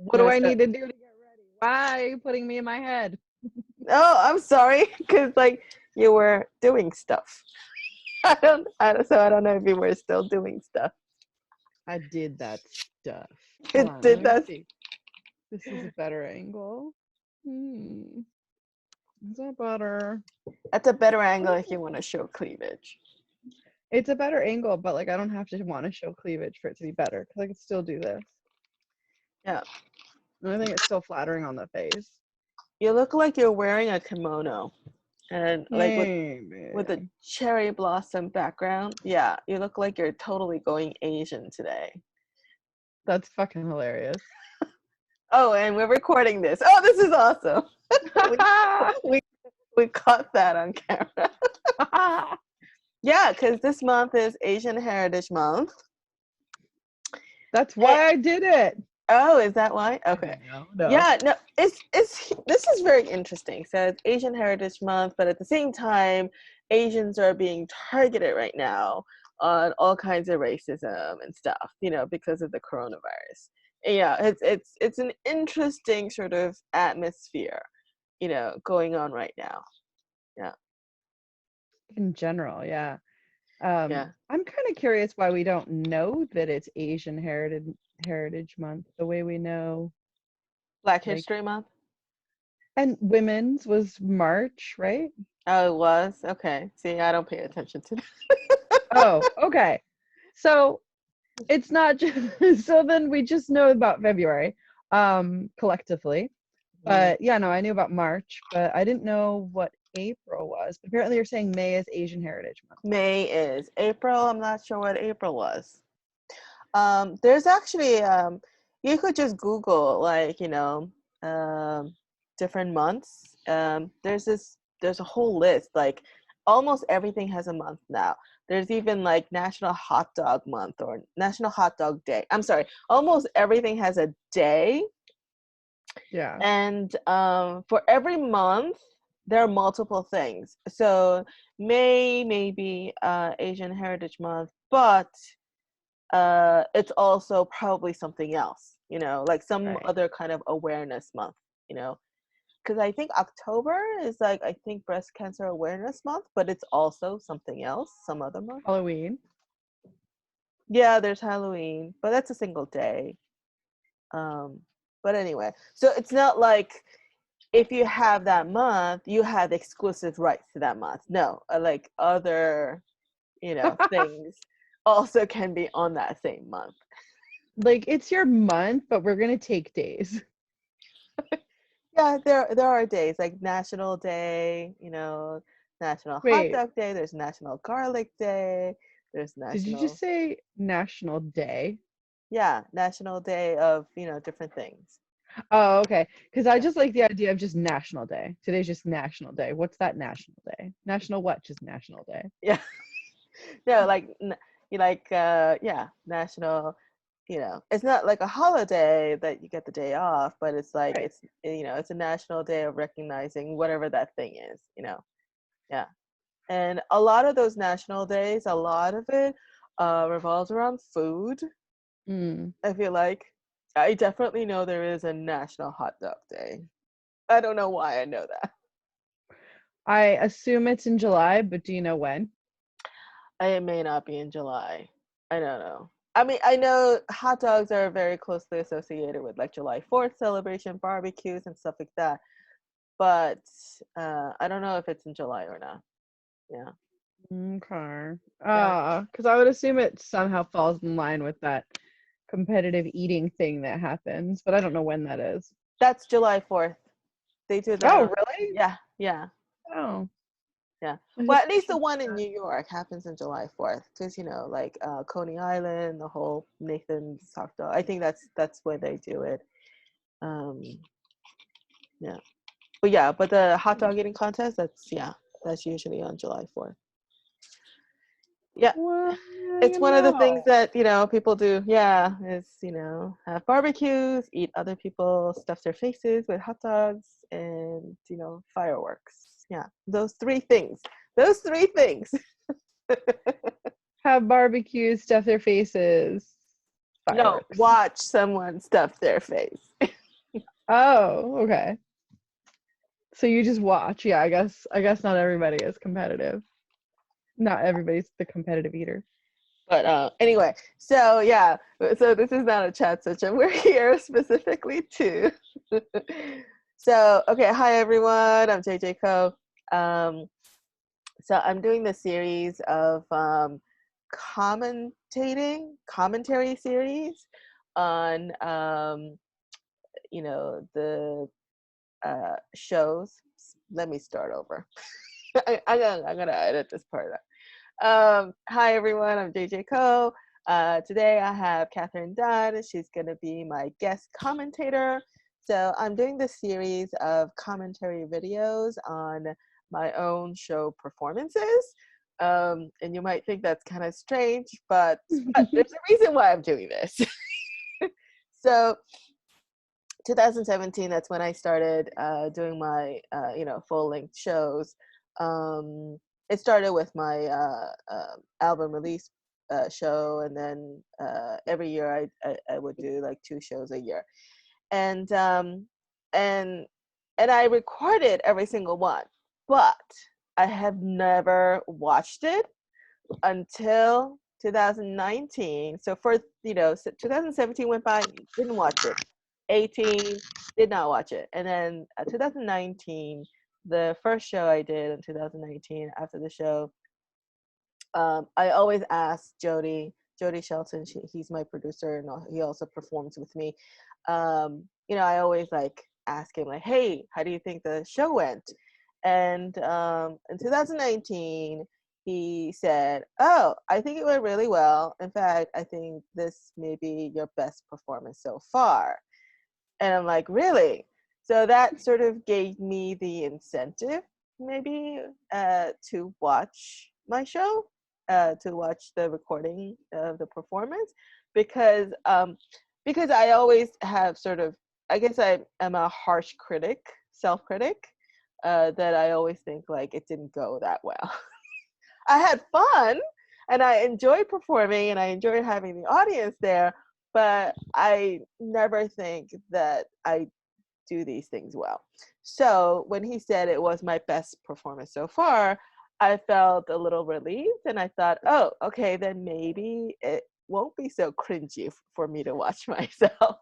What do I need to do to get ready? Why are you putting me in my head? Oh, I'm sorry, because like you were doing stuff. So I don't know if you were still doing stuff. I did that stuff. Hold It on, did let me that. see. This is a better angle. Is that better? That's a better angle if you want to show cleavage. It's a better angle, but like I don't have to want to show cleavage for it to be better because I can still do this. Yeah. And I think it's still flattering on the face. You look like you're wearing a kimono, and like with a Maybe. cherry blossom background. Yeah, you look like you're totally going Asian today. That's fucking hilarious. Oh, and we're recording this. Oh, this is awesome. we, we caught that on camera. Yeah, because this month is Asian Heritage Month. That's why I did it. Oh, is that why? Okay. No. Yeah, no, it's this is very interesting. So it's Asian Heritage Month, but at the same time, Asians are being targeted right now on all kinds of racism and stuff, because of the coronavirus. And yeah, it's an interesting sort of atmosphere, going on right now. Yeah. In general, yeah. Yeah. I'm kind of curious why we don't know that it's Asian Heritage Month the way we know. Black Like, History Month? and women's was March, right? Oh, it was? Okay. See, I don't pay attention to that. Oh, okay. So it's not just so then we just know about February, collectively. But yeah, no, I knew about March, but I didn't know what April was. But apparently you're saying May is Asian Heritage Month. May is. April, I'm not sure what April was. There's actually you could just Google like different months. There's a whole list. Like almost everything has a month now. There's even like National Hot Dog Month or National Hot Dog Day. I'm sorry. Almost everything has a day. Yeah. And for every month there are multiple things. So May may be Asian Heritage Month, but it's also probably something else, like some Right. other kind of awareness month, because I think October is like, I think Breast Cancer Awareness Month, but it's also something else, some other month. Halloween. Yeah, there's Halloween, but that's a single day. But anyway, so it's not like if you have that month, you have exclusive rights to that month. No, like other, things also can be on that same month. Like it's your month, but we're gonna take days. Yeah, there are days like National Day, National Hot Wait, Dog Day, there's National Garlic Day, there's did you just National, say National Day? yeah, National Day of, different things. Oh, okay. Because I Yeah. just like the idea of just National Day. Today's just National Day. What's that National Day? National what? Just National Day. Yeah. No, like you like yeah, National, it's not like a holiday that you get the day off, but it's like Right. it's a national day of recognizing whatever that thing is. Yeah. And a lot of those national days, a lot of it revolves around food. Mm. I feel like I definitely know there is a National Hot Dog Day. I don't know why I know that. I assume it's in July, but do you know when? It may not be in July. I don't know. I mean, I know hot dogs are very closely associated with like July 4th celebration, barbecues, and stuff like that. But I don't know if it's in July or not. Yeah. Okay. Yeah. Because I would assume it somehow falls in line with that competitive eating thing that happens, but I don't know when that is. That's July 4th. They do that Oh, on. really? Yeah. Yeah. Oh, Yeah. I Well, just at least the one in New York happens in July 4th, because like Coney Island, the whole Nathan's hot dog. I think that's where they do it. Um, yeah. But the hot dog eating contest, that's usually on July 4th. Yeah. well, It's you one of the things know. that, people do. Yeah, is, have barbecues, eat other people, stuff their faces with hot dogs, and, fireworks. Yeah. Those three things. Those three things. Have barbecues, stuff their faces, No, fireworks. watch someone stuff their face. Oh, okay. So you just watch. Yeah, I guess not everybody is competitive. Not everybody's the competitive eater. But anyway, so yeah, so this is not a chat session. We're here specifically to. So okay, hi everyone. I'm JJ Ko. So I'm doing the series of commentary series on the shows. Let me start over. I'm gonna edit this part out. Hi everyone, I'm JJ Ko. Today I have Kathryn Dunn. She's gonna be my guest commentator. So I'm doing this series of commentary videos on my own show performances. And you might think that's kind of strange, but there's a reason why I'm doing this. So 2017, that's when I started doing my full-length shows. It started with my album release show, and then every year I would do like 2 shows a year, and and I recorded every single one, but I have never watched it until 2019. So for 2017 went by, didn't watch it. 18, did not watch it. And then 2019, the first show I did in 2019, after the show, I always ask Jody Shelton. He's my producer, and he also performs with me. I always like ask him like, "Hey, how do you think the show went?" And in 2019, he said, "Oh, I think it went really well. In fact, I think this may be your best performance so far." And I'm like, "Really?" So that sort of gave me the incentive, maybe, to watch my show, to watch the recording of the performance, because I always have sort of, I guess I am a harsh self-critic, that I always think like it didn't go that well. I had fun and I enjoyed performing and I enjoyed having the audience there, but I never think that I do these things well. So when he said it was my best performance so far, I felt a little relieved, and I thought, oh, okay, then maybe it won't be so cringy for me to watch myself.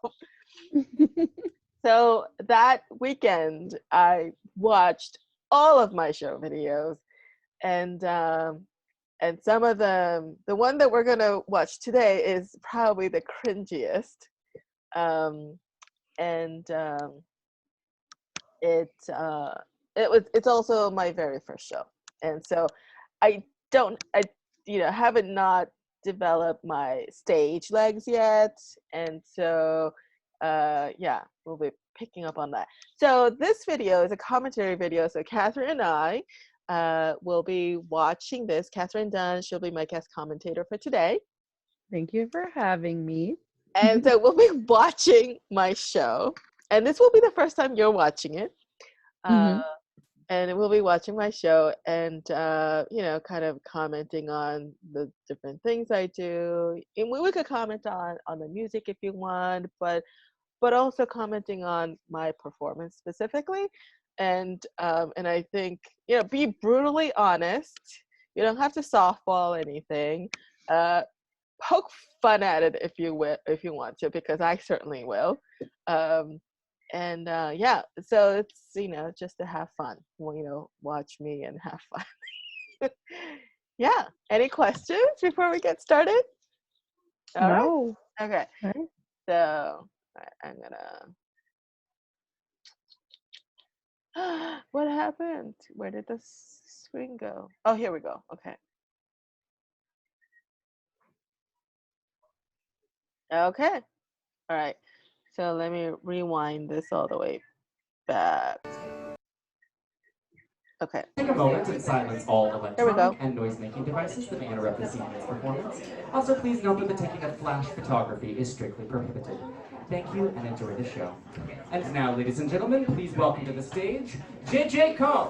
So that weekend, I watched all of my show videos, and some of them, the one that we're gonna watch today is probably the cringiest. Um, and it's also my very first show, and so I haven't not developed my stage legs yet, and so yeah, we'll be picking up on that. So this video is a commentary video, so Kathryn and I will be watching this. Kathryn Dunn, she'll be my guest commentator for today. Thank you for having me. And so we'll be watching my show, and this will be the first time you're watching it. And we'll be watching my show and, kind of commenting on the different things I do. And we could comment on the music if you want, but also commenting on my performance specifically. And I think, be brutally honest. You don't have to softball anything. Poke fun at it if you want to, because I certainly will. Yeah, so it's just to have fun. Watch me and have fun. Yeah. Any questions before we get started? All No. right. Okay. Right. So I'm gonna. What happened? Where did the screen go? Oh, here we go. Okay. Okay. All right. So let me rewind this all the way back. Okay. Take a moment and silence all electronic and noise-making devices that may interrupt the scene in its performance. Also, please note that the taking of flash photography is strictly prohibited. Thank you and enjoy the show. And now, ladies and gentlemen, please welcome to the stage, JJ Ko.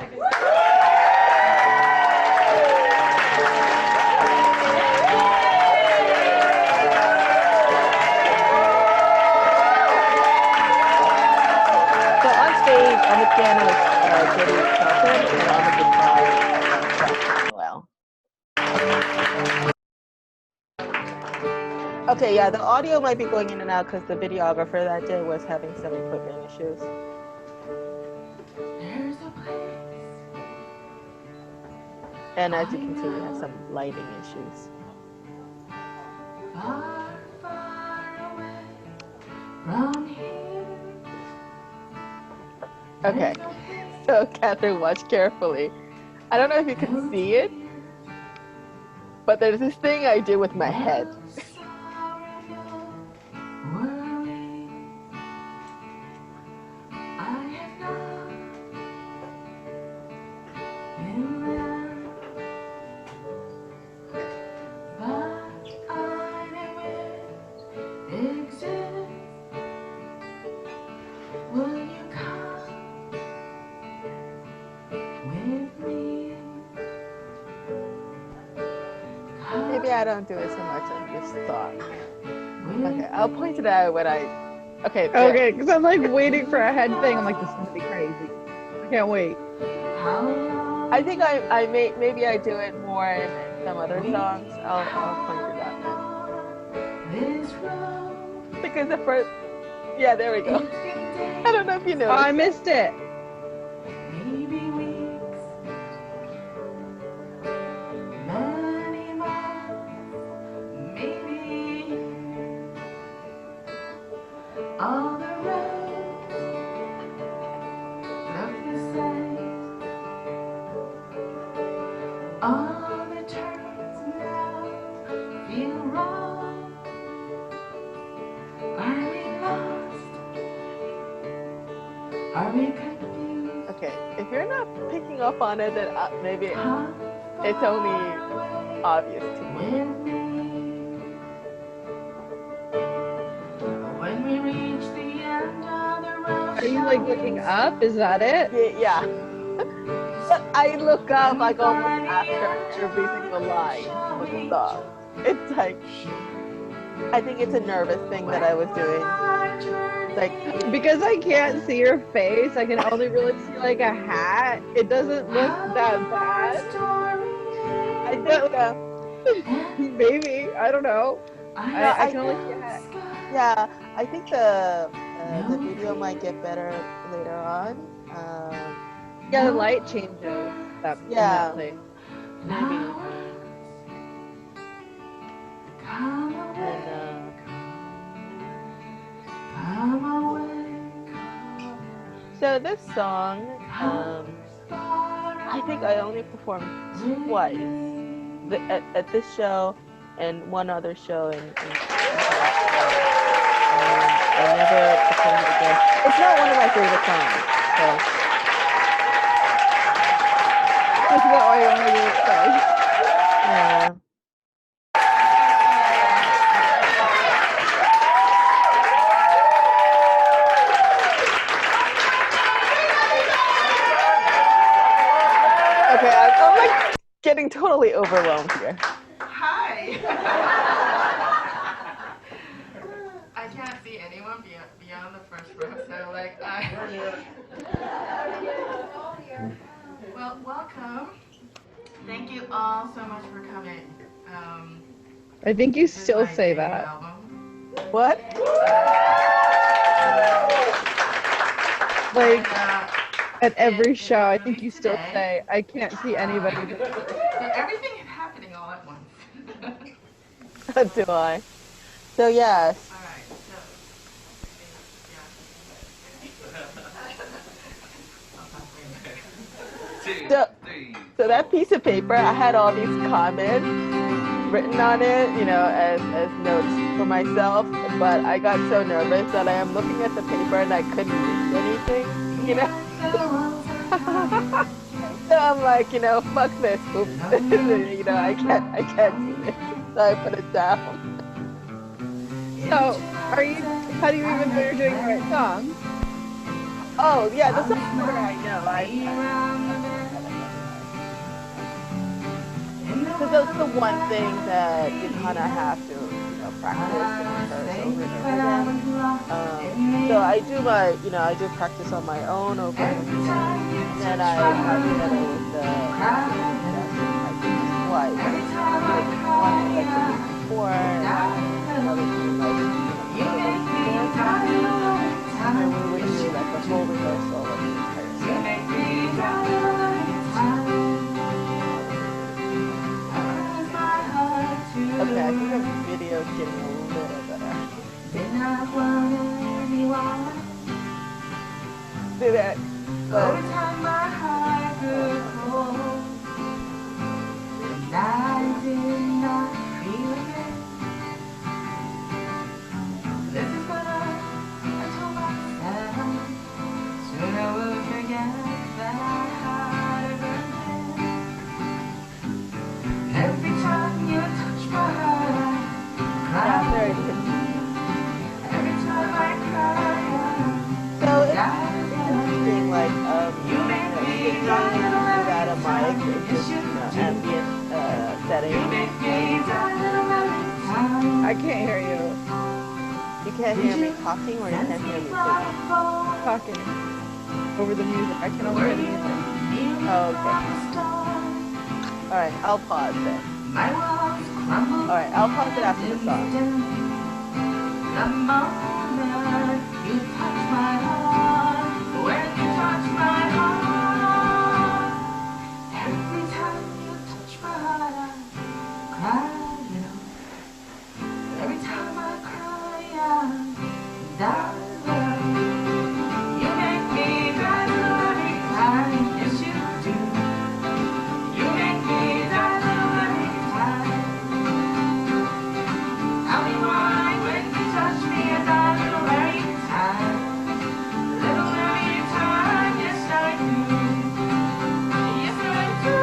On the piano is Jody Shelton, and on the guitar, well. Okay, yeah, the audio might be going in and out because the videographer that day was having some equipment issues. And as you can see, we have some lighting issues. Far, far away from here. Okay, so Kathryn, watch carefully. I don't know if you can see it, but there's this thing I do with my head. Maybe I don't do it so much on this song. Okay, I'll point it out when I. Okay. Okay, because I'm like waiting for a head thing. I'm like, this is gonna be crazy. I can't wait. I think I maybe I do it more in some other songs. I'll point it out then. Because the first. Yeah, there we go. I don't know if you know. Oh, I missed it. Okay, if you're not picking up on it, then maybe it's only obvious to me. Are you like looking up? Is that it? Yeah. But I look up like almost after every single line of the song. It's like, I think it's a nervous thing that I was doing. Like, because I can't see your face, I can only really see like a hat. It doesn't look that bad. I think maybe, I don't know. I can only see a hat. Yeah, I think the video might get better later on. Yeah, the light changes. That maybe. So this song, I think I only performed twice at this show and one other show I never performed it again. It's not one of my favorite songs, so that's not why I only do it twice. Yeah. Okay, I'm like getting totally overwhelmed here. Hi. I can't see anyone beyond the first row, so like Well, welcome. Thank you all so much for coming. I think you still say that. What? Like at every show, I think you still say, I can't see anybody. So everything is happening all at once. Do I? So yes. All right. So that piece of paper, I had all these comments written on it, you know, as notes for myself, but I got so nervous that I am looking at the paper and I couldn't read anything, you know. So I'm like, you know, fuck this, oops. You know, I can't do this. So I put it down. So, how do you even know you're doing the right song? Oh, yeah, the songs that I know. Because that's the one thing that you kind of have to, you know, practice and rehearse over and over again. So I do I do practice on my own over and over again. And then I got together with the twice. Like one like the week before and another time like and we would do like a full rehearsal of the entire set. Okay, I think the video is getting a little better. Do that. But this is what I told myself. Soon I will forget that I had ever been. Every time you touch my heart, I cry. very pitchy. Every time I cry, So it's interesting, like singing without a mic, it's just ambient setting. I can't hear you. You can't hear me talking, or you can't hear me singing. Talking over the music. I can only hear the music. Oh, okay. All right, I'll pause then. All right, I'll pause it after the song. The moment you touch my heart, when you touch my heart, every time you touch my heart, I cry, you know. Every time I cry, I die. You make me cry every time, yes you do. You make me cry every time. Tell me why when you touch me I die little every time. Little every time, yes I do. Yes I do.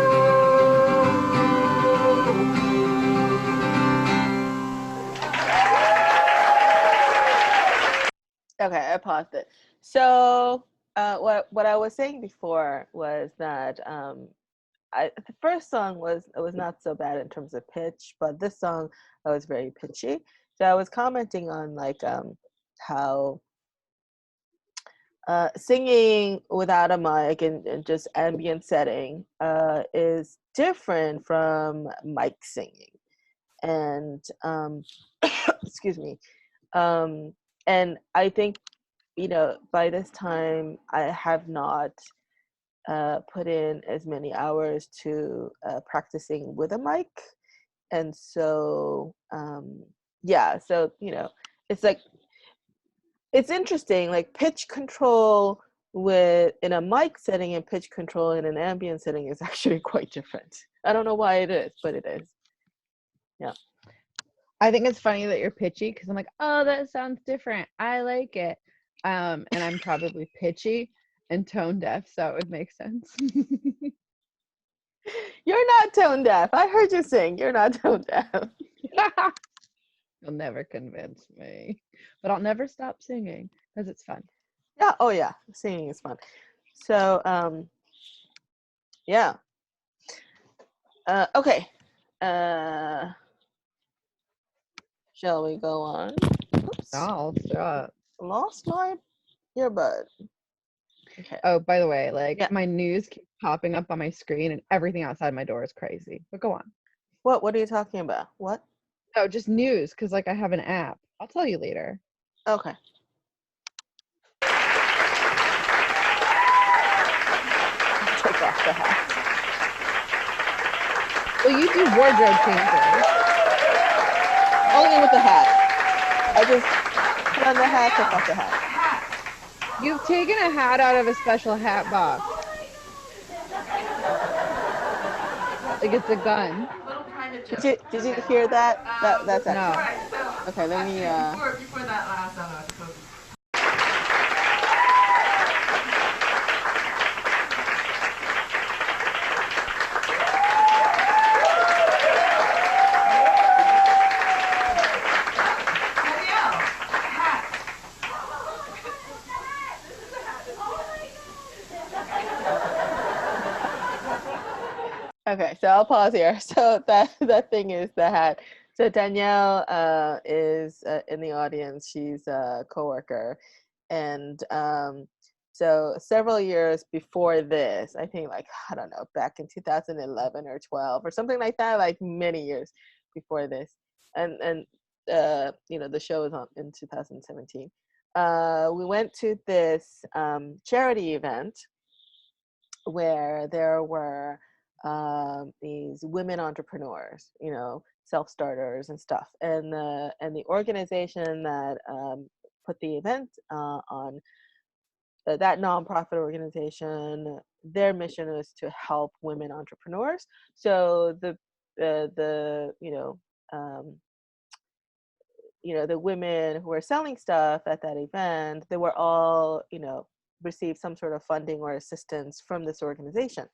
Okay, I paused it. So what I was saying before was that the first song was not so bad in terms of pitch, but this song I was very pitchy. So I was commenting on like how singing without a mic and just ambient setting is different from mic singing, and excuse me, and I think by this time I have not put in as many hours to practicing with a mic, and so so it's like it's interesting, like pitch control in a mic setting and pitch control in an ambient setting is actually quite different. I don't know why it is, but it is. Yeah. I think it's funny that you're pitchy because I'm like, oh, that sounds different. I like it. And I'm probably pitchy and tone deaf, so it would make sense. You're not tone deaf. I heard you sing. You're not tone deaf. You'll never convince me. But I'll never stop singing because it's fun. Yeah. Oh yeah. Singing is fun. So yeah. Okay. Shall we go on? Oops. Oh, stop. Lost my earbud. Okay. Oh, by the way, like Yeah. my news keeps popping up on my screen and everything outside my door is crazy. But go on. What are you talking about? What? Oh, just news because like I have an app. I'll tell you later. Okay. Take off the hat. Well, you do wardrobe changes. Only with the hat. I just put on the hat, take off the hat. You've taken a hat out of a special hat box. Like it's a gun. Little private joke. Did you hear that? That's it. No. Okay, let me Before that last song, I was supposed to. Okay, so I'll pause here. So that thing is the hat. So Danielle is in the audience. She's a coworker, and so several years before this, I think like I don't know, back in 2011 or 12 or something like that, like many years before this, and you know, the show is on in 2017. We went to this charity event where there were these women entrepreneurs, you know, self-starters and stuff, and the organization that put the event on, that nonprofit organization, their mission is to help women entrepreneurs. So the you know, the women who were selling stuff at that event, they were all, you know, received some sort of funding or assistance from this organization.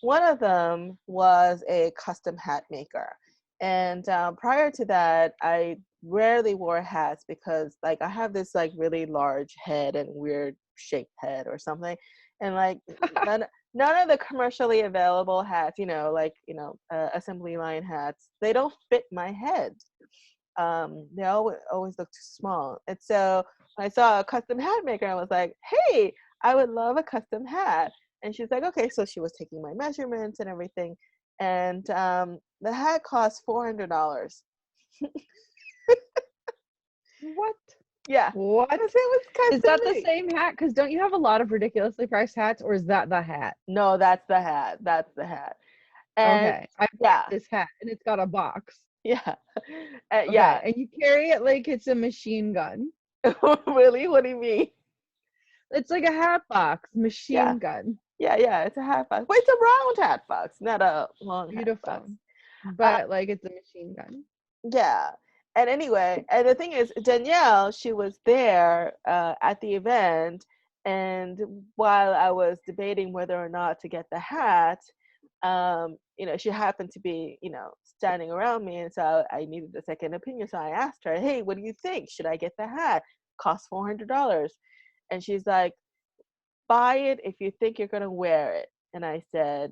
One of them was a custom hat maker. And prior to that, I rarely wore hats because like I have this like really large head and weird shaped head or something. And like none of the commercially available hats, you know, like, you know, assembly line hats, they don't fit my head. They always look too small. And so I saw a custom hat maker, I was like, hey, I would love a custom hat. And she's like, okay. So she was taking my measurements and everything. And the hat cost $400. What? Yeah. What? It was Is that the custom-made. same hat? Because don't you have a lot of ridiculously priced hats, or is that the hat? No, that's the hat. That's the hat. And Okay, I yeah, bought this hat, and it's got a box. yeah. Okay, Yeah. and you carry it like it's a machine gun. Really? What do you mean? It's like a hat box, machine Yeah. gun. Yeah, it's a hat box. Wait, it's a round hat box, not a long hat Beautiful, box. but like it's a machine gun. Yeah. And anyway, and the thing is, Danielle, she was there at the event, and while I was debating whether or not to get the hat, you know, she happened to be, you know, standing around me, and so I needed a second opinion. So I asked her, "Hey, what do you think? Should I get the hat? Costs $400." And she's like, "Buy it if you think you're gonna wear it." And I said,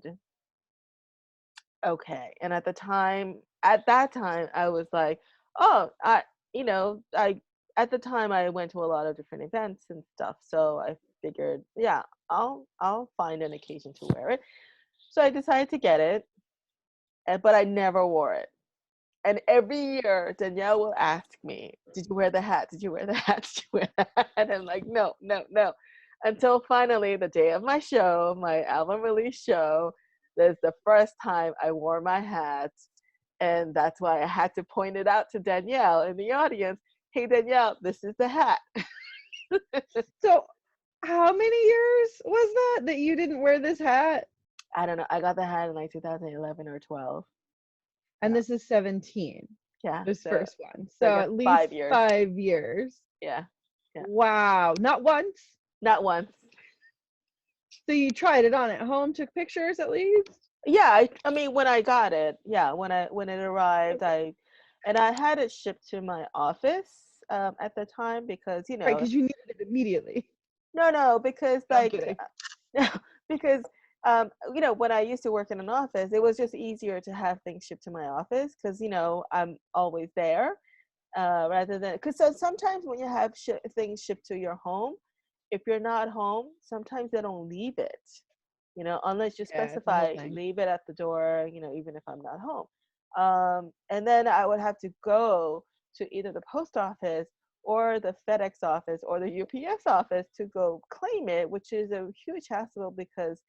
okay. And at that time, I was like, oh, you know, at the time I went to a lot of different events and stuff. So I figured, yeah, I'll find an occasion to wear it. So I decided to get it, but I never wore it. And every year, Danielle will ask me, did you wear the hat? Did you wear the hat? Did you wear the hat? And I'm like, no, no, no. Until finally, the day of my show, my album release show, that's the first time I wore my hat. And that's why I had to point it out to Danielle in the audience. Hey, Danielle, this is the hat. So, how many years was that you didn't wear this hat? I don't know. I got the hat in like 2011 or 12. And Yeah. this is 17. Yeah. This so first one. so I So guess at least 5 years. 5 years. Yeah. Wow. Not once. Not once. So you tried it on at home, took pictures at least? Yeah, I mean when I got it, yeah, when it arrived, I had it shipped to my office at the time because, you Right, know, because you needed it immediately. no, because No, I'm like kidding. because you know, when I used to work in an office, it was just easier to have things shipped to my office because, you know, I'm always there rather than because so sometimes when you have things shipped to your home, if you're not home, sometimes they don't leave it, you know, unless you Yeah, it's a whole specify thing. leave it at the door, you know, even if I'm not home. And then I would have to go to either the post office or the FedEx office or the UPS office to go claim it, which is a huge hassle because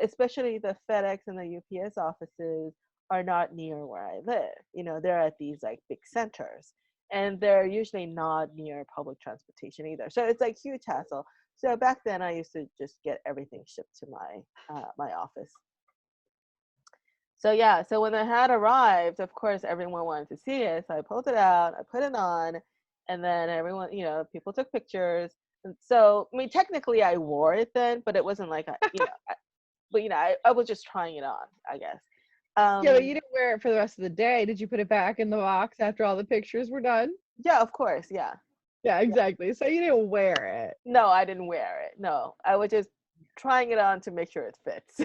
especially the FedEx and the UPS offices are not near where I live. You know, they're at these like big centers and they're usually not near public transportation either. So it's like huge hassle. So back then I used to just get everything shipped to my office. So yeah, so when the hat arrived, of course everyone wanted to see it. So I pulled it out, I put it on, and then everyone, you know, people took pictures. And so I mean technically I wore it then, but it wasn't like but you know, I was just trying it on, I guess. Yeah, but you didn't wear it for the rest of the day. Did you put it back in the box after all the pictures were done? Yeah, of course, yeah. Yeah, exactly. So you didn't wear it. No, I didn't wear it. No, I was just trying it on to make sure it fits.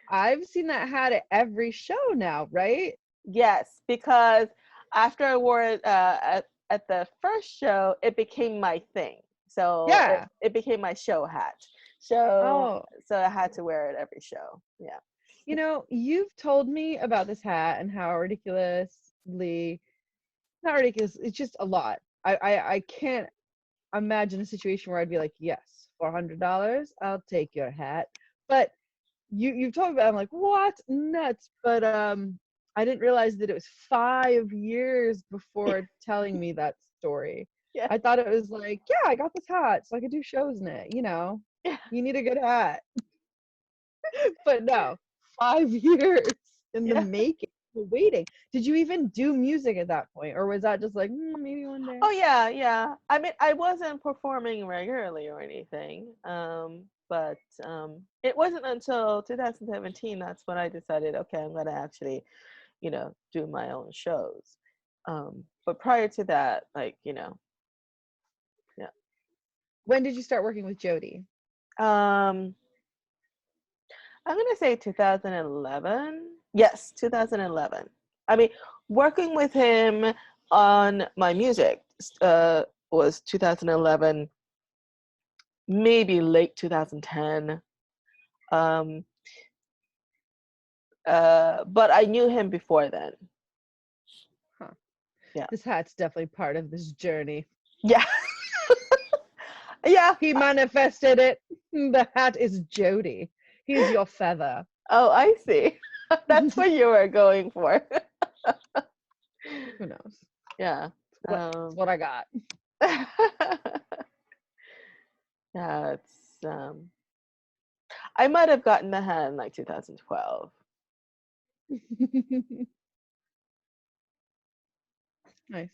I've seen that hat at every show now, right? Yes, because after I wore it at the first show, it became my thing. So Yeah. it became my show hat. So Oh. so I had to wear it every show. Yeah. You know, you've told me about this hat and how ridiculously, not ridiculous, it's just a lot. I can't imagine a situation where I'd be like, yes, $400, I'll take your hat. But you've told me about it, I'm like, what? Nuts. But I didn't realize that it was 5 years before telling me that story. Yeah. I thought it was like, yeah, I got this hat so I could do shows in it, you know. Yeah. You need a good hat. But no, 5 years in the Yeah. making, waiting. Did you even do music at that point, or was that just like maybe one day? Oh yeah, yeah. I mean, I wasn't performing regularly or anything. But it wasn't until 2017 that's when I decided, okay, I'm gonna actually, do my own shows. But prior to that, like, yeah. When did you start working with Jody? I'm gonna say 2011. Yes, 2011. I mean, working with him on my music was 2011, maybe late 2010. But I knew him before then. Huh. Yeah. This hat's definitely part of this journey. Yeah. Yeah. He manifested it. The hat is Jody. He's your feather. Oh, I see. That's what you were going for. Who knows? Yeah. That's what I got. Yeah, it's I might have gotten the hat in like 2012. Nice.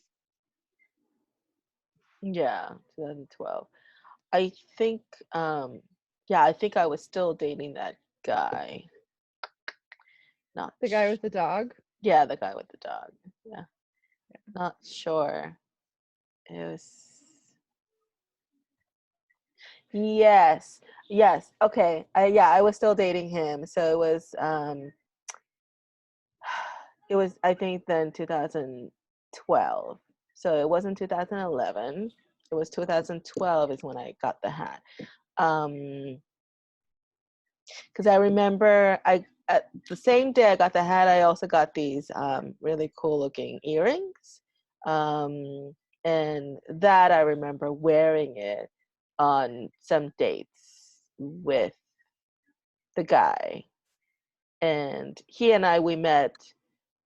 Yeah, 2012. I think I think I was still dating that guy. Not The guy with the dog? Yeah, the guy with the dog. Yeah. Not sure. It was Yes. Yes. Okay. I was still dating him. So it was I think then 2012. So it wasn't 2011. It was 2012 is when I got the hat. Because I remember at the same day I got the hat, I also got these really cool looking earrings. And that I remember wearing it on some dates with the guy. And he and we met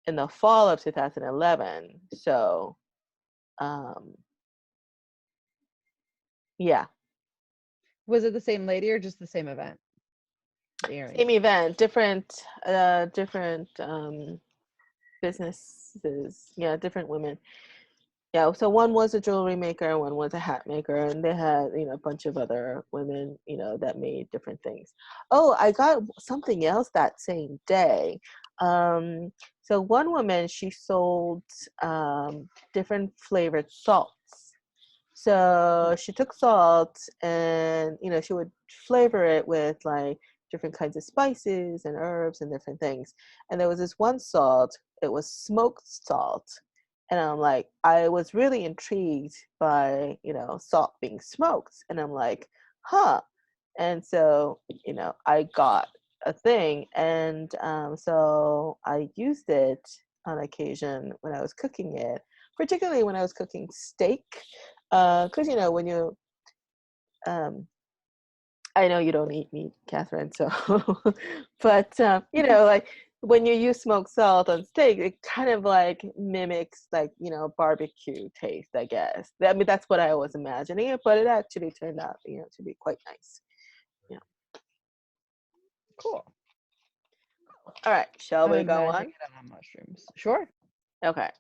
in the fall of 2011. So, yeah. Was it the same lady or just the same event? The earrings. Same event, different businesses. Yeah, different women. Yeah, so one was a jewelry maker, one was a hat maker, and they had, a bunch of other women, that made different things. Oh, I got something else that same day. So one woman, she sold different flavored salts. So she took salt and, she would flavor it with like different kinds of spices and herbs and different things. And there was this one salt, it was smoked salt. And I'm like, I was really intrigued by, salt being smoked. And I'm like, huh. And so, I got a thing. And so I used it on occasion when I was cooking it, particularly when I was cooking steak. Because, when you, I know you don't eat meat, Kathryn, so, but, like, when you use smoked salt on steak, it kind of like mimics like, barbecue taste, I guess. I mean, that's what I was imagining it, but it actually turned out, to be quite nice. Yeah. Cool. All right, shall we I'm go on? imagining it on mushrooms. Sure. Okay.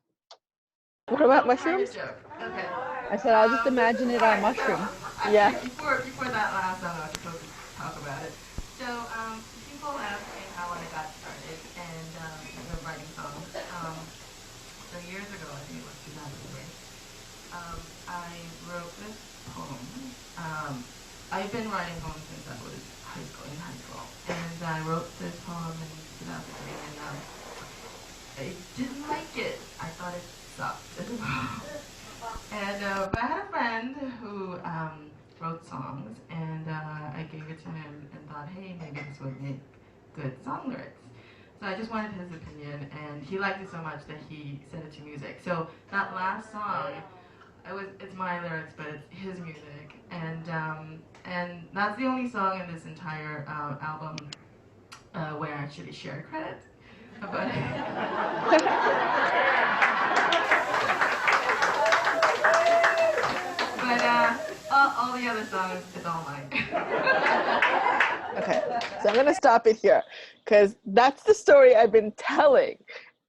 What about mushrooms? Okay. I said I'll just imagine it on mushrooms. Yeah. Before that last song, I was supposed to talk about it. So, people ask me how I got started and writing songs. So years ago, I think it was 2003, I wrote this poem. I've been writing poems since I was in high school, and I wrote this poem in 2003, and I didn't like it. I thought it sucked as well. And but I had a friend who wrote songs, and I gave it to him and thought, hey, maybe this would make good song lyrics. So I just wanted his opinion, and he liked it so much that he set it to music. So that last song, it's my lyrics, but it's his music, and that's the only song in this entire album where I actually share credit. But all the other songs is all mine. Okay, so I'm gonna stop it here because that's the story I've been telling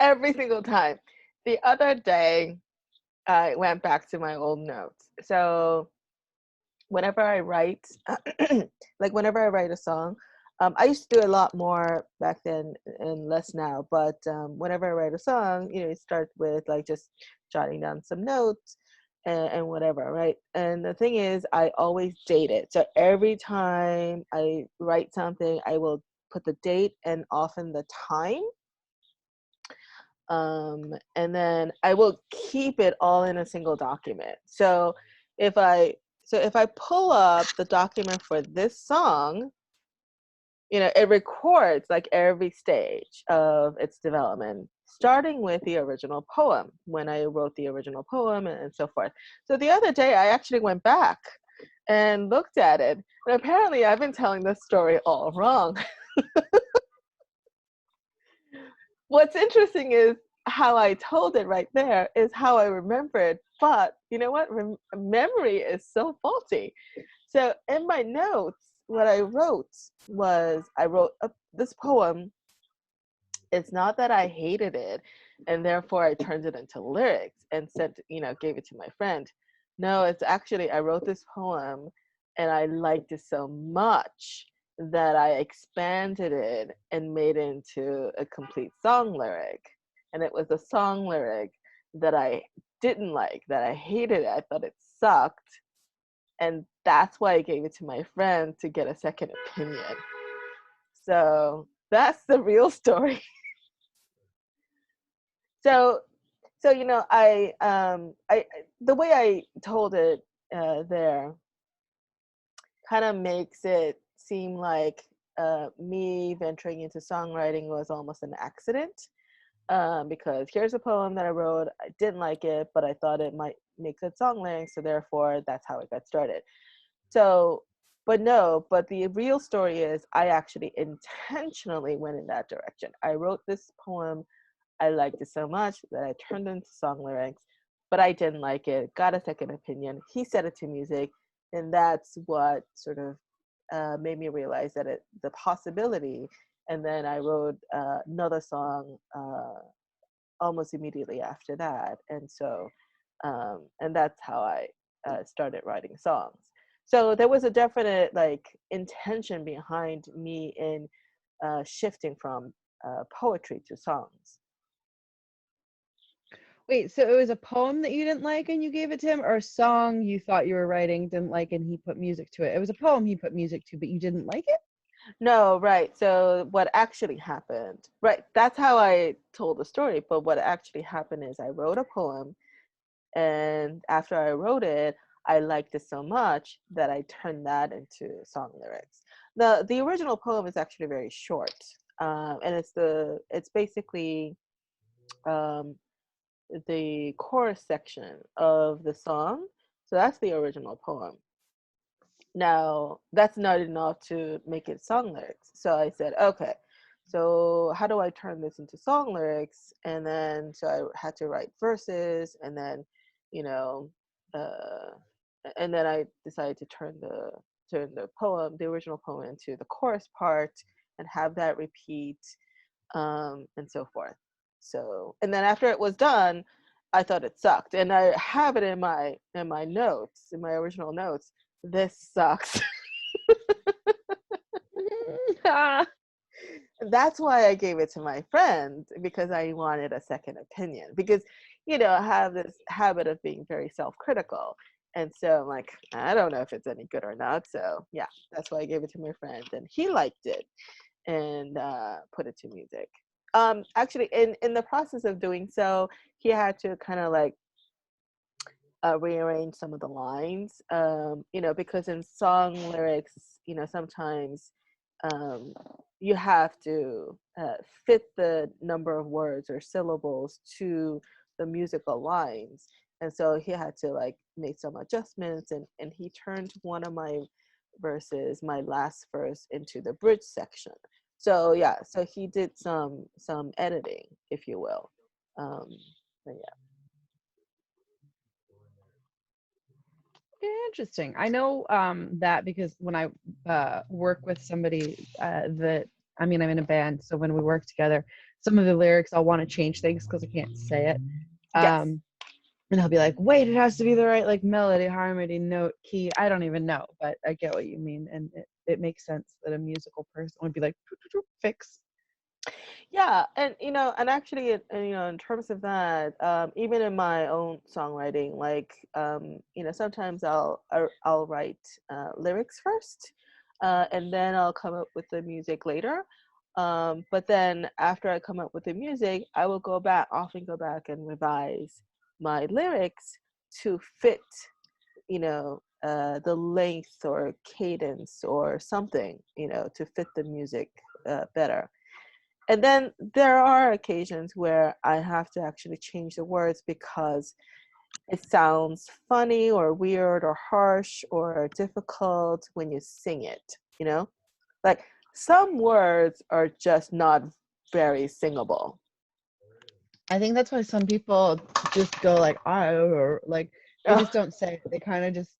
every single time. The other day, I went back to my old notes. So whenever I write, whenever I write a song, I used to do a lot more back then and less now. But whenever I write a song, it starts with like just jotting down some notes and whatever, right? And the thing is, I always date it. So every time I write something, I will put the date and often the time. And then I will keep it all in a single document. So if I pull up the document for this song, it records like every stage of its development, starting with the original poem, when I wrote the original poem and so forth. So the other day I actually went back and looked at it, and apparently I've been telling this story all wrong. What's interesting is how I told it right there is how I remember it. But you know what? Memory is so faulty. So in my notes, what I wrote was this poem. It's not that I hated it and therefore I turned it into lyrics and gave it to my friend. No, it's actually, I wrote this poem and I liked it so much that I expanded it and made it into a complete song lyric. And it was a song lyric that I didn't like, that I hated it. I thought it sucked. And that's why I gave it to my friend to get a second opinion. So that's the real story. So I the way I told it there kind of makes it seem like me venturing into songwriting was almost an accident, because here's a poem that I wrote. I didn't like it, but I thought it might make good song lyrics, so therefore that's how it got started. So, but the real story is I actually intentionally went in that direction. I wrote this poem. I liked it so much that I turned it into song lyrics, but I didn't like it. Got a second opinion. He set it to music, and that's what sort of made me realize that the possibility. And then I wrote another song almost immediately after that, and so and that's how I started writing songs. So there was a definite intention behind me in shifting from poetry to songs. Wait, so it was a poem that you didn't like and you gave it to him, or a song you thought you were writing, didn't like, and he put music to it? It was a poem he put music to, but you didn't like it? No, right. So what actually happened, right, that's how I told the story. But what actually happened is I wrote a poem, and after I wrote it, I liked it so much that I turned that into song lyrics. The original poem is actually very short, and it's basically um, the chorus section of the song. So that's the original poem. Now, that's not enough to make it song lyrics. So I said, okay, so how do I turn this into song lyrics? And then, so I had to write verses, and then, you know, uh, and then I decided to turn the poem, the original poem, into the chorus part and have that repeat, and so forth. So, and then after it was done, I thought it sucked, and I have it in my notes, in my original notes. This sucks. That's why I gave it to my friend, because I wanted a second opinion. Because, I have this habit of being very self-critical. And so I'm like, I don't know if it's any good or not. So yeah, that's why I gave it to my friend, and he liked it and put it to music. Actually, in the process of doing so, he had to kind of like rearrange some of the lines, because in song lyrics, sometimes you have to fit the number of words or syllables to the musical lines. And so he had to like make some adjustments, and he turned one of my verses, my last verse, into the bridge section. So yeah, so he did some editing, if you will. But yeah. Interesting. I know that because when I work with somebody that, I mean, I'm in a band, so when we work together, some of the lyrics I'll want to change things because I can't say it. Yes. And I'll be like, wait, it has to be the right like melody, harmony, note, key. I don't even know, but I get what you mean, and it makes sense that a musical person would be like, fix. Yeah, and actually, in terms of that, even in my own songwriting, like, sometimes I'll write lyrics first, and then I'll come up with the music later. But then after I come up with the music, I will often go back and revise my lyrics to fit, the length or cadence or something, to fit the music better. And then there are occasions where I have to actually change the words because it sounds funny or weird or harsh or difficult when you sing it. Like some words are just not very singable. I think that's why some people just go like, or like they just don't say it. They kind of just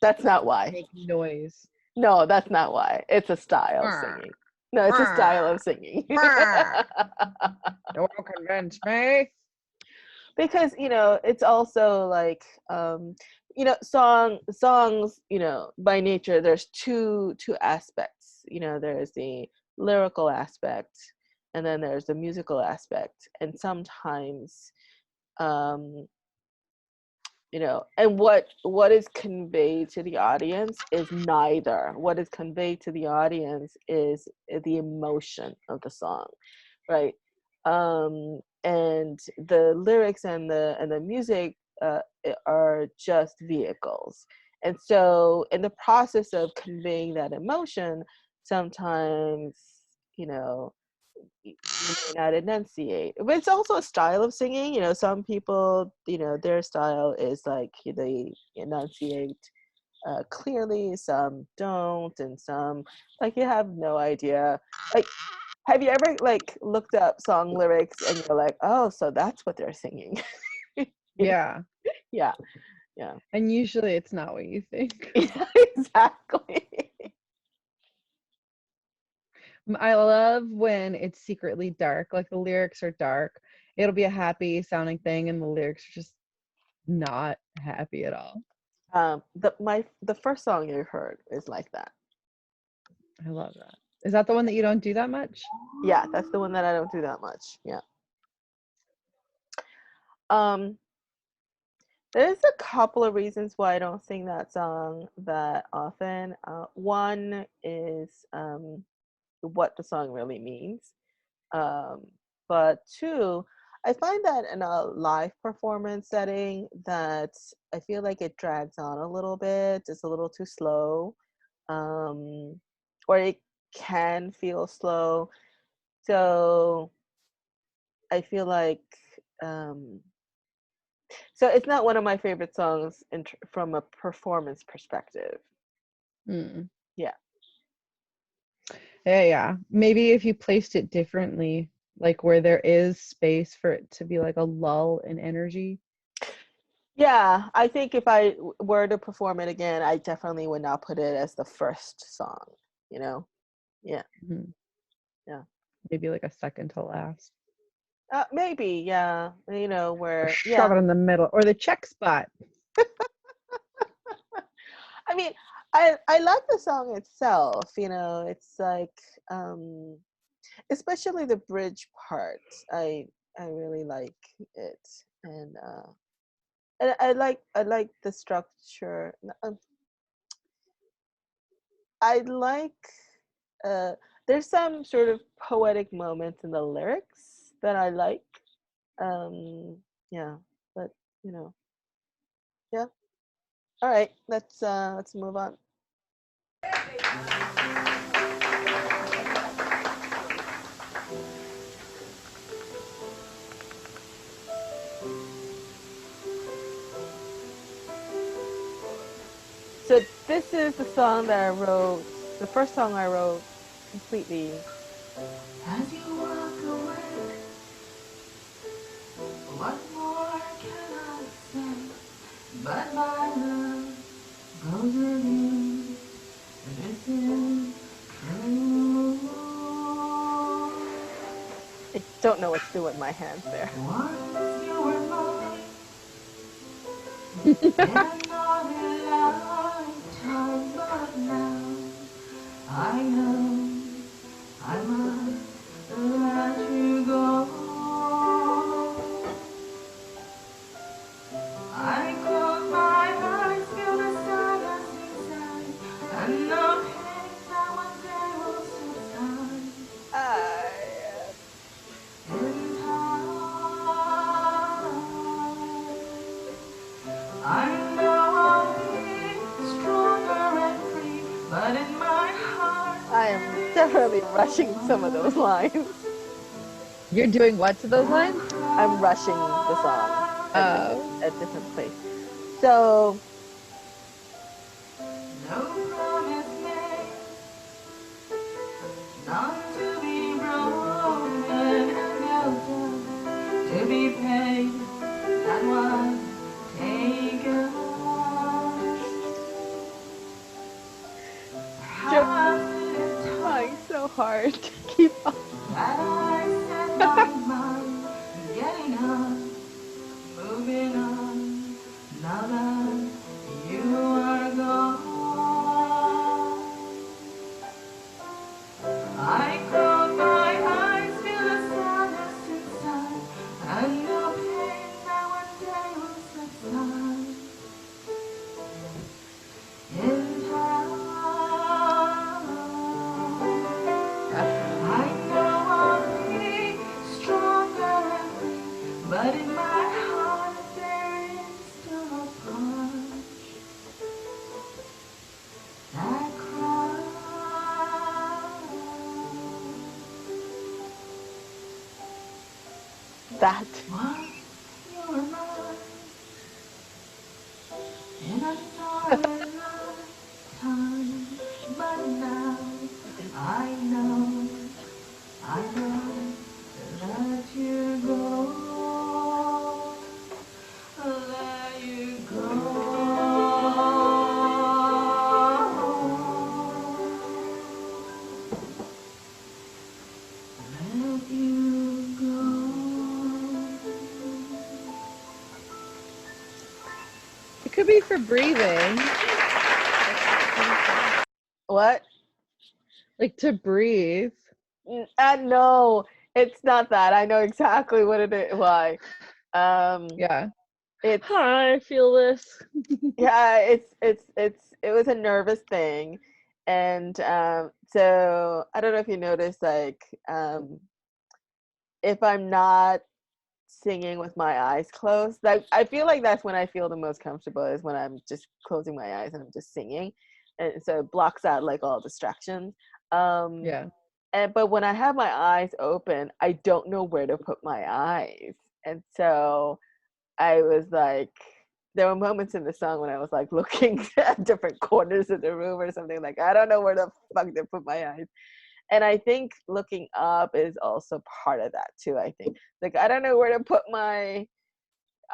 That's not why. make noise. No, that's not why. It's a style of singing. No, it's a style of singing. Don't convince me. Because it's also like songs, by nature there's two aspects. There's the lyrical aspect, and then there's the musical aspect. And sometimes and what is conveyed to the audience is neither. What is conveyed to the audience is the emotion of the song, right? And the lyrics and the music are just vehicles. And so in the process of conveying that emotion, sometimes you know you may not enunciate, but it's also a style of singing. Some people, their style is like they enunciate clearly, some don't, and some like you have no idea. Like, have you ever like looked up song lyrics and you're like, oh, so that's what they're singing? Yeah. Yeah. And usually it's not what you think. Exactly. I love when it's secretly dark, like the lyrics are dark. It'll be a happy sounding thing and the lyrics are just not happy at all. The first song you heard is like that. I love that. Is that the one that you don't do that much? Yeah, that's the one that I don't do that much. Yeah. There's a couple of reasons why I don't sing that song that often. One is what the song really means. But two, I find that in a live performance setting that I feel like it drags on a little bit. It's a little too slow. Or it can feel slow. So I feel like so it's not one of my favorite songs from a performance perspective. Mm. Yeah. Yeah. Maybe if you placed it differently, like where there is space for it to be like a lull in energy. Yeah, I think if I were to perform it again, I definitely would not put it as the first song, Yeah. Mhm. Yeah. Maybe like a second to last. Maybe, yeah. Or Where, shove it in the middle or the check spot. I mean, I like the song itself, it's like, especially the bridge part. I really like it. And I like the structure. I like there's some sort of poetic moments in the lyrics that I like. Yeah, but you know, yeah. All right, let's move on. So this is the song that I wrote, the first song I wrote completely. As you walk away, what more can I say? But my love goes with you. This is true. I don't know what to do with my hands there. Once you were mine, in another lifetime, but now I know I must let you go. I close my eyes, feel the sadness inside, and the pain that one day will subside. In time, I know I'll be stronger and free, but in my heart, I am definitely rushing some of those lines. You're doing what to those lines? I'm rushing the song Oh. at different places. So no promise made, not to be broken, and no debt to be paid, that was taken. trying so hard to keep up. That I set my mind, getting up, moving on, now that you are gone. I close my eyes, feel the sadness inside, and the pain that one day will subside. In time, I know I'll be stronger and free, but in my heart there is still a part that cries. That. Once you were mine, in another lifetime, but now I know I must let you go, let you go, let you go. It could be for breathing. What? Like to breathe. No, it's not that. I know exactly what it is. Why? Yeah. It's I feel this. yeah. It was a nervous thing, and so I don't know if you noticed, like, if I'm not singing with my eyes closed, like I feel like that's when I feel the most comfortable, is when I'm just closing my eyes and I'm just singing, and so it blocks out like all distractions. Yeah. But when I have my eyes open, I don't know where to put my eyes, and so I was like, there were moments in the song when I was like looking at different corners of the room or something, like I don't know where the fuck to put my eyes. And I think looking up is also part of that too. I think, like, I don't know where to put my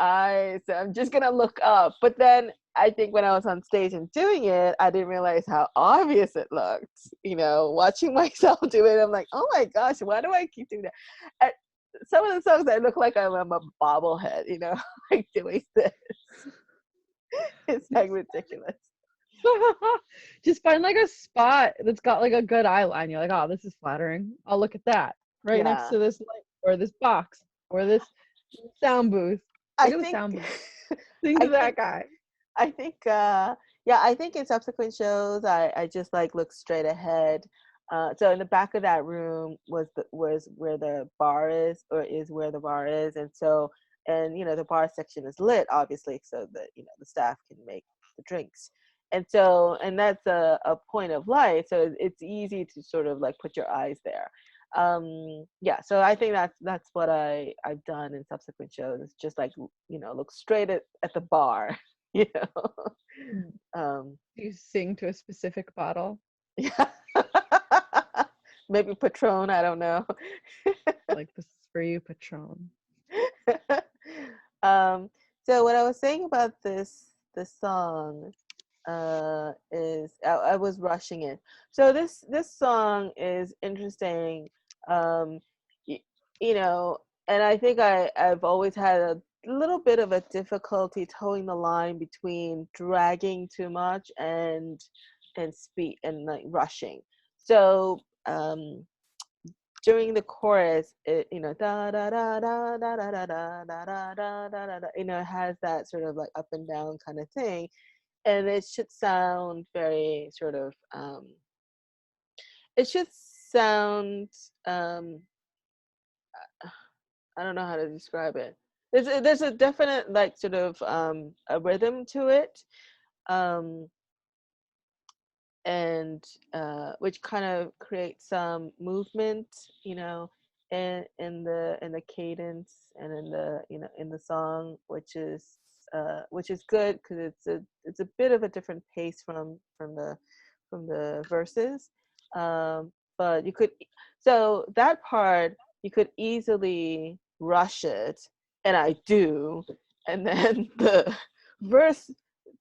eyes, so I'm just gonna look up. But then I think when I was on stage and doing it, I didn't realize how obvious it looked. You know, watching myself do it, I'm like, oh my gosh, why do I keep doing that? At some of the songs, I look like I'm a bobblehead, you know, like doing this. It's like ridiculous. Just find like a spot that's got like a good eye line. You're like, oh, this is flattering. I'll look at that right next Yeah. to this light or this box or this sound booth. I Look at the think, sound booth. Sing I to that think, guy. yeah, I think in subsequent shows, I just like look straight ahead. So in the back of that room was where the bar is, or is where the bar is, and so, and the bar section is lit, obviously, so that the staff can make the drinks, and so, and that's a point of light, so it's easy to sort of like put your eyes there. Yeah, so I think that's what I've done in subsequent shows. It's just like look straight at the bar. You sing to a specific bottle. Yeah. Maybe Patron, I don't know. Like, this is for you, Patron. So what I was saying about this song is I was rushing it. So this song is interesting, and I think I've always had a little bit of a difficulty towing the line between dragging too much and speed and like rushing. So during the chorus, it da da da da da da da da da da da da da, it has that sort of like up and down kind of thing, and it should sound very sort of it should sound I don't know how to describe it. There's a definite like sort of a rhythm to it, and which kind of creates some movement, in the cadence and in the in the song, which is good because it's a bit of a different pace from the verses, but you could, so that part you could easily rush it, and I do, and then verse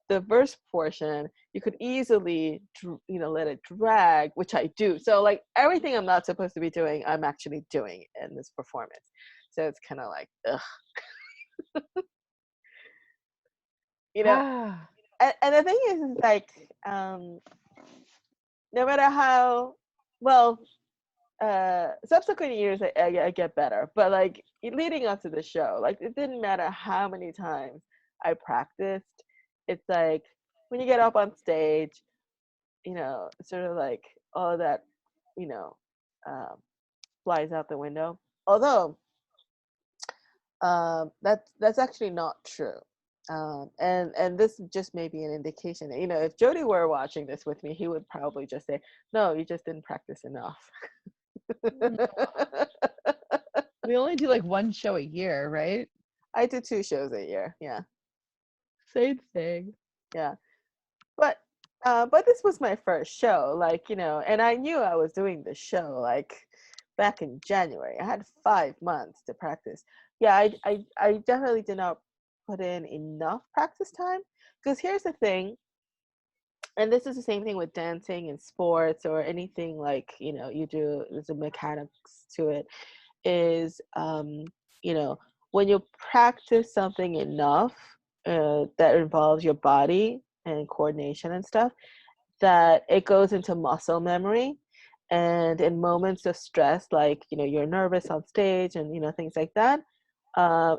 the verse portion you could easily let it drag, which I do. So like everything I'm not supposed to be doing, I'm actually doing in this performance, so it's kind of like ugh. And the thing is like no matter how well subsequent years I get better, but like leading up to the show, like it didn't matter how many times I practiced. It's like when you get up on stage, sort of like all that, um, flies out the window. Although that's actually not true. And this just may be an indication that, if Jody were watching this with me, he would probably just say, no, you just didn't practice enough. We only do like one show a year, right? I do 2 shows a year. Yeah. Same thing. Yeah. But this was my first show, like, and I knew I was doing the show like back in January. I had 5 months to practice. Yeah, I definitely did not put in enough practice time, because here's the thing, and this is the same thing with dancing and sports or anything like, you do, there's a mechanics to it, is when you practice something enough that involves your body and coordination and stuff, that it goes into muscle memory. And in moments of stress, like you're nervous on stage and things like that,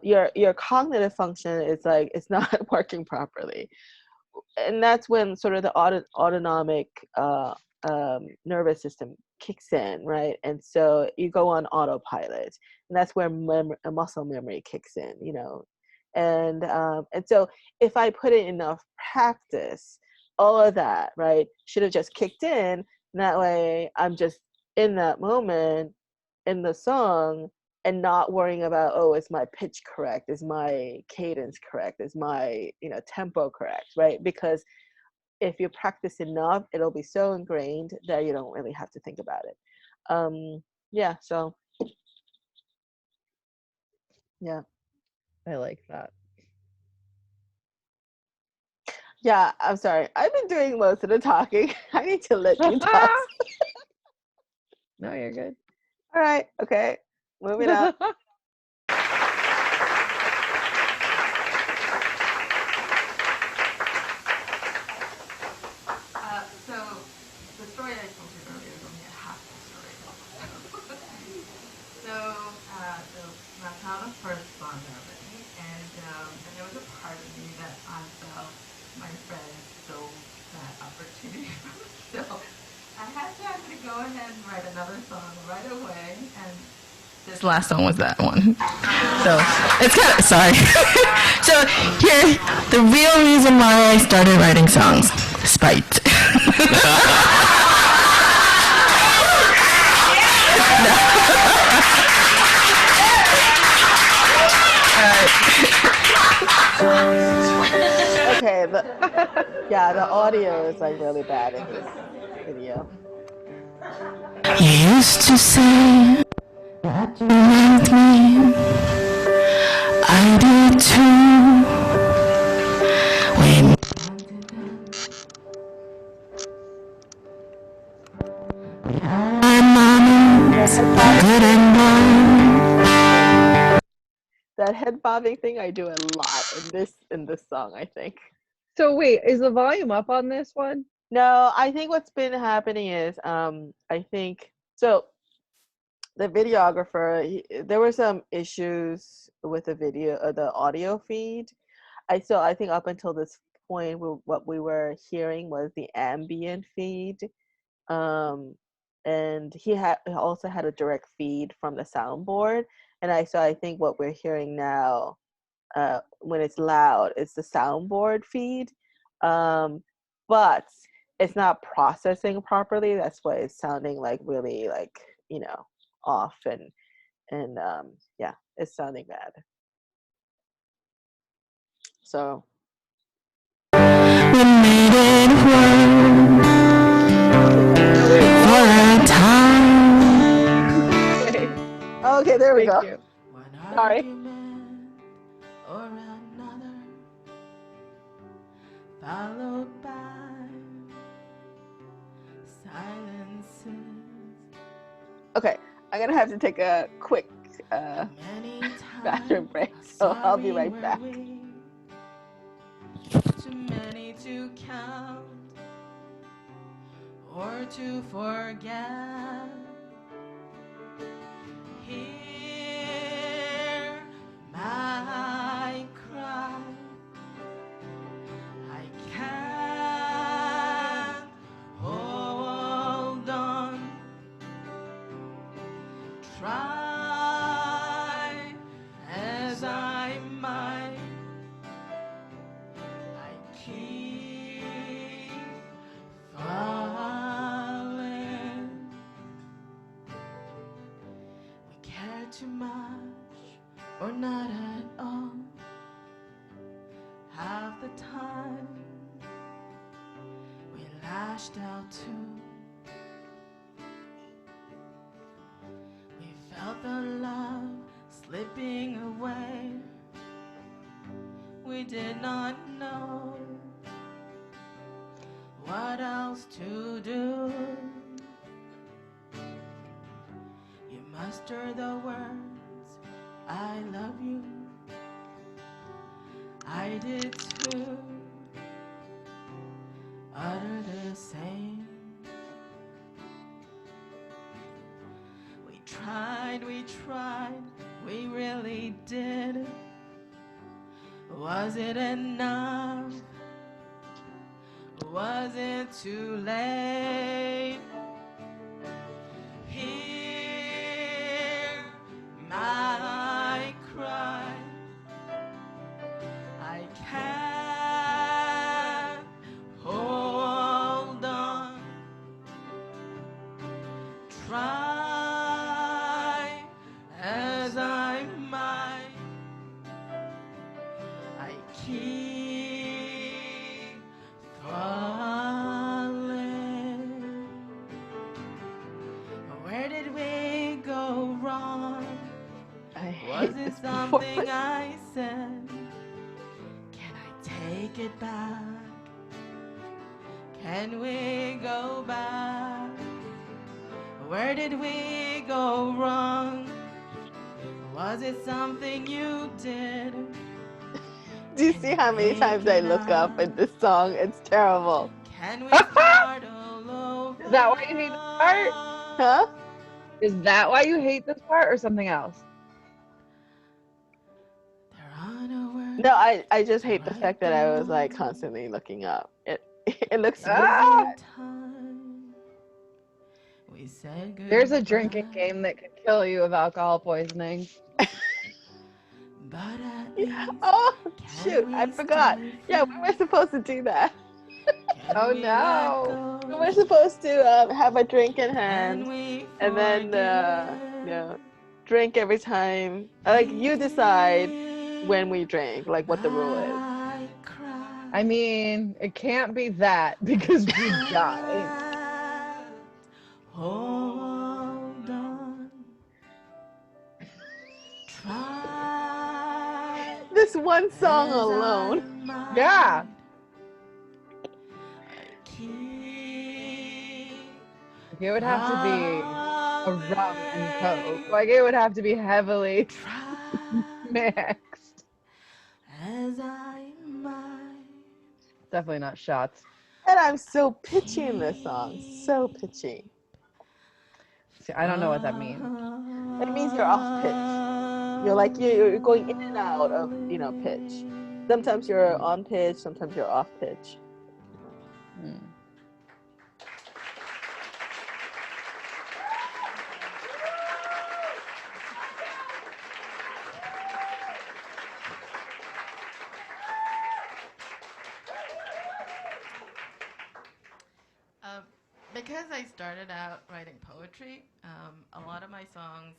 your cognitive function is like it's not working properly, and that's when sort of the autonomic nervous system kicks in, right? And so you go on autopilot, and that's where muscle memory kicks in, and so if I put in enough practice, all of that, right, should have just kicked in, and that way I'm just in that moment in the song and not worrying about, oh, is my pitch correct, is my cadence correct, is my tempo correct, right? Because if you practice enough, it'll be so ingrained that you don't really have to think about it. Yeah, so yeah. I like that. Yeah, I'm sorry. I've been doing most of the talking. I need to let you talk. No, you're good. All right, okay. Moving on. So the story I told you earlier is only a half the story. So that's how the first song happened, and there was a part of me that I felt my friend stole that opportunity from. So I had to actually go ahead and write another song right away, and this last song was that one. So it's kind of sorry. So here, the real reason why I started writing songs: spite. Okay, the audio is like really bad in this video. You used to say that you loved me. I did too. We had moments, good and bad. That head bobbing thing I do a lot in this song, I think. So wait, is the volume up on this one? No, I think what's been happening is I think so the videographer, there were some issues with the the audio feed. I think up until this point what we were hearing was the ambient feed. And he also had a direct feed from the soundboard, and I think what we're hearing now when it's loud is the soundboard feed, but it's not processing properly. That's why it's sounding like really like, you know, off and yeah, it's sounding bad. So we made it work for a time. okay, there we Thank go. you. Sorry. Or another, followed by silences. Okay, I'm gonna have to take a quick bathroom break, so I'll be right back. Too many to count or to forget. Hear my cry. I can't hold on. Try as I might. I keep falling. We care too much or not at all. Half the time we lashed out too. We felt the love slipping away. We did not know what else to do. You muster the words, I love you. I did too. Utter the same. We tried, we really did. Was it enough? Was it too late? Hear my cry. I can't hold on. Try as I might. I keep falling. Where did we go wrong? Was it something I said? Can I take it back? Can we go back? Where did we go wrong? Was it something you did? Do you see how many times I look up in this song? It's terrible. Can we start all over? Is that why you hate this part? Huh? Is that why you hate this part or something else? No, I just hate the fact that I was like constantly looking up. It looks Ah! We We said There's a drinking game that could kill you of alcohol poisoning. But at least Oh, can shoot, I we forgot. stay Yeah, we were supposed to do that. Can Oh, we no. let We go? were supposed to have a drink in Can hand we and then, drink every time. Like, you decide when we drink, like what the rule is. I cry. I mean, it can't be that because we die. Hold on. Try. This one song as alone. I might. Yeah. I keep Like, it would have to be a rum and coke. Like, it would have to be heavily try mixed. as I might. Definitely not shots. And I'm so pitchy in this song. So pitchy. See, I don't know what that means. It means you're off pitch. You're going in and out of, pitch. Sometimes you're on pitch, sometimes you're off pitch. Hmm. Because I started out writing poetry, a lot of my songs,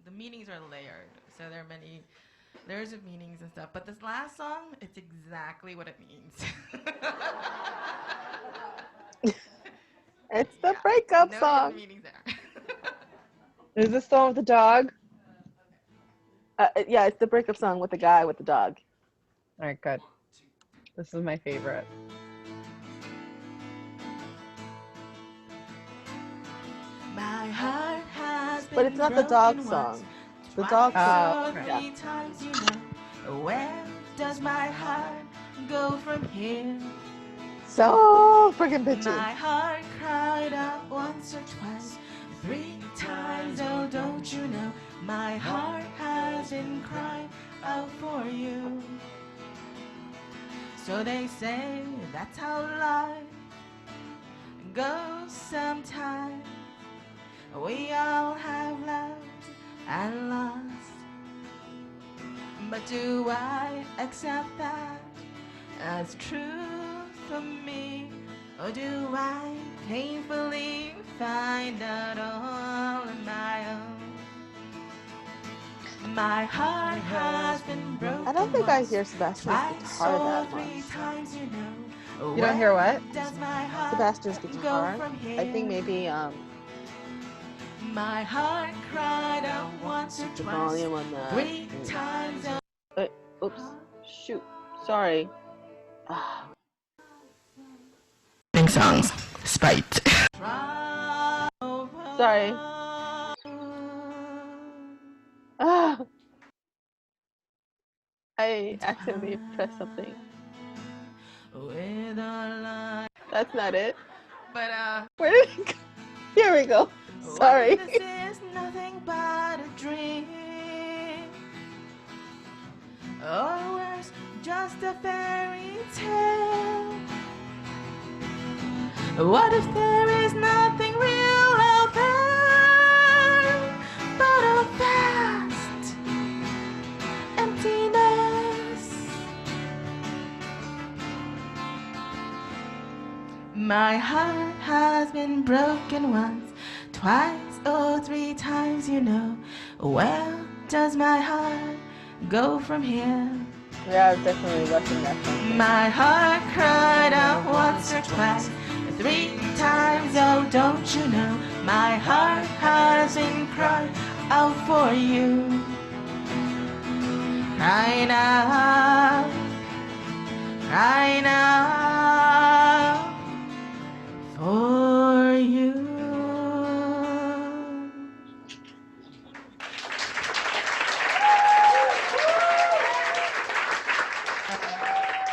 the meanings are layered. So there are many layers of meanings and stuff. But this last song, it's exactly what it means. It's the breakup no song. hidden meanings there. Is this the one with the dog? Yeah, it's the breakup song with the guy with the dog. All right, good. This is my favorite. My heart has been But it's not the dog broken song. once, The dog twice song. or three times, Where does my heart go from here? So freaking bitchy. My heart cried out once or twice, 3 times, oh don't you know? My heart has been crying out for you. So they say that's how life goes sometimes. We all have loved and lost. But do I accept that as truth for me? Or do I painfully find out all on my own? My heart has been broken. I don't think I once, hear Sebastian's twice guitar or that 3 much. times, You don't hear what? Does my heart Sebastian's go guitar. from here? I think maybe My heart cried out once or the twice, volume on the 3 times. oops. Shoot. Sorry. Sing songs. Spite. Sorry. I accidentally pressed something. That's not it. But Where did it go? Here we go. Sorry. This is nothing but a dream. Or worse, just a fairy tale. What if there is nothing real out there but a vast emptiness? My heart has been broken once, twice or 3 times, Where does my heart go from here? Yeah, I was definitely rushing that song. My heart cried out once or twice, 3 times, oh don't you know? My heart has been crying out for you. Crying out for you.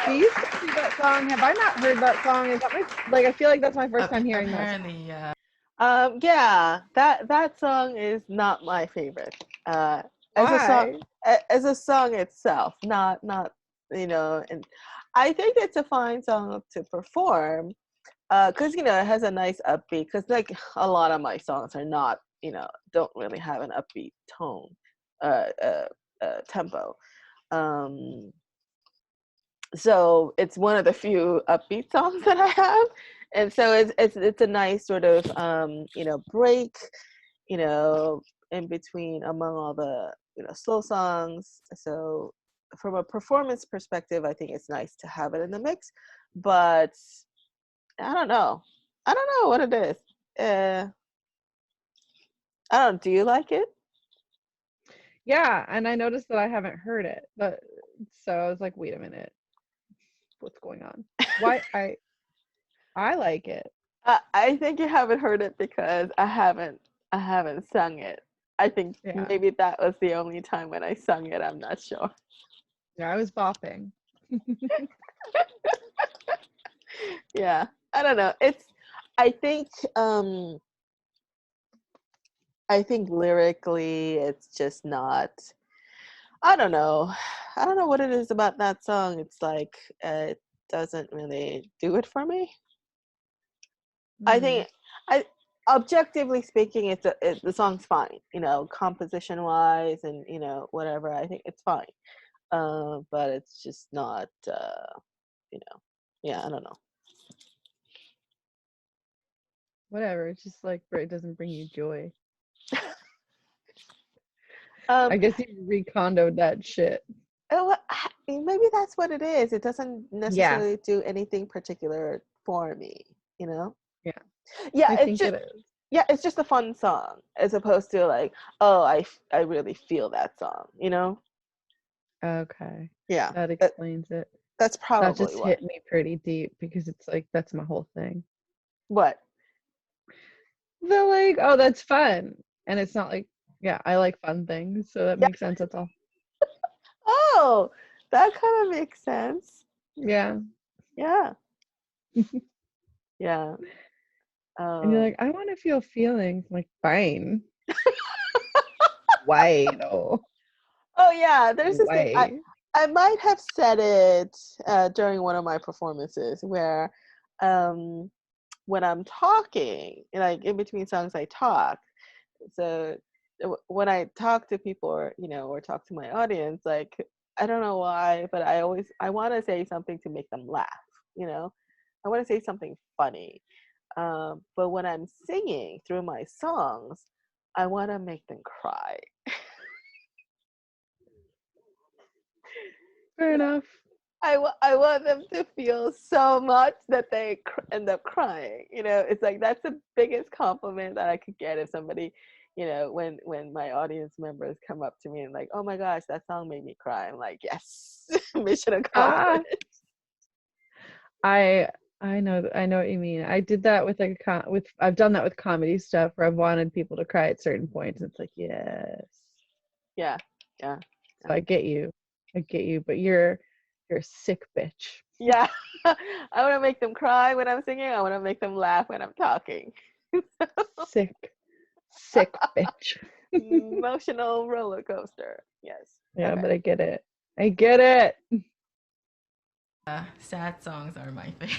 We used to see that song. Have I not heard that song? Is that I feel like that's my first time hearing this. Apparently, Yeah, that song is not my favorite. As Why? a song itself, not and I think it's a fine song to perform, because it has a nice upbeat. Because like a lot of my songs are not, don't really have an upbeat tone, tempo. So it's one of the few upbeat songs that I have, and so it's a nice sort of break, in between among all the slow songs. So from a performance perspective, I think it's nice to have it in the mix, but I don't know what it is. I don't. Do you like it? Yeah, and I noticed that I haven't heard it, but so I was like, wait a minute, what's going on? Why I like it. I think you haven't heard it because I haven't sung it. I think Yeah. maybe that was the only time when I sung it. I'm not sure. Yeah, I was bopping. Yeah, I don't know. I think lyrically it's just not. I don't know what it is about that song. It's like it doesn't really do it for me. I think objectively speaking, the song's fine. Composition wise and whatever. I think it's fine. But it's just not. Yeah, I don't know. Whatever. It's just like it doesn't bring you joy. Um, I guess you recondoed that shit. Maybe that's what it is. It doesn't necessarily do anything particular for me. Yeah. Yeah, I it's think just it is. yeah, it's just a fun song as opposed to like, oh, I really feel that song. Okay. Yeah, That explains it. that's That probably just what. hit me pretty deep because it's like that's my whole thing. What? The like, oh, that's fun. And it's not like, yeah, I like fun things, so that Yeah. makes sense. That's all. Oh, that kind of makes sense. Yeah. Yeah. Yeah. And you're like, I want to feel feelings. I'm like, fine. Why though? Oh yeah, there's this thing. Why? I might have said it during one of my performances where when I'm talking, like in between songs, I talk. So when I talk to people, or talk to my audience, like I don't know why, but I want to say something to make them laugh. I want to say something funny. But when I'm singing through my songs, I want to make them cry. Fair enough. I want them to feel so much that they end up crying. It's like that's the biggest compliment that I could get if somebody, when my audience members come up to me and like, oh my gosh, that song made me cry. I'm like, yes, mission accomplished. I know what you mean. I did that with like I've done that with comedy stuff where I've wanted people to cry at certain points. It's like, yes. Yeah. So I get you, but you're a sick bitch. Yeah. I want to make them cry when I'm singing. I want to make them laugh when I'm talking. Sick bitch. Emotional roller coaster. Yes. Yeah, Okay. but I get it. Sad songs are my thing.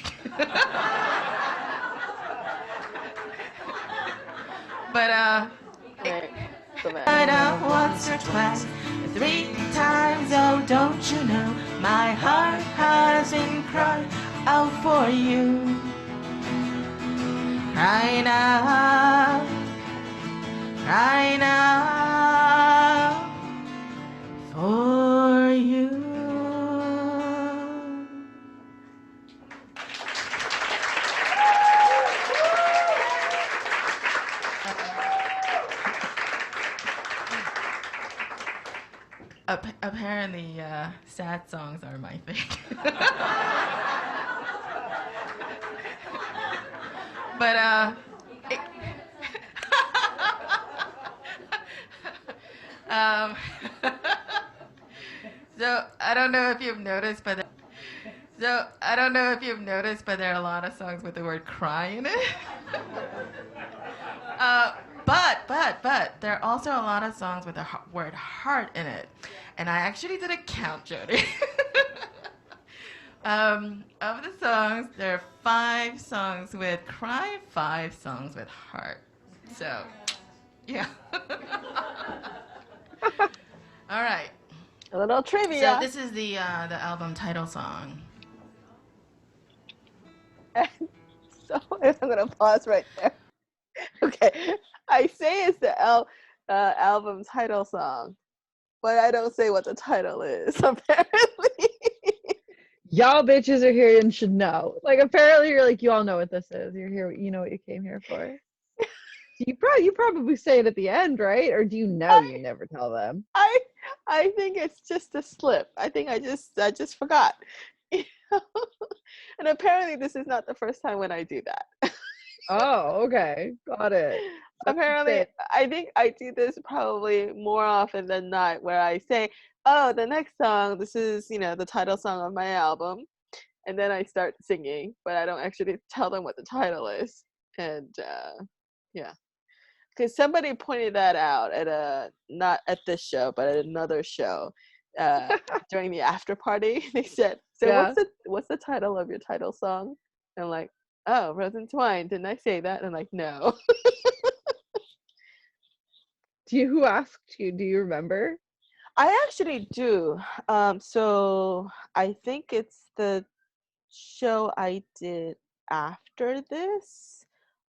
But Right. So then. but once or twice, 3 times, oh, don't you know, my heart has been crying out for you. Crying out for you. Apparently, sad songs are my thing. But so I don't know if you've noticed, but there are a lot of songs with the word "cry" in it. But there are also a lot of songs with the word "heart" in it, and I actually did a count, Jody. Of the songs, there are 5 songs with cry, 5 songs with heart. So, yeah. All right. A little trivia. So this is the album title song. So I'm gonna pause right there. Okay, I say it's the album title song, but I don't say what the title is. Apparently, Y'all bitches are here and should know. Like apparently you're like, you all know what this is. You're here, you know what you came here for. You probably say it at the end, right? Or do you know you never tell them? I think it's just a slip. I think I just forgot. And apparently this is not the first time when I do that. Oh, okay. Got it. Apparently, I think I do this probably more often than not, where I say, "Oh, the next song, this is the title song of my album," and then I start singing, but I don't actually tell them what the title is. And yeah, because somebody pointed that out at not at this show, but at another show during the after party. They said, "So Yeah. what's the title of your title song?" And I'm like, "Oh, Rose and Twine. Didn't I say that?" And I'm like, "No." Who asked you? Do you remember? I actually do. So I think it's the show I did after this.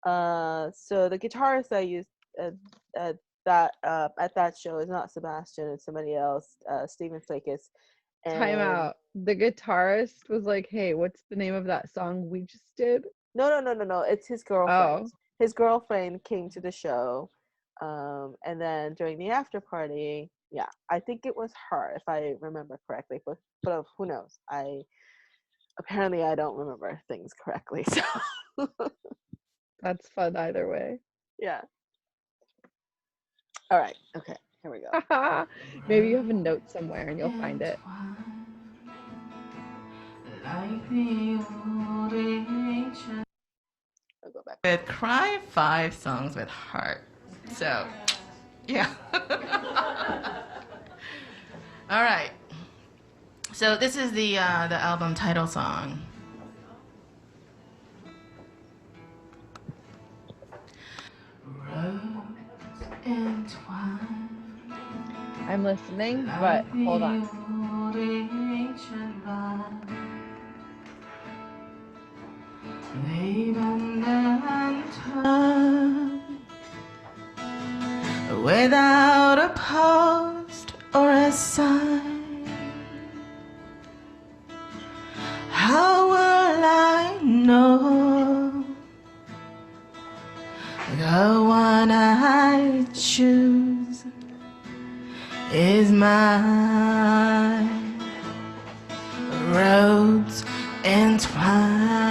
So the guitarist I used at that show is not Sebastian, it's somebody else, Stephen Flakes. Time out. The guitarist was like, "Hey, what's the name of that song we just did?" No. It's his girlfriend. Oh. His girlfriend came to the show, and then during the after party, yeah, I think it was her, if I remember correctly. But who knows? Apparently I don't remember things correctly. So That's fun either way. yeah. All right. Okay. Here we go. Maybe you have a note somewhere and you'll find it. Like the old ancient. I'll go back. With cry, 5 songs with heart. So, yeah. All right. So this is the album title song. Rose and twine. I'm listening, but hold on. They bend and turn without a post or a sign. How will I know the one I choose is mine? Roads entwine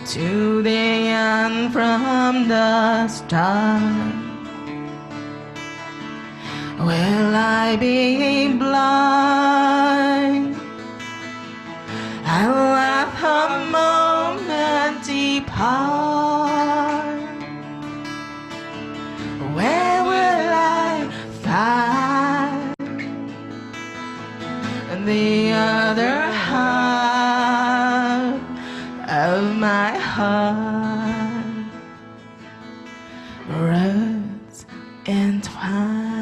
to the end from the start. Will I be blind and let the moment depart? Where will I find the other half of my heart? Roots entwined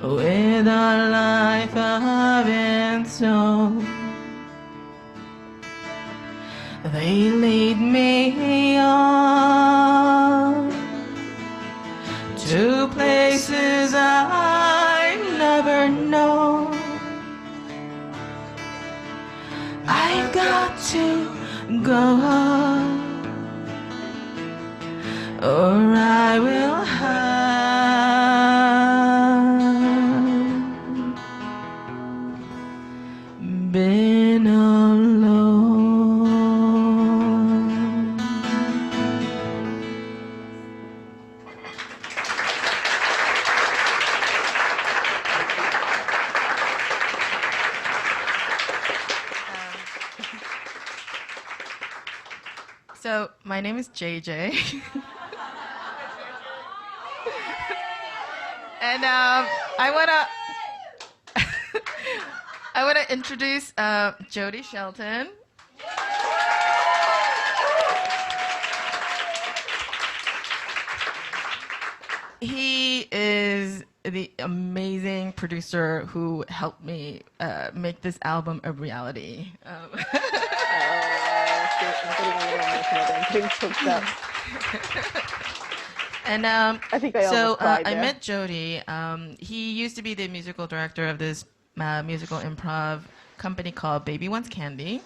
with a life of its own. They lead me on to places I never know. I've got to go, or I will have been alone. So my name is JJ. And I I want to introduce Jody Shelton. He is the amazing producer who helped me make this album a reality. I'm getting choked up. And I think I almost cried I there. met Jody. He used to be the musical director of this musical improv company called Baby Wants Candy.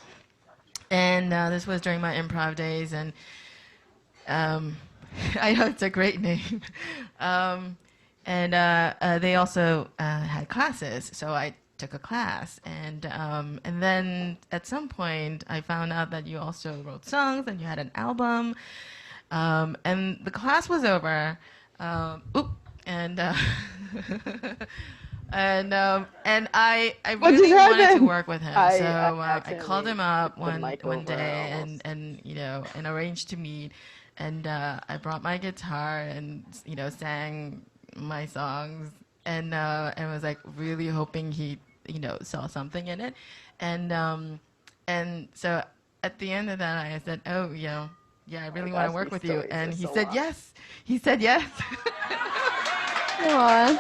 And this was during my improv days. And I know it's a great name. And they also had classes. So I took a class. And then at some point, I found out that you also wrote songs and you had an album. And the class was over, and I really wanted to work with him. I called him up one day and arranged to meet, and I brought my guitar and sang my songs and was like really hoping he saw something in it, and so at the end of that I said, oh yeah, I really want to work with you. And he said yes. He said yes. Aww.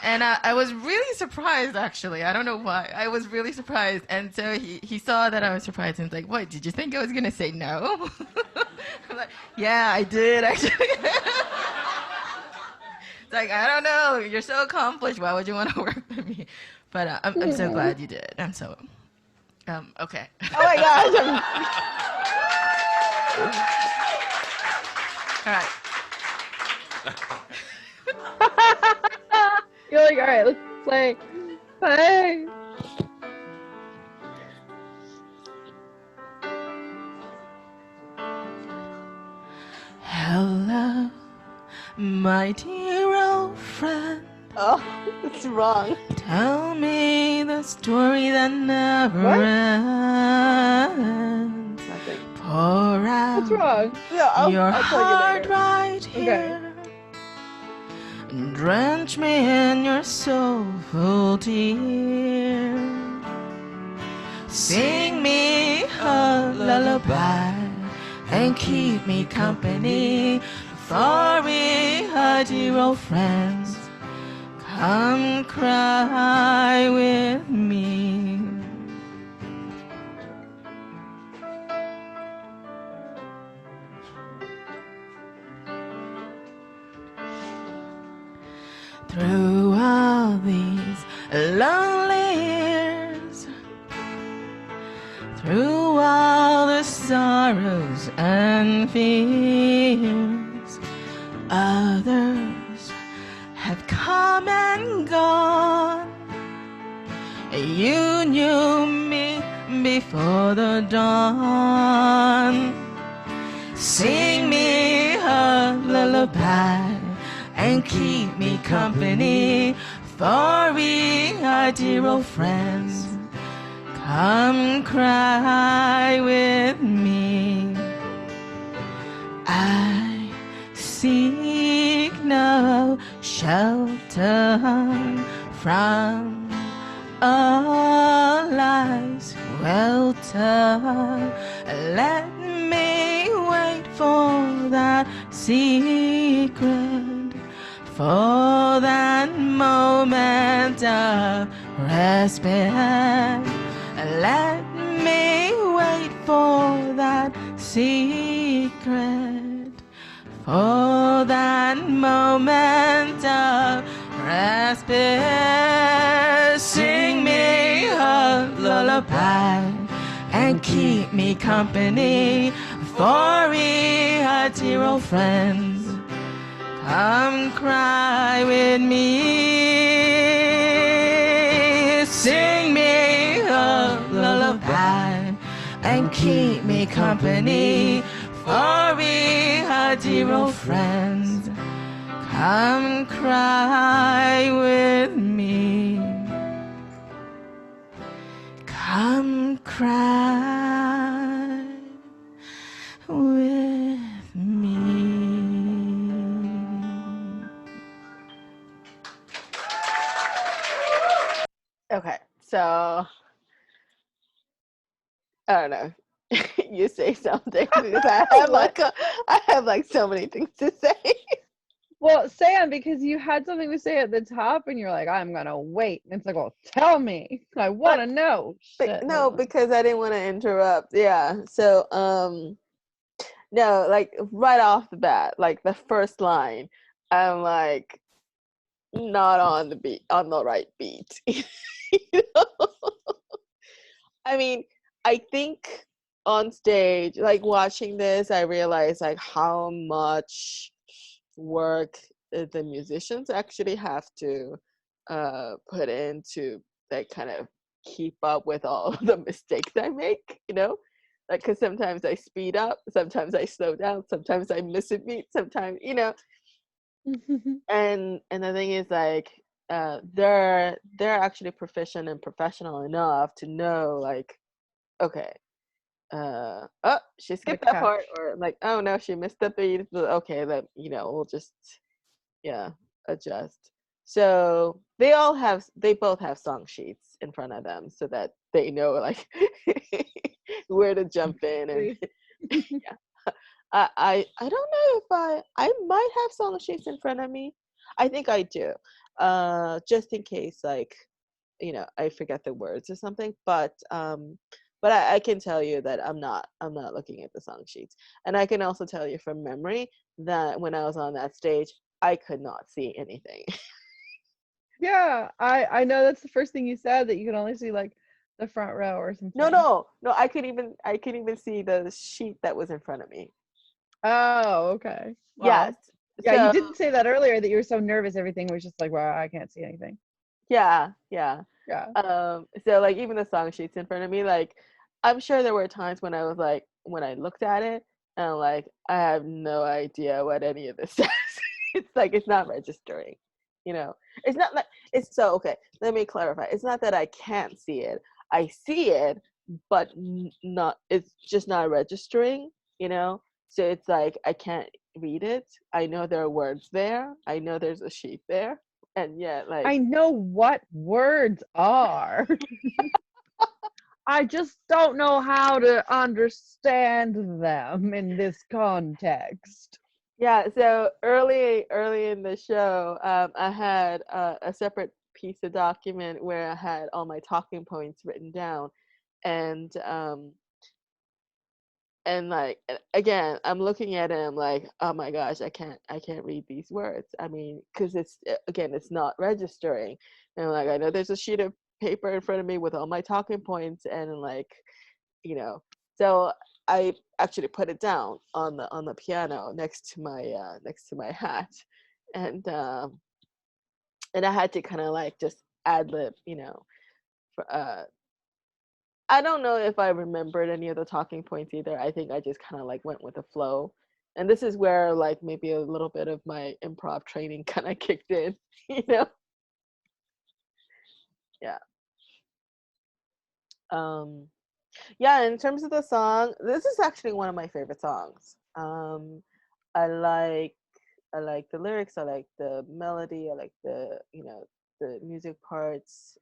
And I was really surprised, actually. I don't know why. I was really surprised. And so he saw that I was surprised and was like, what, did you think I was going to say no? I'm like, yeah, I did, actually. It's like, I don't know. You're so accomplished. Why would you want to work with me? But I'm so glad you did. I'm so, okay. Oh my gosh. All right. You're like, all right, let's play. Play. Hello, my dear old friend. Oh, it's wrong. Tell me the story that never ends. Nothing. Pour out What's wrong? No, your I'll tell you heart later. right here. And drench me in your soulful tears. Sing me a lullaby and keep me company. For we are dear old friends. Come cry with me. Through all these lonely years, through all the sorrows and fears, others have come and gone. You knew me before the dawn. Sing me a lullaby and keep me company, for we are dear old friends. Come cry with me. I seek no shelter from all life's welter. Let me wait for that secret, for that moment of respite. Let me wait for that secret, for that moment of respite. Sing me a lullaby and keep me company, for we are dear old friends. Come cry with me. Sing me a lullaby and keep me company, for we are dear old friends. Come cry with me. Come cry with me. So I don't know. You say something because I have like so many things to say. Well, Sam, because you had something to say at the top, and you're like, "I'm gonna wait." And it's like, "Well, tell me. I want to know." Shit, No, because I didn't want to interrupt. Yeah. So no, like right off the bat, like the first line, I'm like not on the right beat. You know? I mean, I think on stage, like watching this, I realized like how much work the musicians actually have to put in to like kind of keep up with all of the mistakes I make, you know? Like, because sometimes I speed up, sometimes I slow down, sometimes I miss a beat, sometimes, you know. And the thing is, like, they're actually proficient and professional enough to know, like, okay, oh, she skipped that part, or like, oh no, she missed the beat. Okay, that, you know, we'll just, yeah, adjust. So they both have song sheets in front of them so that they know like where to jump in. And yeah, I don't know if I might have song sheets in front of me. I think I do, just in case, like, you know, I forget the words or something. But I can tell you that I'm not looking at the song sheets, and I can also tell you from memory that when I was on that stage, I could not see anything. Yeah, I know that's the first thing you said, that you could only see like the front row or something. No, I could even see the sheet that was in front of me. Oh, okay. Wow. Yes. Yeah, so, you did say that earlier, that you were so nervous, everything was just like, wow, I can't see anything. Yeah. So like even the song sheets in front of me, like I'm sure there were times when I was like, when I looked at it and I'm like, I have no idea what any of this says. It's like, it's not registering, you know. It's not like, it's so, okay, let me clarify. It's not that I can't see it. I see it, but not, it's just not registering, you know. So it's like, I can't read it. I know there are words there. I know there's a sheet there. And yet, like, I know what words are. I just don't know how to understand them in this context. Yeah, so early in the show, I had a separate piece of document where I had all my talking points written down, and like, again, I'm looking at it, I'm like, oh my gosh, I can't read these words. I mean, because it's, again, it's not registering. And like, I know there's a sheet of paper in front of me with all my talking points, and like, you know, so I actually put it down on the piano next to my hat, and I had to kind of like just ad lib, you know. I don't know if I remembered any of the talking points either. I think I just kind of like went with the flow. And this is where like maybe a little bit of my improv training kind of kicked in, you know? Yeah. Yeah, in terms of the song, this is actually one of my favorite songs. I like the lyrics, I like the melody, I like the, you know, the music parts.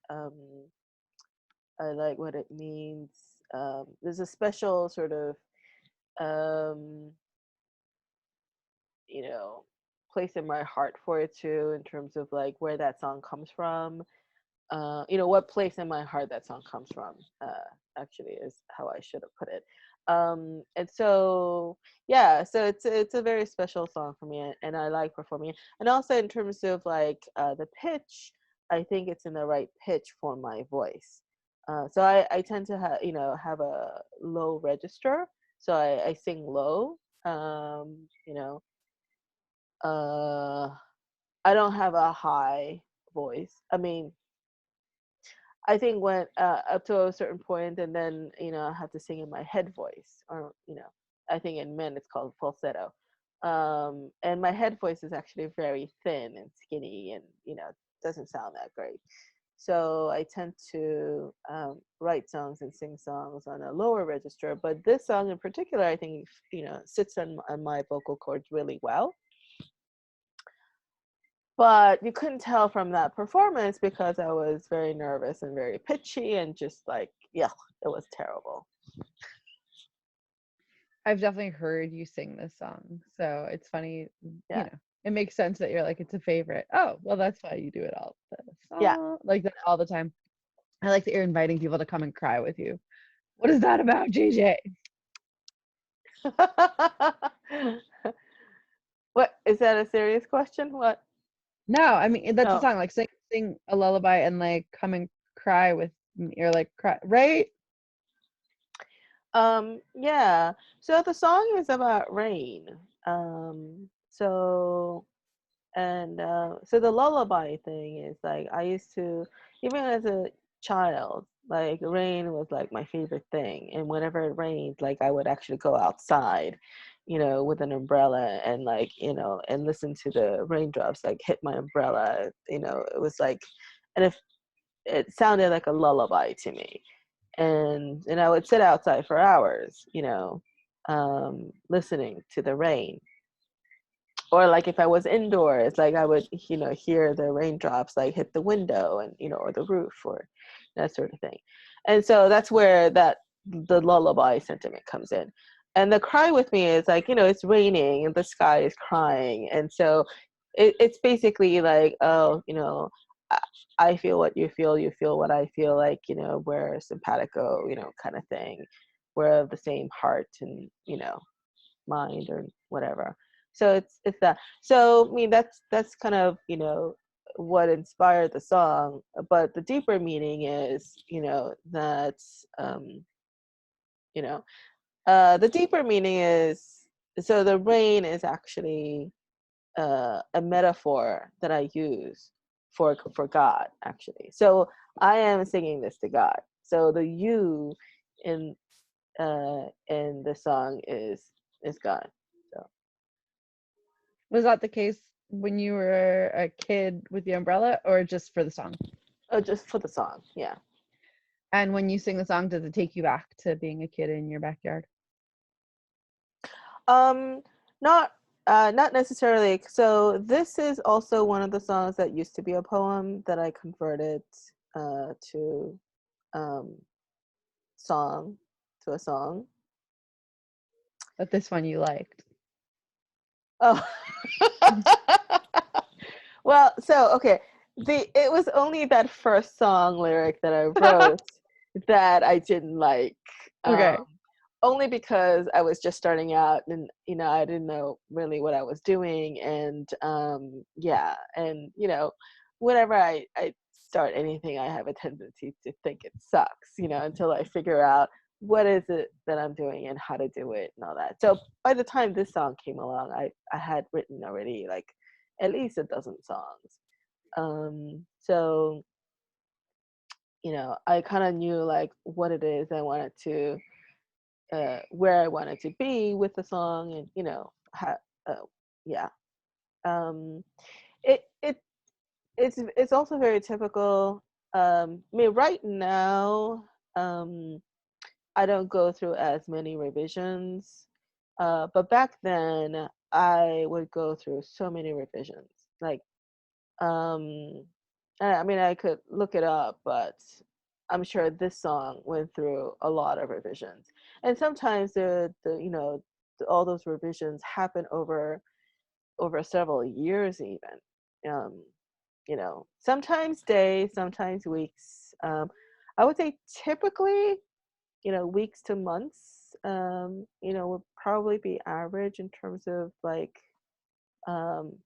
I like what it means. There's a special sort of, you know, place in my heart for it too, in terms of like where that song comes from. You know, what place in my heart that song comes from, actually, is how I should have put it. And so, yeah, so it's a very special song for me, and I like performing it. And also in terms of like the pitch, I think it's in the right pitch for my voice. So I tend to have a low register, so I sing low. You know, I don't have a high voice. I mean, I think when up to a certain point, and then, you know, I have to sing in my head voice, or, you know, I think in men it's called falsetto. And my head voice is actually very thin and skinny, and, you know, doesn't sound that great. So I tend to write songs and sing songs on a lower register. But this song in particular, I think, you know, sits on my vocal cords really well. But you couldn't tell from that performance because I was very nervous and very pitchy and just like, yeah, it was terrible. I've definitely heard you sing this song, so it's funny, you know, it makes sense that you're like, it's a favorite. Oh, well, that's why you do it all like that all the time. I like that you're inviting people to come and cry with you. What is that about, JJ? What, is that a serious question? What? No, I mean that's a song, like sing a lullaby and like come and cry with me, or like cry, right? Yeah. So the song is about rain. So so the lullaby thing is like, I used to, even as a child, like rain was like my favorite thing, and whenever it rained, like I would actually go outside, with an umbrella and like, and listen to the raindrops like hit my umbrella. It was like, and if it sounded like a lullaby to me, and I would sit outside for hours, listening to the rain. Or like if I was indoors, like I would, hear the raindrops like hit the window and, or the roof or that sort of thing. And so that's where the lullaby sentiment comes in. And the cry with me is like, it's raining and the sky is crying. And so it's basically like, oh, I feel what you feel what I feel, like, we're simpatico, kind of thing. We're of the same heart and, mind or whatever. So it's that. So I mean that's kind of, what inspired the song. But the deeper meaning is, that the deeper meaning is, so the rain is actually a metaphor that I use for God, actually. So I am singing this to God. So the you in the song is God. So Was that the case when you were a kid with the umbrella, or just for the song? oh, just for the song, yeah. And when you sing the song, does it take you back to being a kid in your backyard? Not not necessarily. So this is also one of the songs that used to be a poem that I converted to song to a song. But this one you liked. Oh. Well, so okay. It was only that first song lyric that I wrote that I didn't like. Okay. Only because I was just starting out and, I didn't know really what I was doing. And yeah. And, whenever I start anything, I have a tendency to think it sucks, until I figure out what is it that I'm doing and how to do it and all that. So by the time this song came along, I had written already like at least a dozen songs. So, I kind of knew like what it is I wanted to, where I wanted to be with the song, and yeah. Um, it's also very typical. I mean, right now, I don't go through as many revisions, but back then I would go through so many revisions. Like, I mean, I could look it up, but I'm sure this song went through a lot of revisions. And sometimes all those revisions happen over several years even. Sometimes days, sometimes weeks. I would say typically, weeks to months, would probably be average in terms of like, um,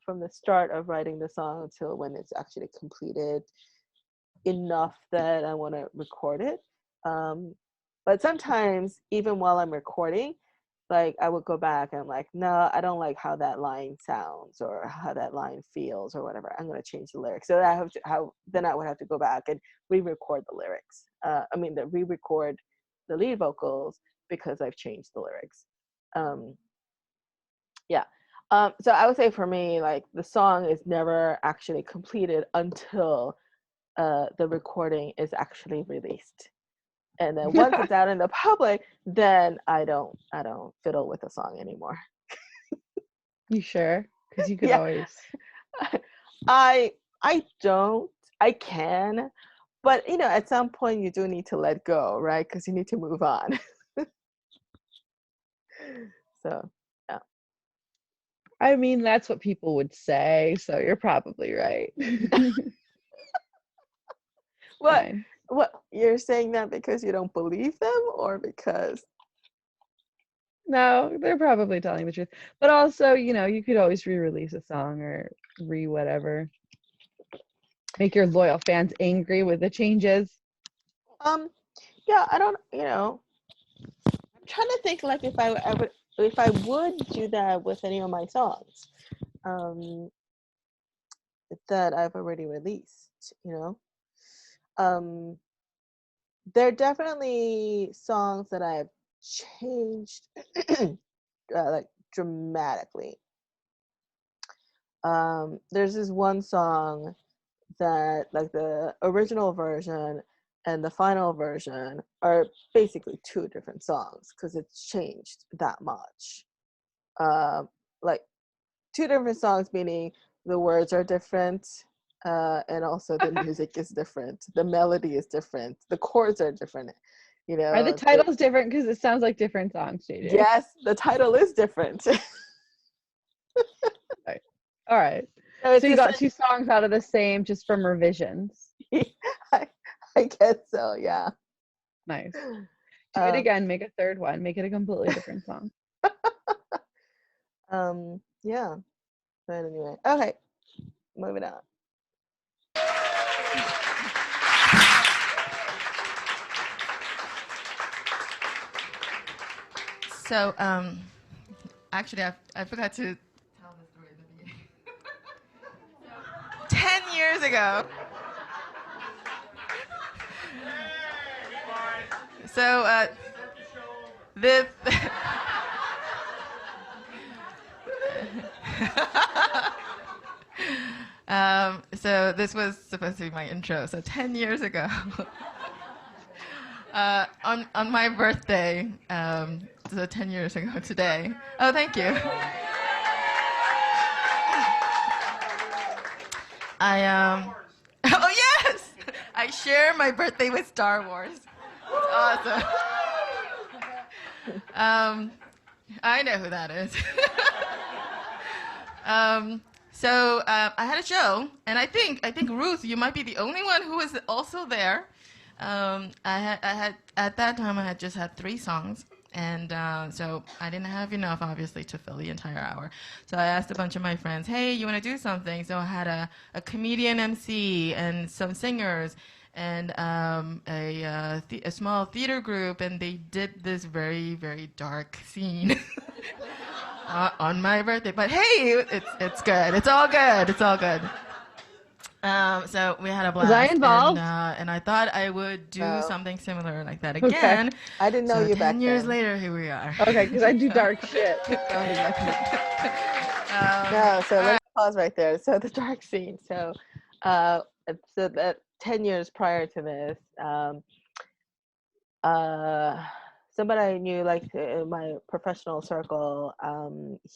from the start of writing the song until when it's actually completed enough that I want to record it. But sometimes even while I'm recording, like I would go back and I'm like, no, I don't like how that line sounds or how that line feels or whatever. I'm going to change the lyrics. So then I would have to go back and re-record the lyrics. Re-record the lead vocals because I've changed the lyrics. Yeah. So I would say for me, like the song is never actually completed until the recording is actually released. And then once it's out in the public, then I don't fiddle with the song anymore. You sure? Because you could always. I don't. I can, but at some point you do need to let go, right? Because you need to move on. So, yeah. I mean, that's what people would say, so you're probably right. What you're saying that because you don't believe them, or because? No, they're probably telling the truth. But also, you could always re-release a song or whatever. Make your loyal fans angry with the changes. Yeah, I don't, I'm trying to think like if I would do that with any of my songs that I've already released, there are definitely songs that I've changed like dramatically. There's this one song that like the original version and the final version are basically two different songs because it's changed that much. Like two different songs, meaning the words are different, and also the music is different, the melody is different, the chords are different. Are the titles different? Because it sounds like different songs, JJ. Yes, the title is different. All right. So you got two songs out of the same just from revisions. I guess so, yeah. Nice. Do it again, make a third one, make it a completely different song. Yeah. But anyway, okay, moving on. So, actually, I forgot to tell the story at the beginning. 10 years ago. So, this. So this was supposed to be my intro. So 10 years ago, on my birthday, so 10 years ago today. Oh, thank you. Oh yes, I share my birthday with Star Wars. It's awesome. I know who that is. So I had a show, and I think Ruth, you might be the only one who was also there. I had at that time I had just had 3 songs, and so I didn't have enough, obviously, to fill the entire hour. So I asked a bunch of my friends, "Hey, you want to do something?" So I had a comedian MC and some singers and a small theater group, and they did this very, very dark scene. On my birthday, but hey, it's good. It's all good. It's all good. So we had a blast. Was I involved? And I thought I would do something similar like that again. Okay. I didn't know you back then. 10 years later, here we are. Okay, because I do dark shit. No, so let's pause right there. So the dark scene. So that 10 years prior to this, somebody I knew, like in my professional circle,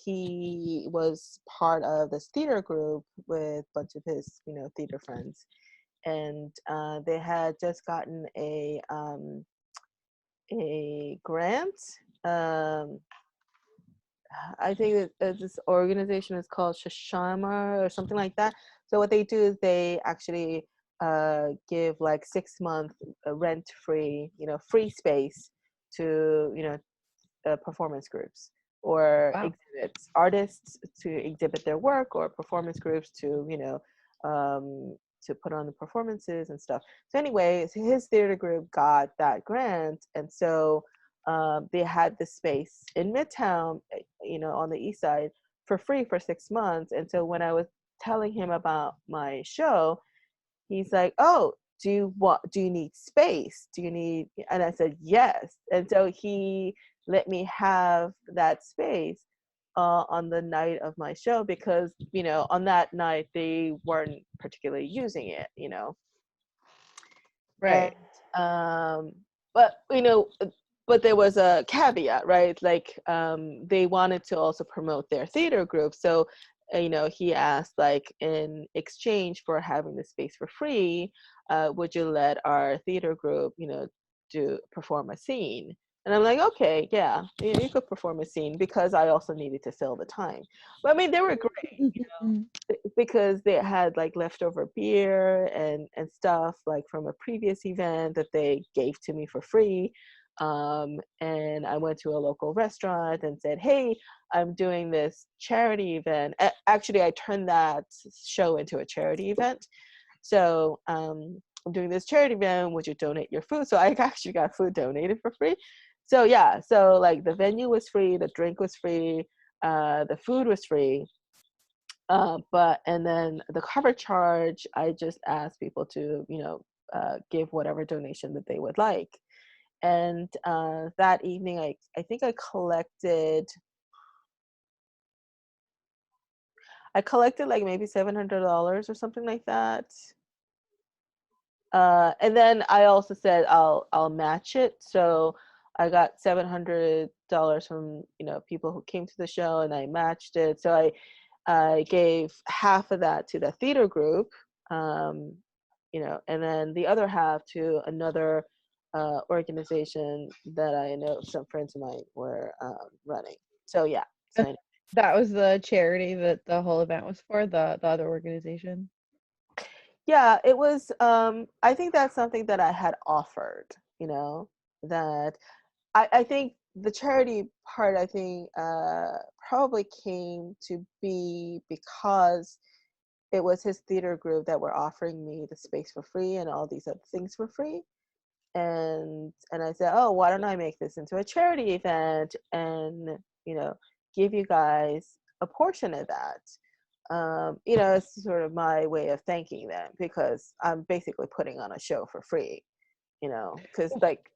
he was part of this theater group with a bunch of his, theater friends, and they had just gotten a grant. I think this organization is called Shashama or something like that. So what they do is they actually give like 6-month rent-free, free space to performance groups or exhibits, artists to exhibit their work, or performance groups to to put on the performances and stuff. So anyway, his theater group got that grant, and so they had this space in Midtown, on the east side for free for 6 months. And so when I was telling him about my show, he's like, "Oh, do you need space? Do you need?" And I said, "Yes." And so he let me have that space on the night of my show, because on that night they weren't particularly using it, Right. And, but there was a caveat, right? Like they wanted to also promote their theater group, so you know, he asked, like, in exchange for having the space for free, would you let our theater group, you know, perform a scene? And I'm like, okay, yeah, you could perform a scene, because I also needed to fill the time. But I mean, they were great, you know, because they had like leftover beer and stuff, like from a previous event that they gave to me for free. And I went to a local restaurant and said, hey, I'm doing this charity event. Actually, I turned that show into a charity event. So I'm doing this charity event, would you donate your food? So I actually got food donated for free. So yeah, so like the venue was free, the drink was free, the food was free. And then the cover charge, I just asked people to, you know, give whatever donation that they would like. And that evening, I think I collected like maybe $700 or something like that. And then I also said I'll match it. So I got $700 from, you know, people who came to the show, and I matched it. So I gave half of that to the theater group, you know, and then the other half to another organization that I know some friends of mine were running. So yeah. So that was the charity that the whole event was for, the other organization. Yeah, it was, I think that's something that I had offered, you know, that I think the charity part, I think, probably came to be because it was his theater group that were offering me the space for free and all these other things for free. And I said, oh, why don't I make this into a charity event and, you know, give you guys a portion of that. You know, it's sort of my way of thanking them, because I'm basically putting on a show for free, you know, because like.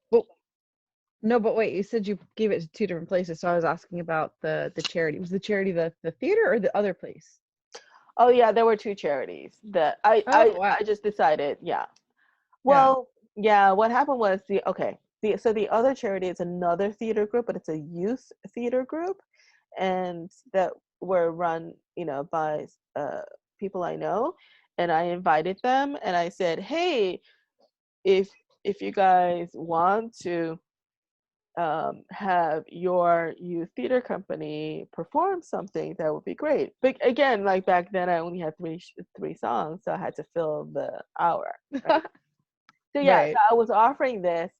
No, but wait, you said you gave it to two different places. So I was asking about the charity. Was the charity the theater or the other place? Oh yeah, there were two charities that I just decided, yeah. Well, yeah, what happened was so the other charity is another theater group, but it's a youth theater group, and that were run, you know, by people I know, and I invited them, and I said, hey, if you guys want to have your youth theater company perform something, that would be great. But again, like back then, I only had three songs, so I had to fill the hour. Right? So yeah, Right. so I was offering this.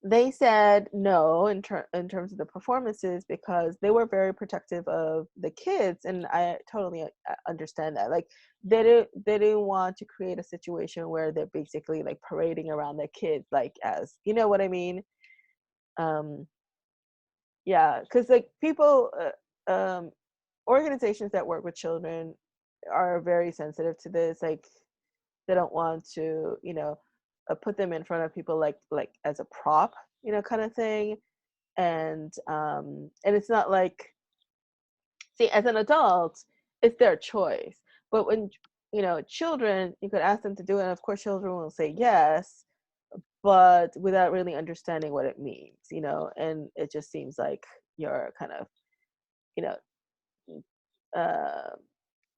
They said no in terms of the performances, because they were very protective of the kids, and I totally understand that. Like they didn't want to create a situation where they're basically like parading around their kids, like, as you know what I mean. Yeah, because like people, organizations that work with children are very sensitive to this. Like they don't want to, you know, put them in front of people like as a prop, you know, kind of thing. And it's not like, see, as an adult, it's their choice. But when, you know, children, you could ask them to do it, and of course children will say yes, but without really understanding what it means, you know, and it just seems like you're kind of, you know,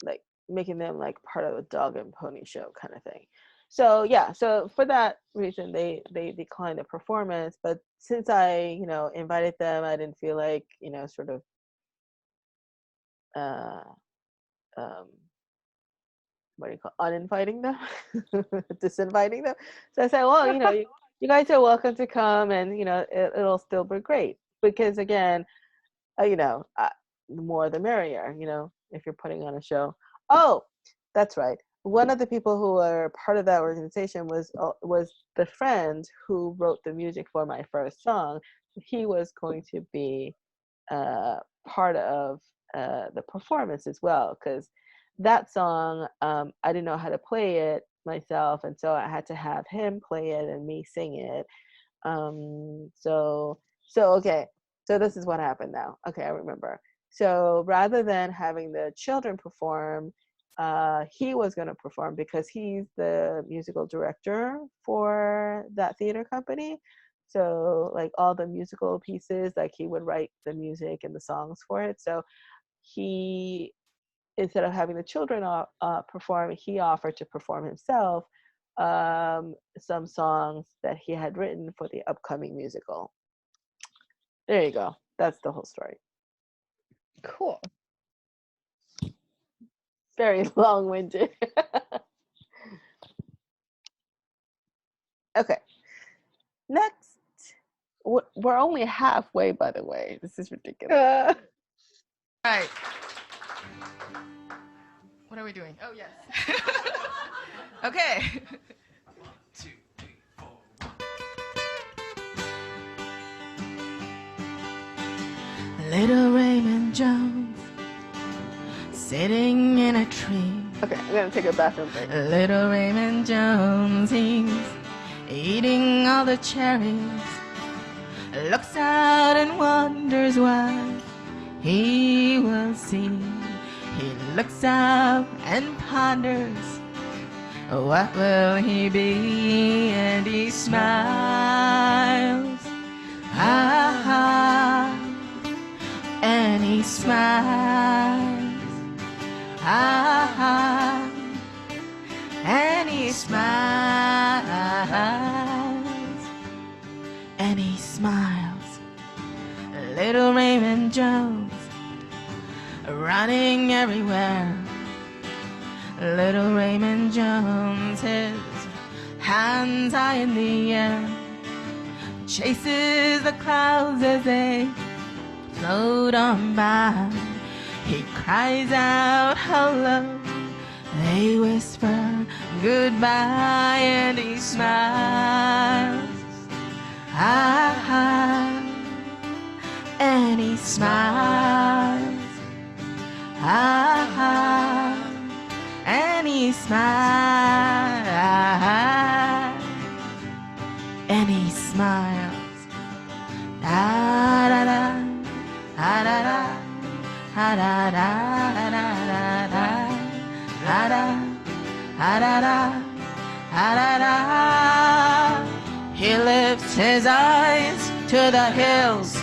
like making them like part of a dog and pony show kind of thing. So yeah, so for that reason, they declined the performance. But since I, you know, invited them, I didn't feel like, you know, sort of um, what do you call, uninviting them, disinviting them. So I said, well, you know, you guys are welcome to come, and you know, it'll still be great, because again, you know, the more the merrier, you know, if you're putting on a show. Oh, that's right. One of the people who were part of that organization was the friend who wrote the music for my first song. He was going to be part of the performance as well, because that song, I didn't know how to play it myself, and so I had to have him play it and me sing it. So okay, so this is what happened now. Okay, I remember. So rather than having the children perform, he was going to perform, because he's the musical director for that theater company. So like all the musical pieces, like he would write the music and the songs for it. So he instead of having the children perform, he offered to perform himself some songs that he had written for the upcoming musical. There you go. That's the whole story. Cool. Very long-winded. Okay. Next. We're only halfway, by the way. This is ridiculous. Right. What are we doing? Oh, yes. Okay. 1, 2, 3, 4. Little Raymond Jones sitting in a tree. Okay, I'm gonna take a bathroom break. Little Raymond Jones, he's eating all the cherries. Looks out and wonders what he will see. He looks up and ponders, what will he be? And he smiles, ha ha, and he smiles, ha ha, and he smiles, and he smiles. Little Raymond Jones running everywhere. Little Raymond Jones, his hands high in the air, chases the clouds as they float on by. He cries out hello, they whisper goodbye, and he smiles, ha ha, and he smiles, ha ha, and he smiles, and he smiles, da da da, da da da, da da da, da da da, da da da, da da da. He lifts his eyes to the hills,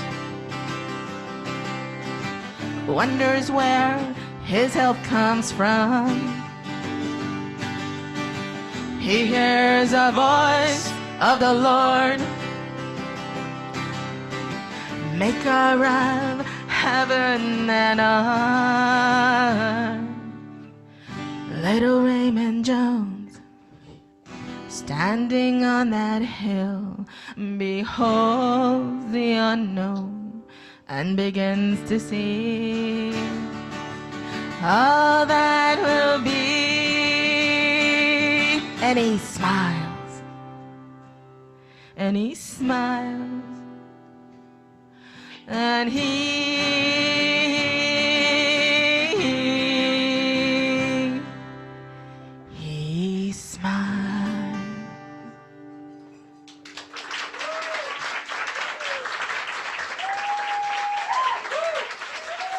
wonders where his help comes from. He hears a voice of the Lord, maker of heaven and earth. Little Raymond Jones, standing on that hill, beholds the unknown and begins to see all that will be. And he smiles, and he smiles, and he smiles.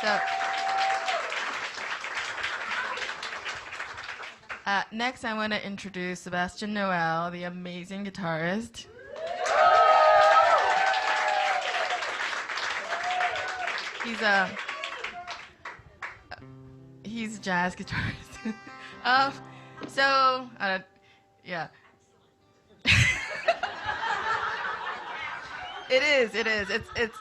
So, next I want to introduce Sebastian Noel, the amazing guitarist. He's a jazz guitarist. Yeah. It is. It's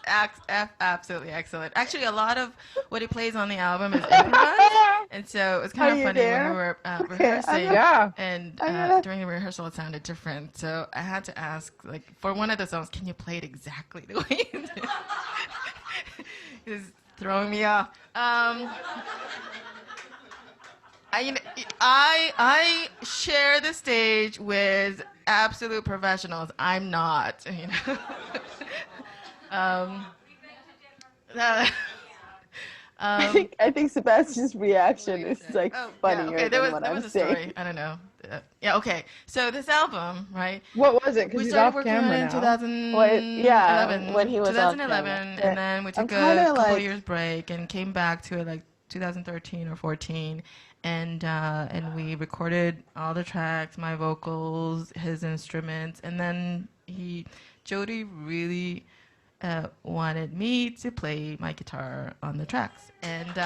absolutely excellent. Actually, a lot of what he plays on the album is improvised, and so it was kind of funny when we were rehearsing. And during the rehearsal, it sounded different. So I had to ask, like, for one of the songs, can you play it exactly the way you did? It's throwing me off. I share the stage with absolute professionals. I'm not, you know. I think Sebastian's reaction is like funnier than what I'm saying. Story. I don't know. Yeah. Okay. So this album, right? What was it? Because we he's started off working camera on it in now. 2011. When he was 2011, off camera. and then we took a couple years break and came back to it like 2013 or 14. And we recorded all the tracks, my vocals, his instruments, and then Jody really wanted me to play my guitar on the tracks, and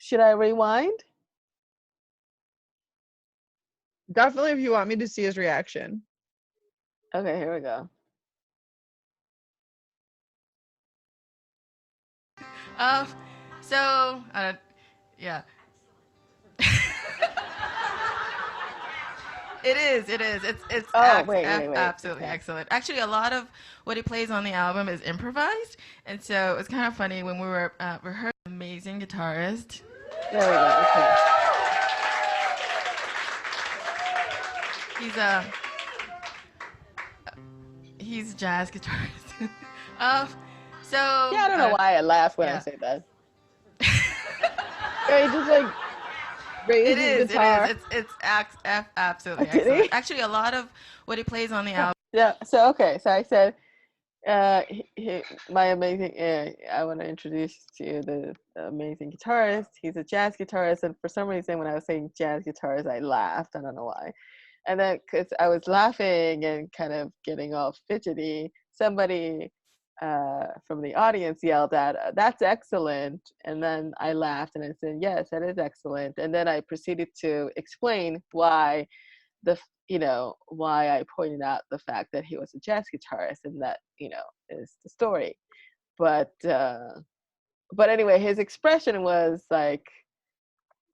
Should I rewind? Definitely if you want me to see his reaction. Okay, here we go. Yeah. It is. It's absolutely excellent. Actually, a lot of what he plays on the album is improvised, and so it's kind of funny when we were rehearsing. Amazing guitarist. There we go. Okay. He's a jazz guitarist. I don't know why I laugh when I say that. Yeah, he just like raises the guitar. It's absolutely excellent. Actually, a lot of what he plays on the album. Yeah. So okay. So I said, my amazing. I want to introduce to you the amazing guitarist. He's a jazz guitarist, and for some reason, when I was saying jazz guitarist, I laughed. I don't know why. And then, because I was laughing and kind of getting all fidgety, somebody from the audience yelled out, "That's excellent!" And then I laughed and I said, "Yes, that is excellent." And then I proceeded to explain why why I pointed out the fact that he was a jazz guitarist, and that is the story. But anyway, his expression was like,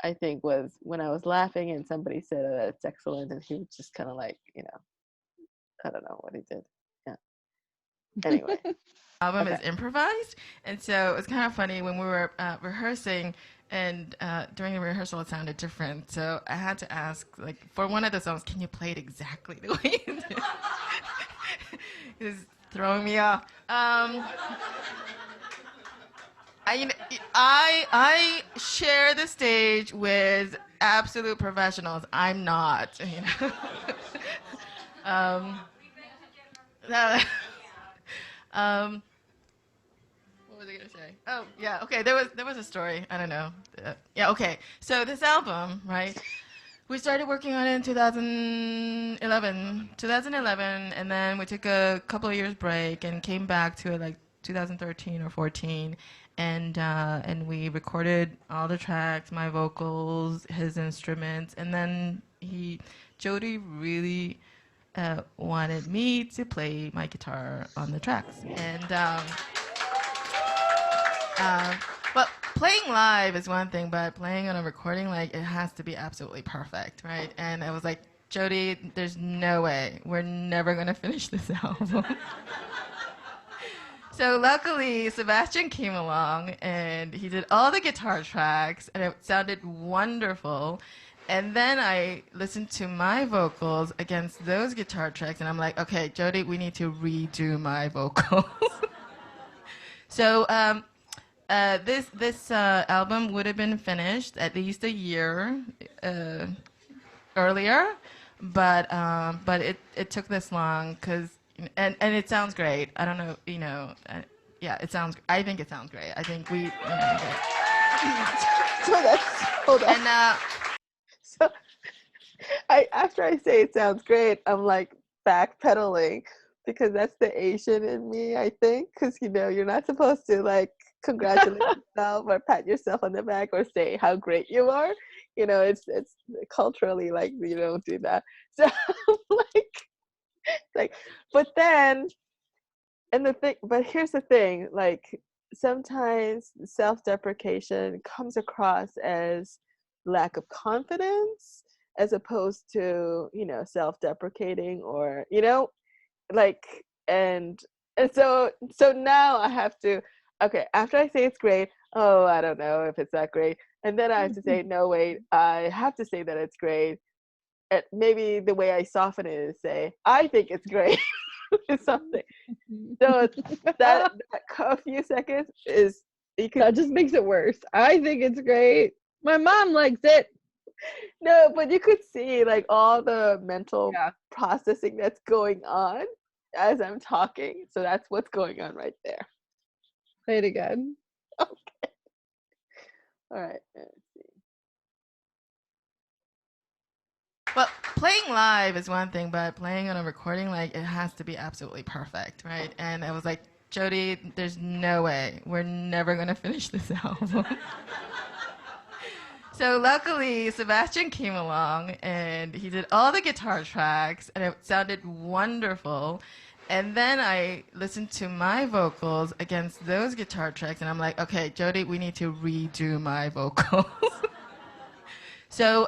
I think was when I was laughing and somebody said, "Oh, that's excellent," and he was just kind of like, I don't know what he did. Yeah. Anyway. Album is improvised, and so it's kind of funny when we were rehearsing, and during the rehearsal it sounded different. So I had to ask, like, for one of the songs, can you play it exactly the way you did? It was throwing me off. I share the stage with absolute professionals. I'm not, what was I gonna say? Oh yeah, okay. There was a story. I don't know. Yeah, okay. So this album, right? We started working on it in 2011, and then we took a couple of years break and came back to it like 2013 or 14, and we recorded all the tracks, my vocals, his instruments, and then Jody really wanted me to play my guitar on the tracks, and but playing live is one thing, but playing on a recording, like, it has to be absolutely perfect, right? And I was like, Jody, there's no way. We're never going to finish this album. So luckily, Sebastian came along, and he did all the guitar tracks, and it sounded wonderful. And then I listened to my vocals against those guitar tracks, and I'm like, okay, Jody, we need to redo my vocals. So this album would have been finished at least a year earlier, but it took this long because and it sounds great. I don't know, yeah, it sounds. I think it sounds great. I think we. So that's hold on. And so after I say it sounds great, I'm like backpedaling because that's the Asian in me, I think, because you're not supposed to like congratulate yourself or pat yourself on the back or say how great you are. It's culturally like you don't do that. So like but then but here's the thing, like sometimes self-deprecation comes across as lack of confidence as opposed to self-deprecating or like and so now I have to, okay, after I say it's great, oh, I don't know if it's that great, and then I have to say no, wait, I have to say that it's great. And maybe the way I soften it is say I think it's great or something. So that a few seconds is that just makes it worse. I think it's great. My mom likes it. No, but you could see like all the mental processing that's going on as I'm talking. So that's what's going on right there. Play it again. Okay. All right. Let's see. Well, playing live is one thing, but playing on a recording, like, it has to be absolutely perfect, right? And I was like, Jody, there's no way. We're never going to finish this album. So luckily, Sebastian came along and he did all the guitar tracks, and it sounded wonderful. And then I listened to my vocals against those guitar tracks, and I'm like, okay, Jody, we need to redo my vocals. So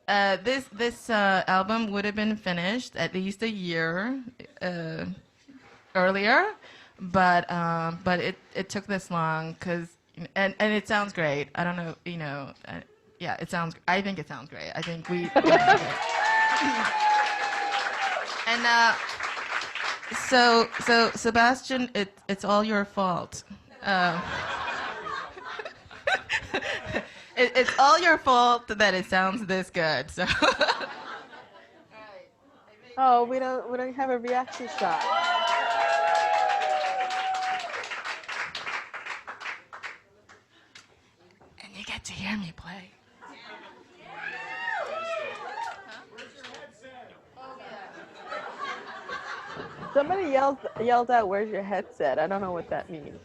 this album would have been finished at least a year earlier, but it took this long because and it sounds great. I don't know, yeah, it sounds. I think it sounds great. I think we. And so Sebastian, it's all your fault. It's all your fault that it sounds this good. So. Oh, we don't have a reaction shot. And you get to hear me play. Somebody yelled out, "Where's your headset?" I don't know what that means.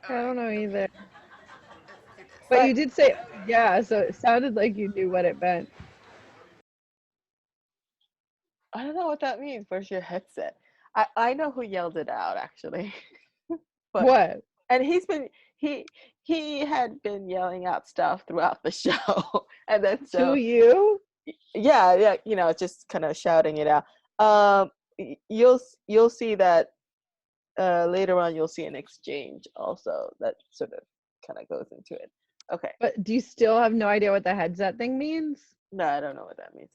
I don't know either. But you did say, yeah, so it sounded like you knew what it meant. I don't know what that means. Where's your headset? I know who yelled it out, actually. But, what? And he had been yelling out stuff throughout the show. And then so to you? Yeah, just kind of shouting it out. You'll see that later on. You'll see an exchange also that sort of kind of goes into it. Okay. But do you still have no idea what the headset thing means? No, I don't know what that means.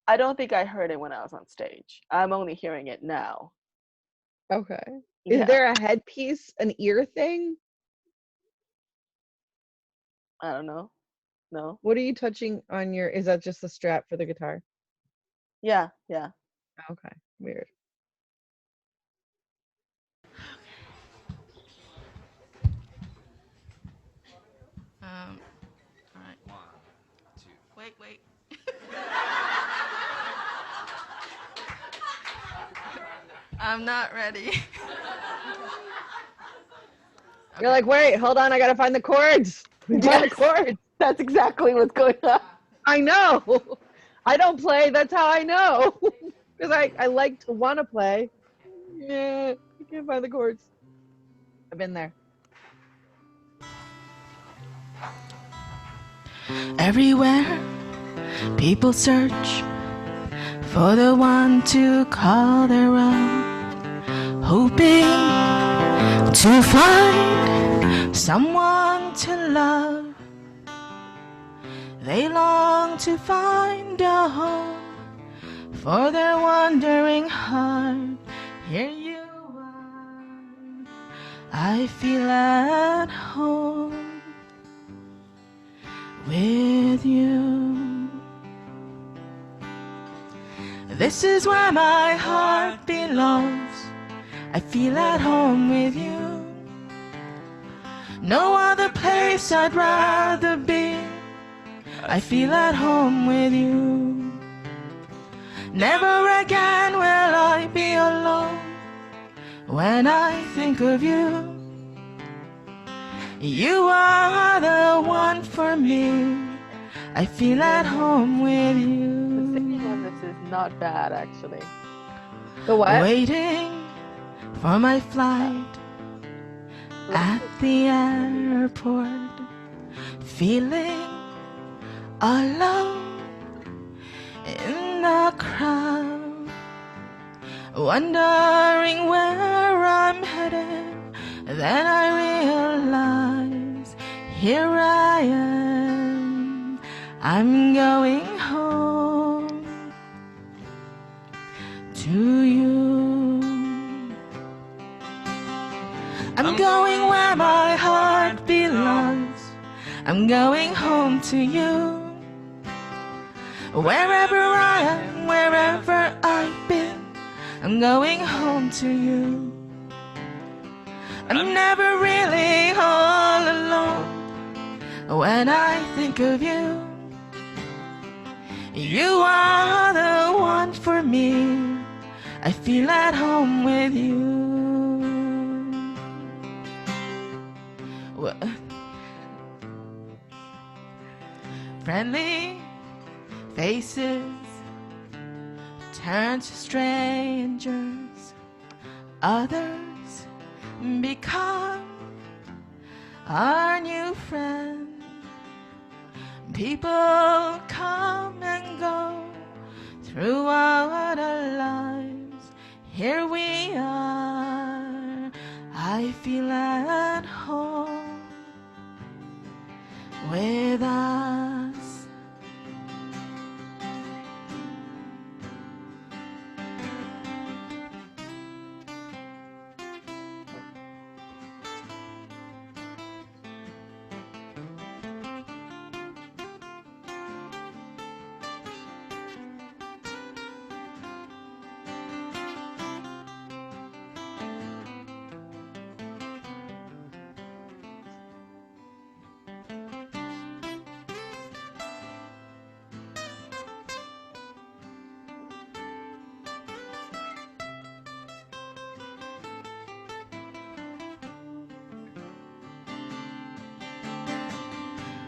I don't think I heard it when I was on stage. I'm only hearing it now. Okay. Yeah. Is there a headpiece, an ear thing? I don't know. No. What are you touching on your, is that just the strap for the guitar? Yeah. Okay, weird. All right. 1, 2. Wait. I'm not ready. You're like, wait, hold on, I gotta find the chords. Find the chords. That's exactly what's going on. I know. I don't play, that's how I know. Because I like to want to play. Yeah, I can't find the chords. I've been there. Everywhere people search for the one to call their own, hoping to find someone to love. They long to find a home for their wandering heart. Here you are, I feel at home with you. This is where my heart belongs. I feel at home with you. No other place I'd rather be. I feel at home with you. Never again will I be alone when I think of you. You are the one for me. I feel at home with you. The singing on this is not bad, actually. The what? Waiting for my flight at the airport, feeling alone in the crowd, wondering where I'm headed. Then I realize here I am. I'm going home to you. I'm going where my heart belongs. I'm going home to you. Wherever I am, wherever I've been, I'm going home to you. I'm never really all alone when I think of you. You are the one for me. I feel at home with you. Friendly faces turn to strangers. Others become our new friend. People come and go throughout our lives. Here we are. I feel at home with us.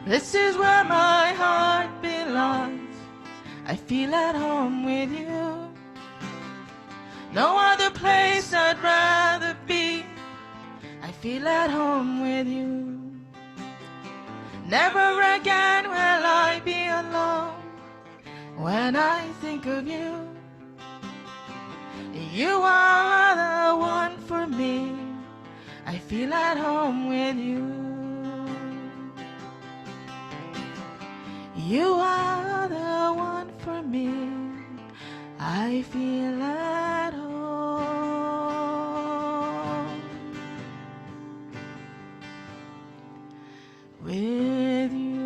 This is where my heart belongs. I feel at home with you. No other place I'd rather be. I feel at home with you. Never again will I be alone when I think of you. You are the one for me. I feel at home with you. You are the one for me. I feel at home with you.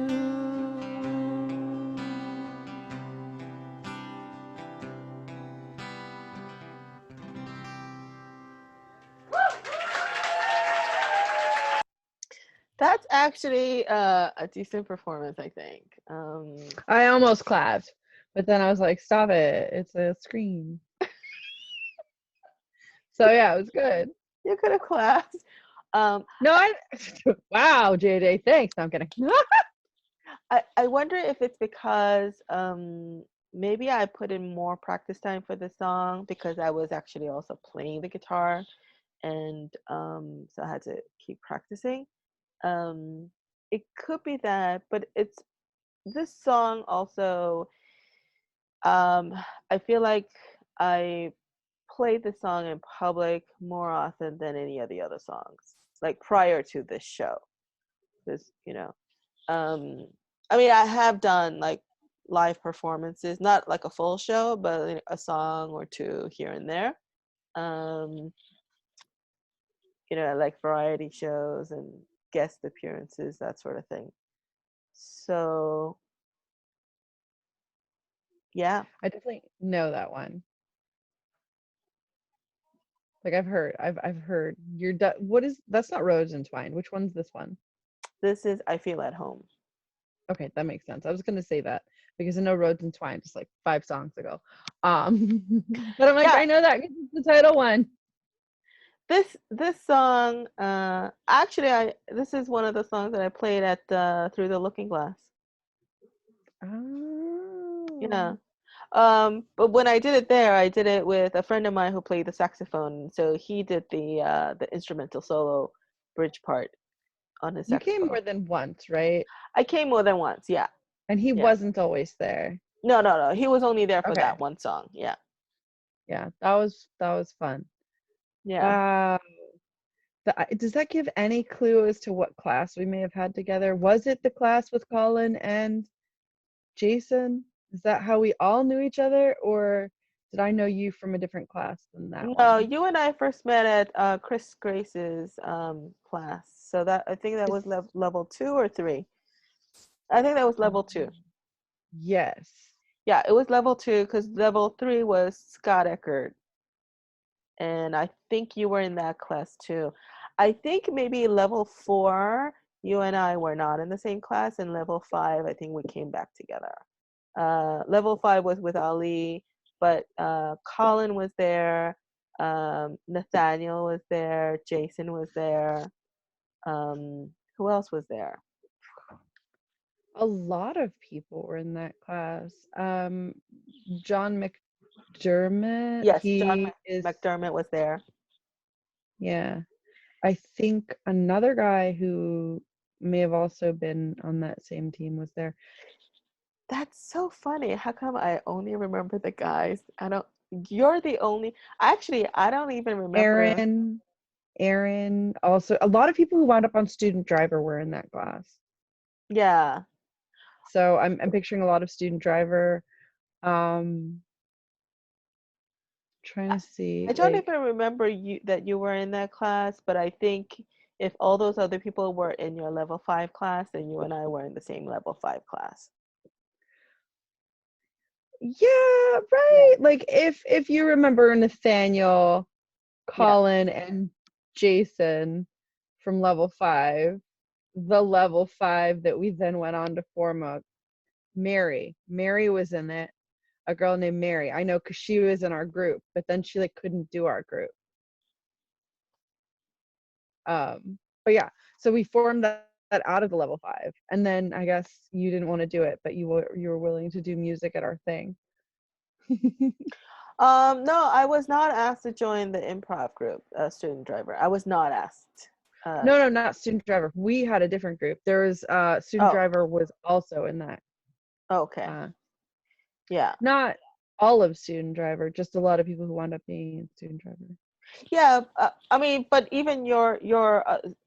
That's actually a decent performance, I think. I almost clapped, but then I was like, stop it. It's a screen. So yeah, it was good. You could have clapped. No, wow, JJ, thanks. No, I'm kidding. I wonder if it's because maybe I put in more practice time for the song because I was actually also playing the guitar, and so I had to keep practicing. It could be that, but it's this song also. I feel like I played the song in public more often than any of the other songs, like prior to this show, because I mean, I have done like live performances, not like a full show, but a song or two here and there. Um, like variety shows and guest appearances, that sort of thing. So, yeah. I definitely know that one. Like I've heard what is that's not Rose Entwined. Which one's this one? This is I Feel at Home. Okay, that makes sense. I was gonna say that because I know Roads Entwined just like 5 songs ago. But I'm like, Yeah. I know that because it's the title one. This song, actually, this is one of the songs that I played at Through the Looking Glass. Oh. Yeah. But when I did it there, I did it with a friend of mine who played the saxophone. So he did the instrumental solo bridge part on his saxophone. You came more than once, right? I came more than once, yeah. And he wasn't always there. No. He was only there for that one song. Yeah. Yeah, that was fun. Yeah. Wow. Does that give any clue as to what class we may have had together? Was it the class with Colin and Jason? Is that how we all knew each other, or did I know you from a different class than that one? No, you and I first met at Chris Grace's class. So that I think that was level 2 or 3. I think that was level 2. Yes. Yeah, it was level 2 because level 3 was Scott Eckert. And I think you were in that class too. I think maybe level 4, you and I were not in the same class. And level 5, I think we came back together. Level 5 was with Ali, but Colin was there. Nathaniel was there. Jason was there. Who else was there? A lot of people were in that class. John McDermott, Yes, John he is, McDermott was there. yeah. I think another guy who may have also been on that same team was there. That's so funny. How come I only remember the guys? You're the only, actually, I don't even remember. Aaron, also a lot of people who wound up on student driver were in that class. Yeah. So I'm picturing a lot of student driver. Trying to see. I don't even remember that you were in that class, but I think if all those other people were in your level 5 class, then you and I were in the same level 5 class. Yeah, right. Yeah. Like if you remember Nathaniel, Colin, and Jason from level 5, the level 5 that we then went on to form a Mary was in it. A girl named Mary. I know because she was in our group, but then she like couldn't do our group. But yeah, so we formed that out of the level 5, and then I guess you didn't want to do it, but you were willing to do music at our thing. No, I was not asked to join the improv group, student driver. I was not asked. No, not student driver. We had a different group. There was student driver was also in that. Okay. Yeah. Not all of student driver, just a lot of people who wound up being in student driver. Yeah, I mean, but even your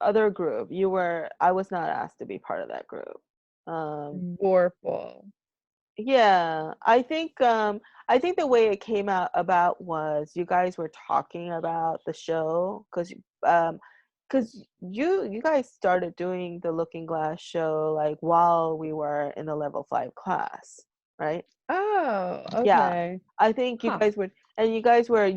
other group, I was not asked to be part of that group. Warple. Yeah, I think the way it came about was you guys were talking about the show because you guys started doing the Looking Glass show like while we were in the level 5 class, right? Oh, okay. Yeah, I think you guys were, and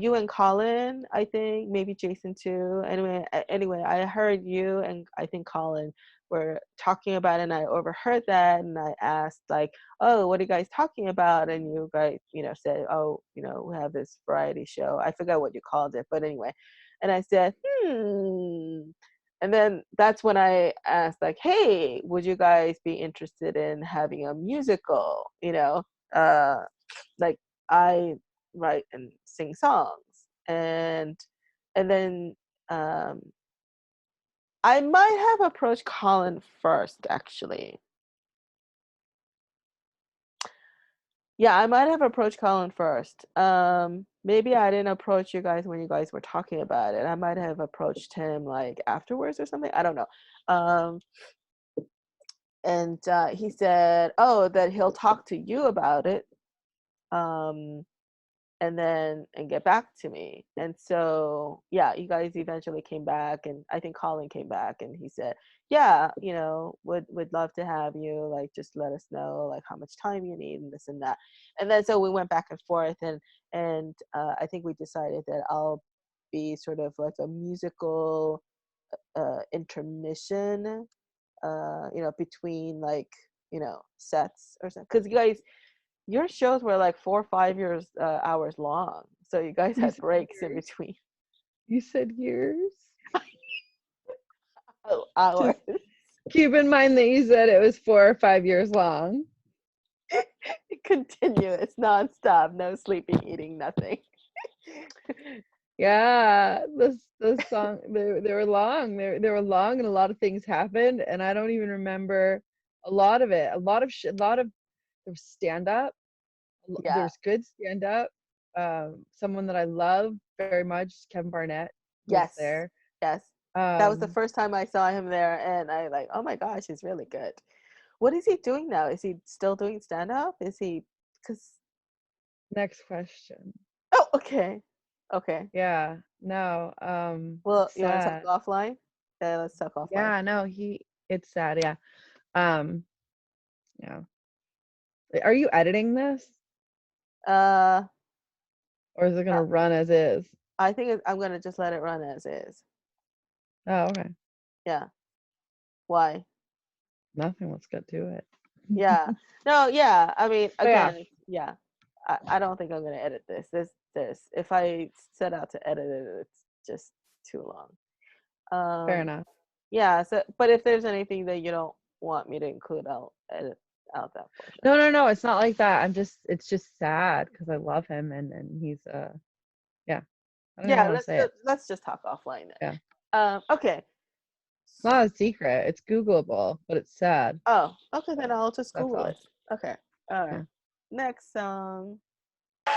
you and Colin, I think maybe Jason too. Anyway, I heard you and I think Colin were talking about it, and I overheard that, and I asked like, "Oh, what are you guys talking about?" And you guys, said, "Oh, we have this variety show." I forgot what you called it, but anyway, and I said, And then that's when I asked, like, "Hey, would you guys be interested in having a musical?" Like I write and sing songs, and then I might have approached Colin first, actually. Yeah, I might have approached Colin first. Maybe I didn't approach you guys when you guys were talking about it. I might have approached him like afterwards or something. I don't know. And he said, "Oh, that he'll talk to you about it." And get back to me. And so, yeah, you guys eventually came back, and I think Colin came back and he said, "Yeah, would love to have you, like, just let us know like how much time you need and this and that." And then so we went back and forth, and I think we decided that I'll be sort of like a musical intermission, between like, sets or something, because you guys, your shows were like 4 or 5 hours long, so you guys had breaks in between. You said years? Hours. Just keep in mind that you said it was 4 or 5 years long. Continuous, nonstop, no sleeping, eating, nothing. Yeah, the song, they were long. They were long, and a lot of things happened, and I don't even remember a lot of it. There was stand up. Yeah. There was good stand up. Someone that I love very much, Kevin Barnett, was there. Yes. That was the first time I saw him there, and I like, oh my gosh, he's really good. What is he doing now? Is he still doing stand up? Is he? Because next question. Oh, okay. Yeah. No. Well, you want to sad. talk offline? Yeah, let's talk offline. Yeah. No. It's sad. Yeah. Yeah. Are you editing this? Or is it gonna run as is? I think I'm gonna just let it run as is. Oh, okay. Yeah. Why? Nothing. Let's get to it. Yeah. No. Yeah. I mean, again, yeah. I don't think I'm gonna edit this. If I set out to edit it, it's just too long. Fair enough. Yeah. So, but if there's anything that you don't want me to include, edit out that portion. No, it's not like that. It's just sad because I love him and he's yeah. I don't know how to say it. Let's just talk offline then. Yeah. Okay. It's not a secret. It's Googleable, but it's sad. Oh, okay, then I'll just That's Google all. it. Okay. All right. Yeah. Next song. Okay.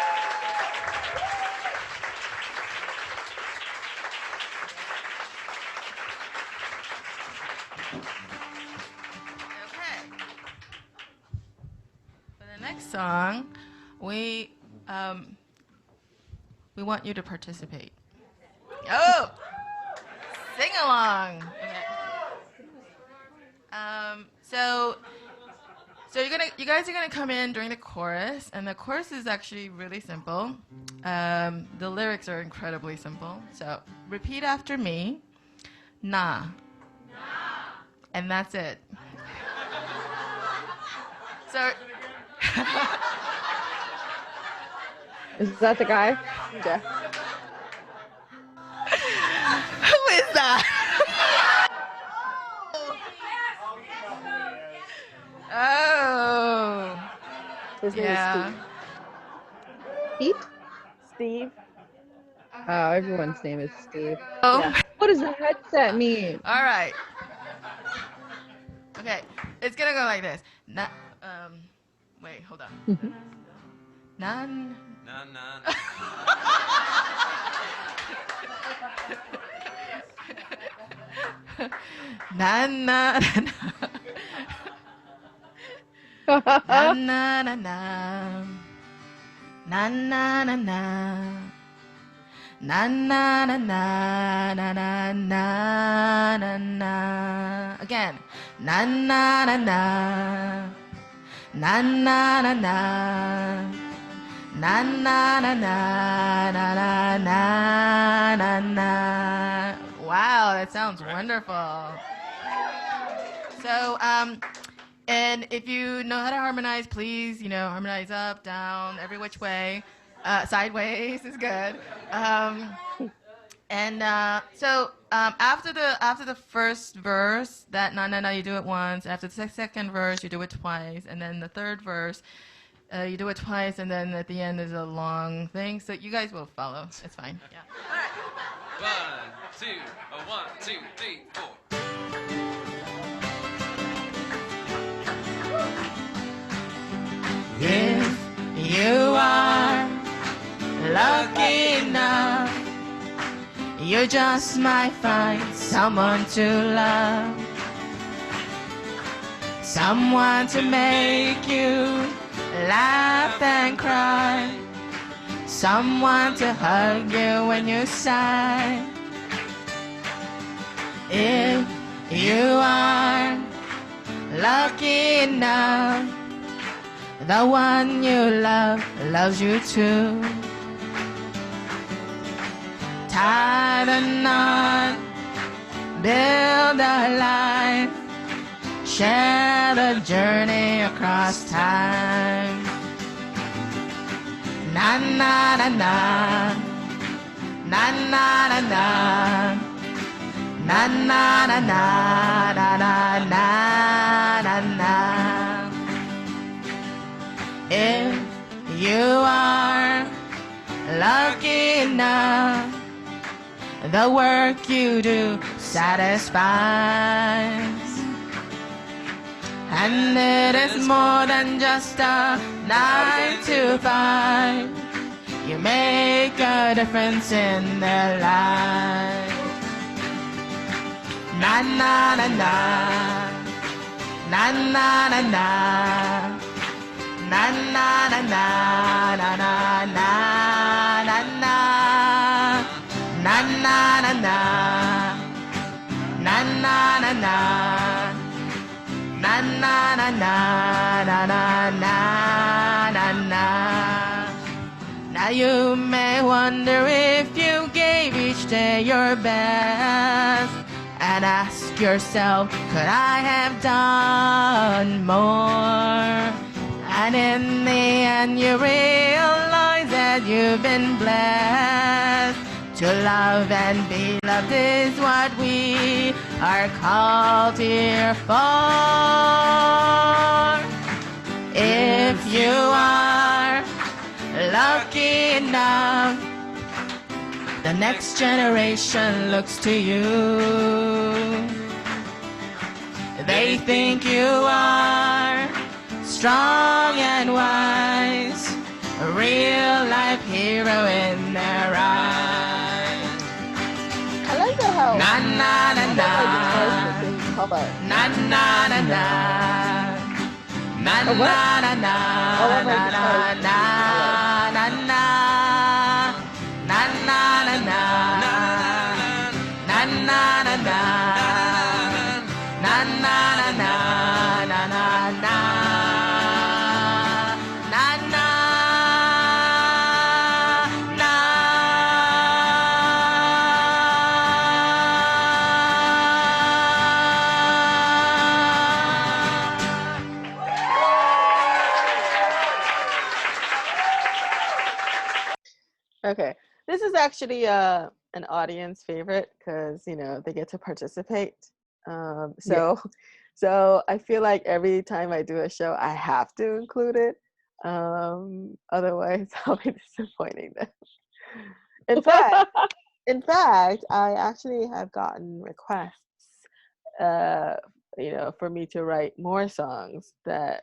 For the next song, we want you to participate. Oh, sing along. Okay. So you guys are gonna come in during the chorus, and the chorus is actually really simple. The lyrics are incredibly simple. So repeat after me, nah. And that's it. So Is that the guy? Okay. who is that? Oh. His name Yeah. is Pete? Steve. Oh, everyone's name is Steve. Oh. Yeah. What does the headset mean? All right. Okay, it's gonna go like this. Wait, hold on. Nan. Na na. Na na na na na na na na na na na na na na na na na na na again na na na na na na na na na na na na na na na na. Wow, that sounds wonderful. So, and if you know how to harmonize, please, harmonize up, down, every which way. Sideways is good. So after the first verse, that na na na, you do it once. After the second verse, you do it twice, and then the third verse, you do it twice, and then at the end is a long thing. So you guys will follow. It's fine. Yeah. All right. 1, 2, 3, 4. If you are lucky enough, you just might find someone to love, someone to make you laugh and cry, someone to hug you when you sigh. If you are lucky enough, the one you love loves you too. Tie the knot, build a life, share the journey across time. Na na na na, na na na na, na na na na na na na na. If you are lucky enough, the work you do satisfies, and it is more than just a 9 to 5. You make a difference in their lives. Na na na na, na na na na, na na na na na na na na na. Na na na na, na na na na, na na na na na na na na. Now you may wonder if you gave each day your best, and ask yourself, could I have done more? And in the end you realize that you've been blessed. To love and be loved is what we are called here for. If you are lucky enough, the next generation looks to you. They think you are strong and wise, a real life hero in their eyes. I like that how Na na na na, na na na na, na na na na, na na na, na na na na, na na na na. Na na na na na na na na na na. Okay, this is actually an audience favorite because they get to participate. So I feel like every time I do a show, I have to include it. Otherwise, I'll be disappointing them. In fact, I actually have gotten requests, for me to write more songs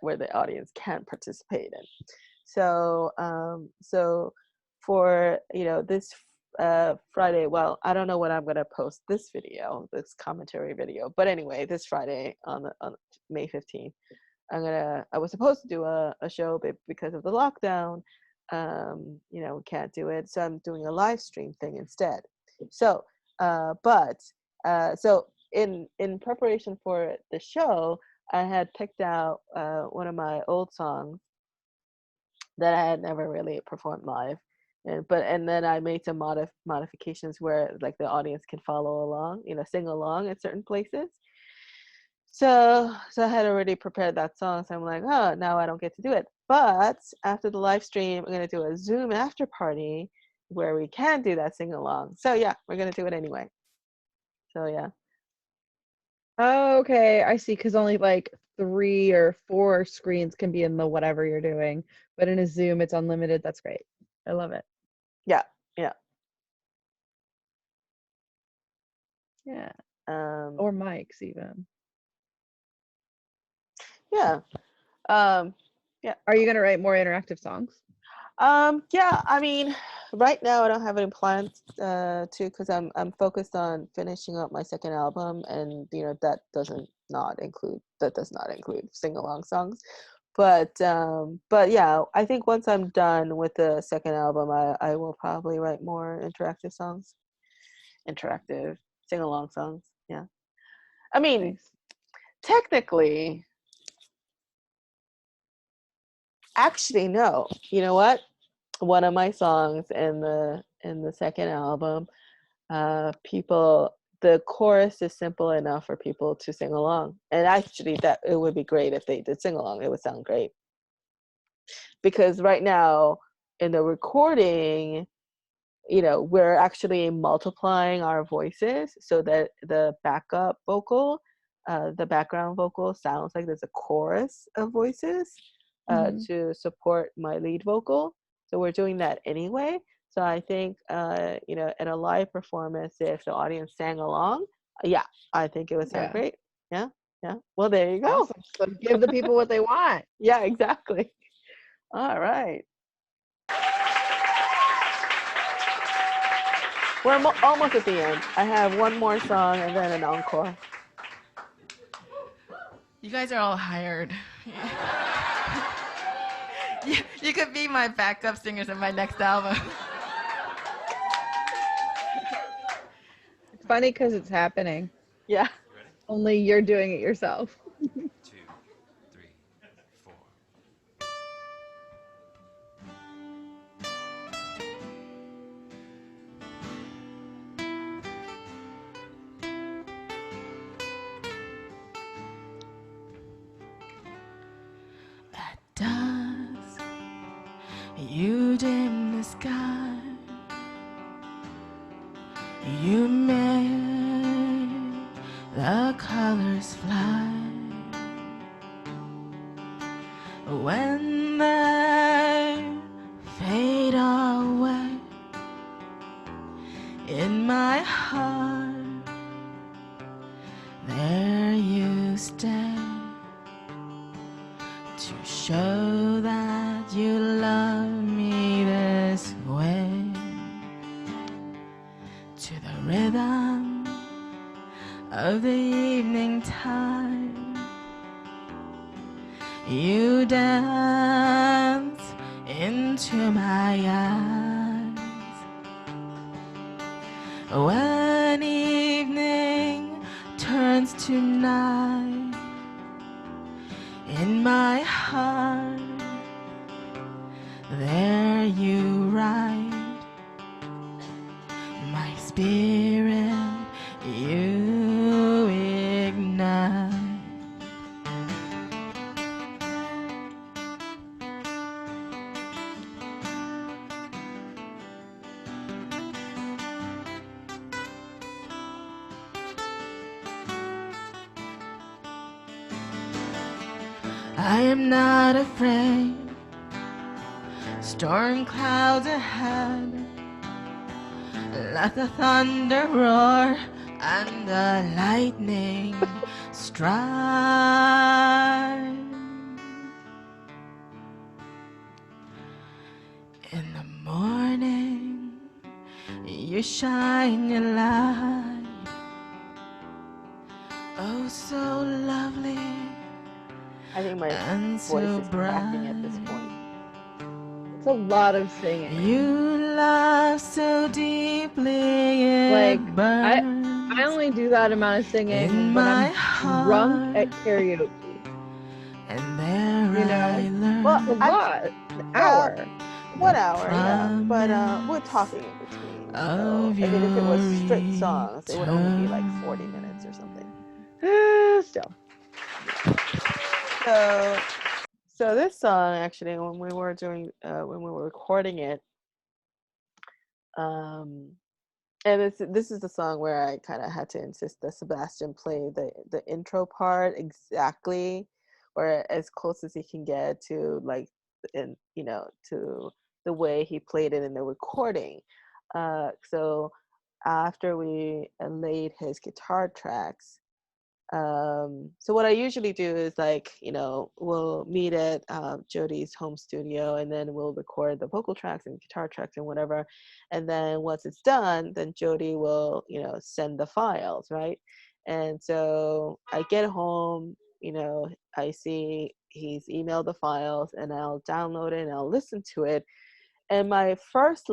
where the audience can participate in. So for this Friday, well, I don't know when I'm gonna post this this commentary video, but anyway, this Friday on May 15th, I was supposed to do a show, but because of the lockdown, can't do it, so I'm doing a live stream thing instead. So so in preparation for the show, I had picked out one of my old songs that I had never really performed live. And then I made some modifications where like the audience can follow along, sing along at certain places. So I had already prepared that song. So I'm like, oh, now I don't get to do it. But after the live stream, I'm gonna do a Zoom after party where we can do that sing along. So yeah, we're gonna do it anyway. So yeah. Oh, okay, I see. Because only like 3 or 4 screens can be in the whatever you're doing, but in a Zoom, it's unlimited. That's great. I love it. Yeah. Yeah. Or mics even. Yeah. Yeah. Are you gonna write more interactive songs? Yeah. I mean, right now I don't have any plans to, because I'm focused on finishing up my second album, and that does not include sing-along songs. But yeah, I think once I'm done with the second album, I will probably write more interactive songs, interactive sing-along songs. Yeah. I mean, Nice. Technically, actually, no. You know what? One of my songs in the second album, the chorus is simple enough for people to sing along. And actually, that it would be great if they did sing along. It would sound great. Because right now in the recording, we're actually multiplying our voices so that the backup vocal, the background vocal sounds like there's a chorus of voices to support my lead vocal. So we're doing that anyway. So I think, in a live performance, if the audience sang along, yeah, I think it would sound great. Yeah. Well, there you go. Awesome. So give the people what they want. Yeah, exactly. All right. We're almost at the end. I have one more song and then an encore. You guys are all hired. You could be my backup singers in my next album. It's funny because it's happening. Yeah. Only you're doing it yourself. 2, 3, 4. At dusk, you dim the sky. You made the colors fly when they fade away. In my heart, there you stay to show that you love me this way. To the rhythm of the evening tide, you dance into my eyes. When evening turns to night, in my heart, there you ride. My spirit you ignite. I am not afraid. Storm clouds ahead. Let the thunder roar and the lightning strike. In the morning, you shine your light. Oh, so lovely. I think my and voice so is cracking at this point. It's a lot of singing. You love so deeply, Like, it burns. I only do that amount of singing in when my I'm drunk at heart. karaoke. And there You know? I learned. Well, A lot. An hour. 1 hour, yeah. But we're talking in between. So, I mean, if it was straight songs, it would only be like 40 minutes or something. Still. So this song, actually, when we were recording it, and this is the song where I kind of had to insist that Sebastian play the intro part exactly, or as close as he can get to, like, to the way he played it in the recording. So after we laid his guitar tracks, so what I usually do is, like, we'll meet at Jody's home studio, and then we'll record the vocal tracks and guitar tracks and whatever. And then once it's done, then Jody will, send the files, right? And so I get home, I see he's emailed the files, and I'll download it and I'll listen to it. And my first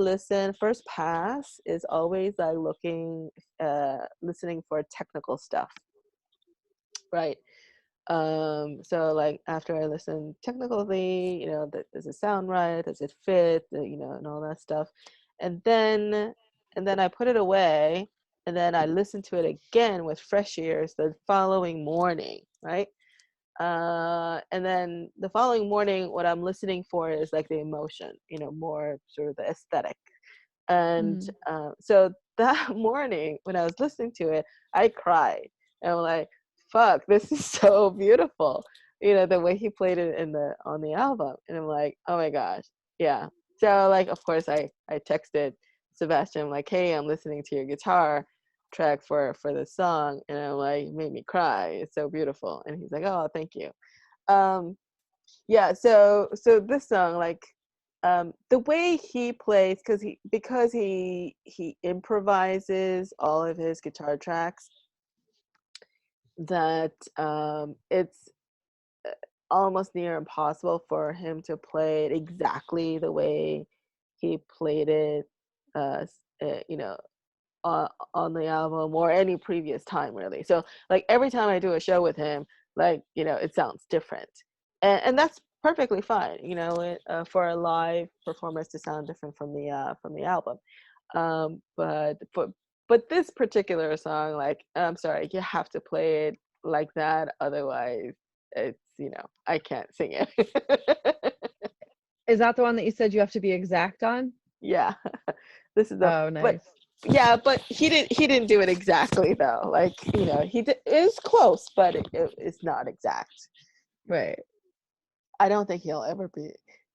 pass is always like listening for technical stuff. Right. So, like, after I listen technically, does it sound right? Does it fit? And all that stuff. And then I put it away, and then I listen to it again with fresh ears the following morning, right? And then the following morning, what I'm listening for is like the emotion, more sort of the aesthetic. And so that morning when I was listening to it, I cried. And I'm like, fuck, this is so beautiful. The way he played it on the album. And I'm like, oh my gosh. Yeah. So, like, of course I texted Sebastian. I'm like, hey, I'm listening to your guitar track for this song. And I'm like, it made me cry. It's so beautiful. And he's like, oh, thank you. Yeah. So this song, like, the way he plays, because he improvises all of his guitar tracks, that it's almost near impossible for him to play it exactly the way he played it, on the album or any previous time, really. So, like, every time I do a show with him, like, it sounds different, and that's perfectly fine, for a live performance to sound different from the album. But this particular song, like, I'm sorry, you have to play it like that, otherwise it's, I can't sing it. Is that the one that you said you have to be exact on? Yeah. This is Oh, nice. Yeah, but he didn't do it exactly though. Like, you know, it was close, but it's not exact. Right. I don't think he'll ever be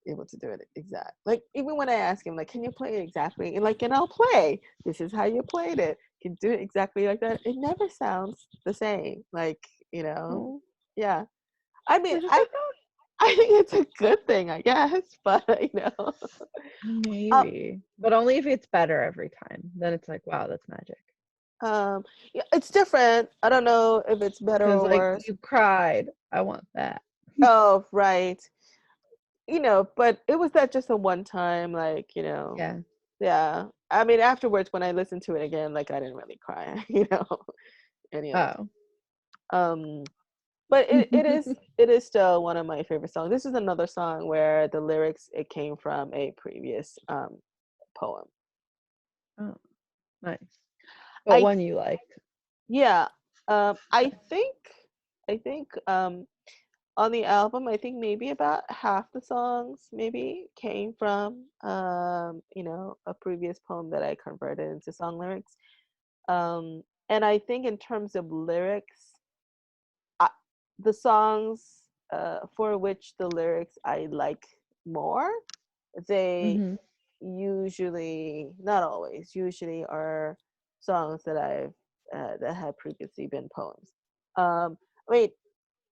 able to do it exact. Like, even when I ask him, like, can you play it exactly? And I'll play. This is how you played it. You can do it exactly like that. It never sounds the same. Like, you know, yeah. I mean, I think it's a good thing, I guess, but you know, maybe, but only if it's better every time. Then it's like, wow, that's magic. Yeah, it's different. I don't know if it's better or like, worse. You cried. I want that. Oh, right. You know, but it was that just a one time, like, you know. Yeah. Yeah. I mean, afterwards, when I listened to it again, like, I didn't really cry, you know. Anyway. But it is still one of my favorite songs. This is another song where the lyrics, it came from a previous poem. Oh, nice. But one you liked. Yeah. I think on the album, I think maybe about half the songs maybe came from you know, a previous poem that I converted into song lyrics. And I think in terms of lyrics, the songs for which the lyrics I like more, they usually, not always, usually are songs that I've that had previously been poems. I mean,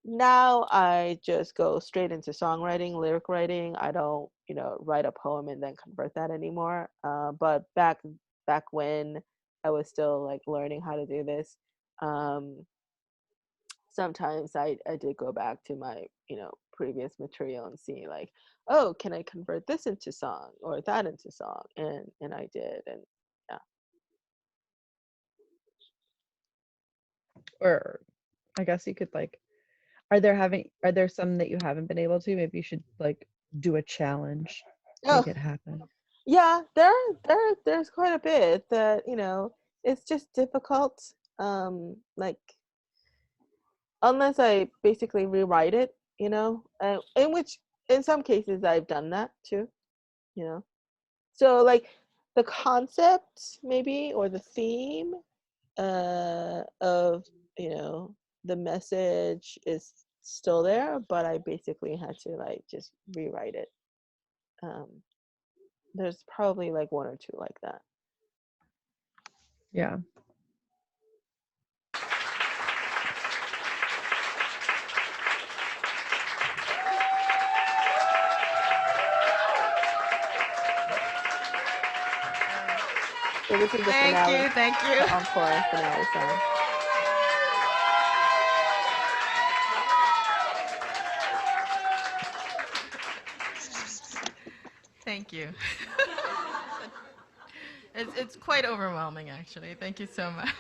now I just go straight into songwriting, lyric writing. I don't, you know, write a poem and then convert that anymore. But back when I was still like learning how to do this, sometimes I did go back to my, you know, previous material and see like, oh, can I convert this into song or that into song? And I did, and yeah. Or I guess you could like, are there some that you haven't been able to? Maybe you should like do a challenge, make it happen. Yeah, there's quite a bit that, you know, it's just difficult. Like, unless I basically rewrite it, you know, in which in some cases I've done that too, you know. So like the concept maybe, or the theme of, you know, the message is still there, but I basically had to like just rewrite it. There's probably like one or two like that. Yeah. So this is the finale. Thank you. The encore finale song. Thank you. It's quite overwhelming, actually. Thank you so much.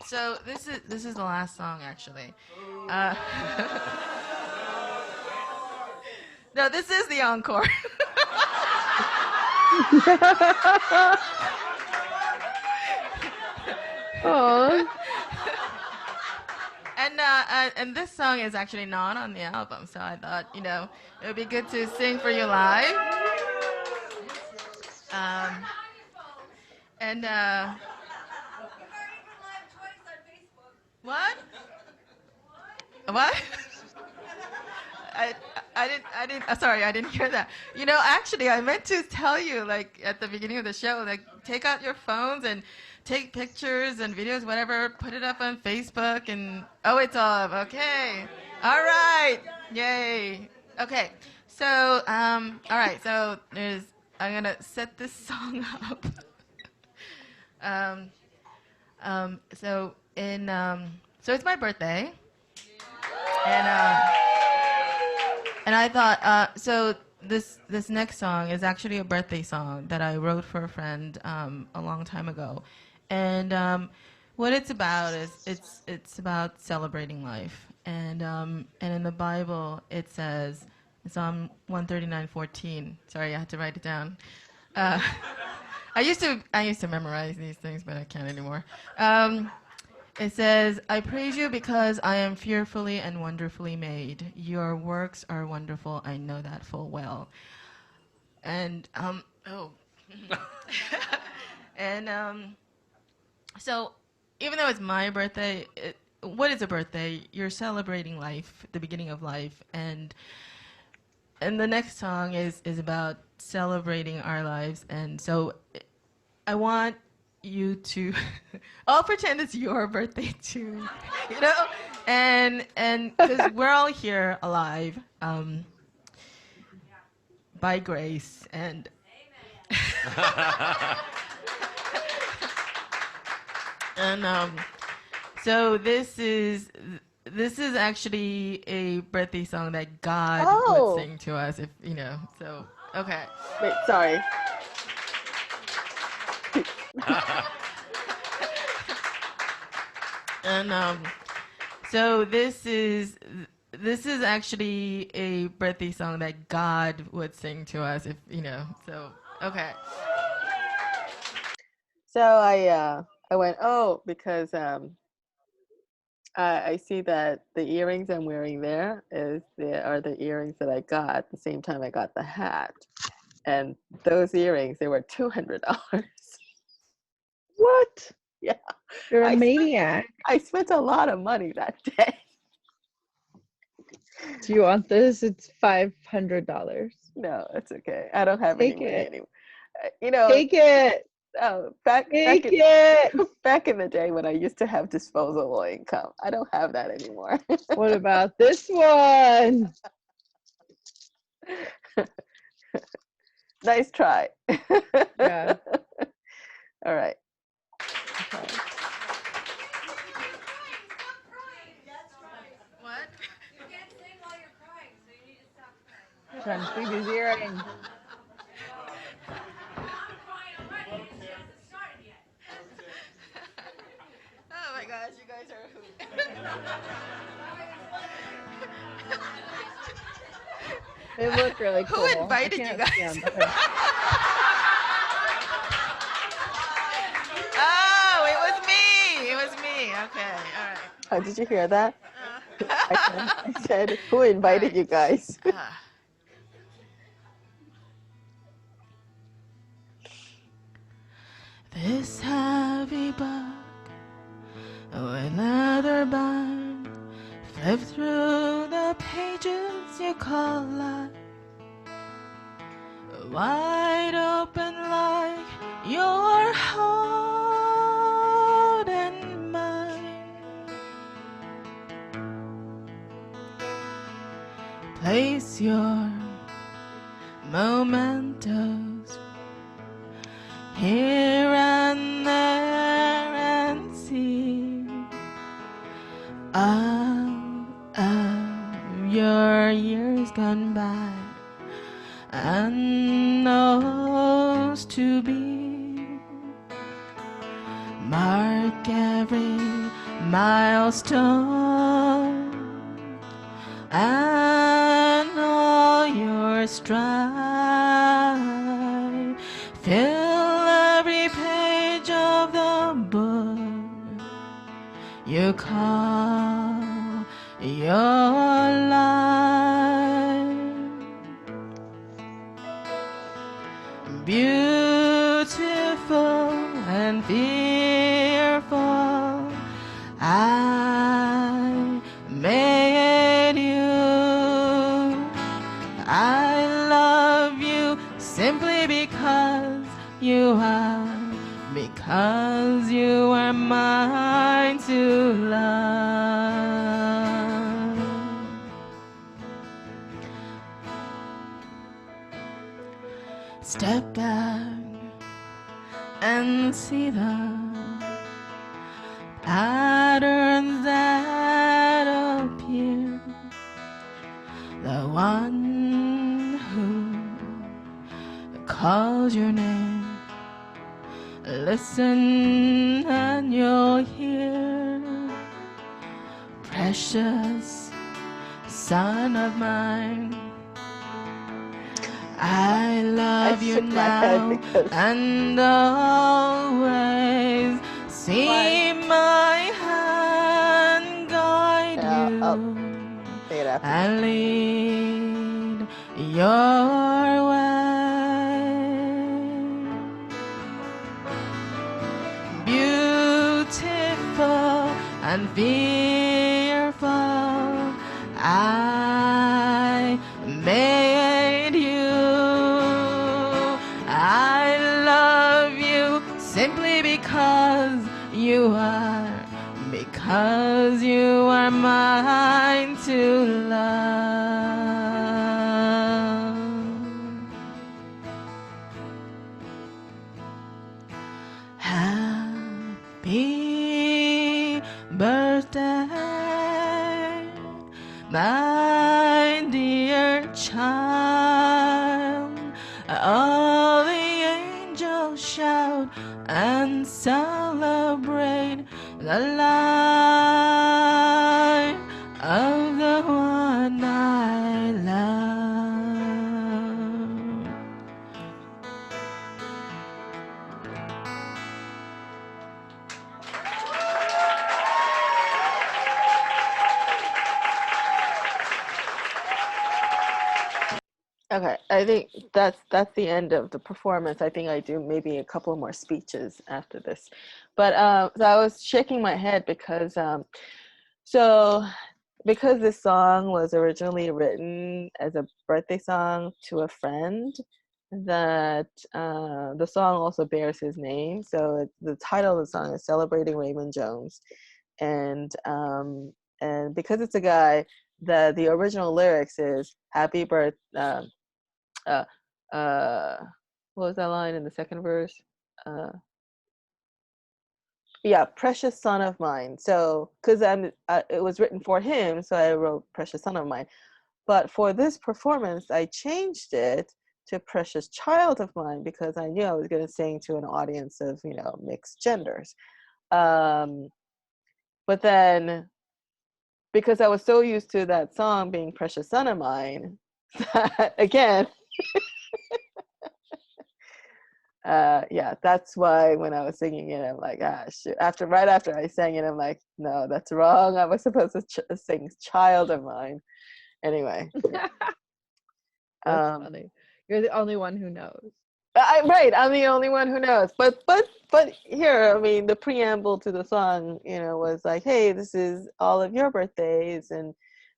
So this is the last song, actually. No, this is the encore. Aww. And this song is actually not on the album, so I thought, you know, it would be good to sing for you live. What? What? I didn't. Sorry, I didn't hear that. You know, actually, I meant to tell you, like at the beginning of the show, like take out your phones and take pictures and videos, whatever. Put it up on Facebook, and oh, it's all up. Okay. All right. Yay. Okay. So, all right. So I'm gonna set this song up. So it's my birthday, and I thought, so this next song is actually a birthday song that I wrote for a friend a long time ago, and what it's about is it's about celebrating life, and in the Bible it says, Psalm 139:14. Sorry, I had to write it down. I used to memorize these things, but I can't anymore. It says, I praise you because I am fearfully and wonderfully made. Your works are wonderful. I know that full well. And, so even though it's my birthday, what is a birthday? You're celebrating life, the beginning of life. And the next song is about celebrating our lives. And so I want you to, I'll pretend it's your birthday too, you know? And because we're all here alive by grace. And and so this is actually a birthday song that God would sing to us, if you know. So okay. Wait, sorry. And so this is actually a birthday song that God would sing to us, if you know. So okay. So I went, oh, because I see that the earrings I'm wearing there are the earrings that I got at the same time I got the hat, and those earrings, they were $200. What? Yeah. You're a maniac. I spent a lot of money that day. Do you want this? It's $500. No, it's okay. I don't have any money anymore. Take it. Back in the day when I used to have disposable income, I don't have that anymore. What about this one? Nice try. Yeah. All right. What? You can't sing while you're crying, so you need to stop crying. Trying to see these earrings. I'm crying already, and she hasn't started yet. Oh my gosh, you guys are a hoot. They look really cool. Who invited you guys? Oh, it was me. It was me. Okay, all right. Oh, did you hear that? I said, who invited you guys? This heavy book with leather bound, flip through the pages you call life, wide open like your heart and mine. Place your mementos here and there and see all of your years gone by and those to be. Mark every milestone and all your strife. Fill every page of the book you call your life. Beautiful and fearful, I made you. I love you simply because you are mine to love. Step back and see the patterns that appear. The one who calls your name, listen and you'll hear. Precious son of mine, I love you now and always. See my hand. say it after. and lead your way. Beautiful and fearful, I made you. I love you simply because you are mine to love. Happy birthday, my dear child. All the angels shout and celebrate the life of the one I love. Okay, I think that's the end of the performance. I think I do maybe a couple more speeches after this, but so I was shaking my head because because this song was originally written as a birthday song to a friend, that the song also bears his name. So the title of the song is "Celebrating Raymond Jones," and because it's a guy, the original lyrics is "Happy birthday." What was that line in the second verse? Yeah, precious son of mine. So because it was written for him, so I wrote precious son of mine. But for this performance, I changed it to precious child of mine because I knew I was going to sing to an audience of mixed genders. But then, because I was so used to that song being precious son of mine, that again. Yeah, that's why when I was singing it, I'm like, shoot. Right after I sang it, I'm like, no, that's wrong. I was supposed to sing "Child of Mine." Anyway, That's funny. You're the only one who knows. Right, I'm the only one who knows. But here, I mean, the preamble to the song, was like, hey, this is all of your birthdays,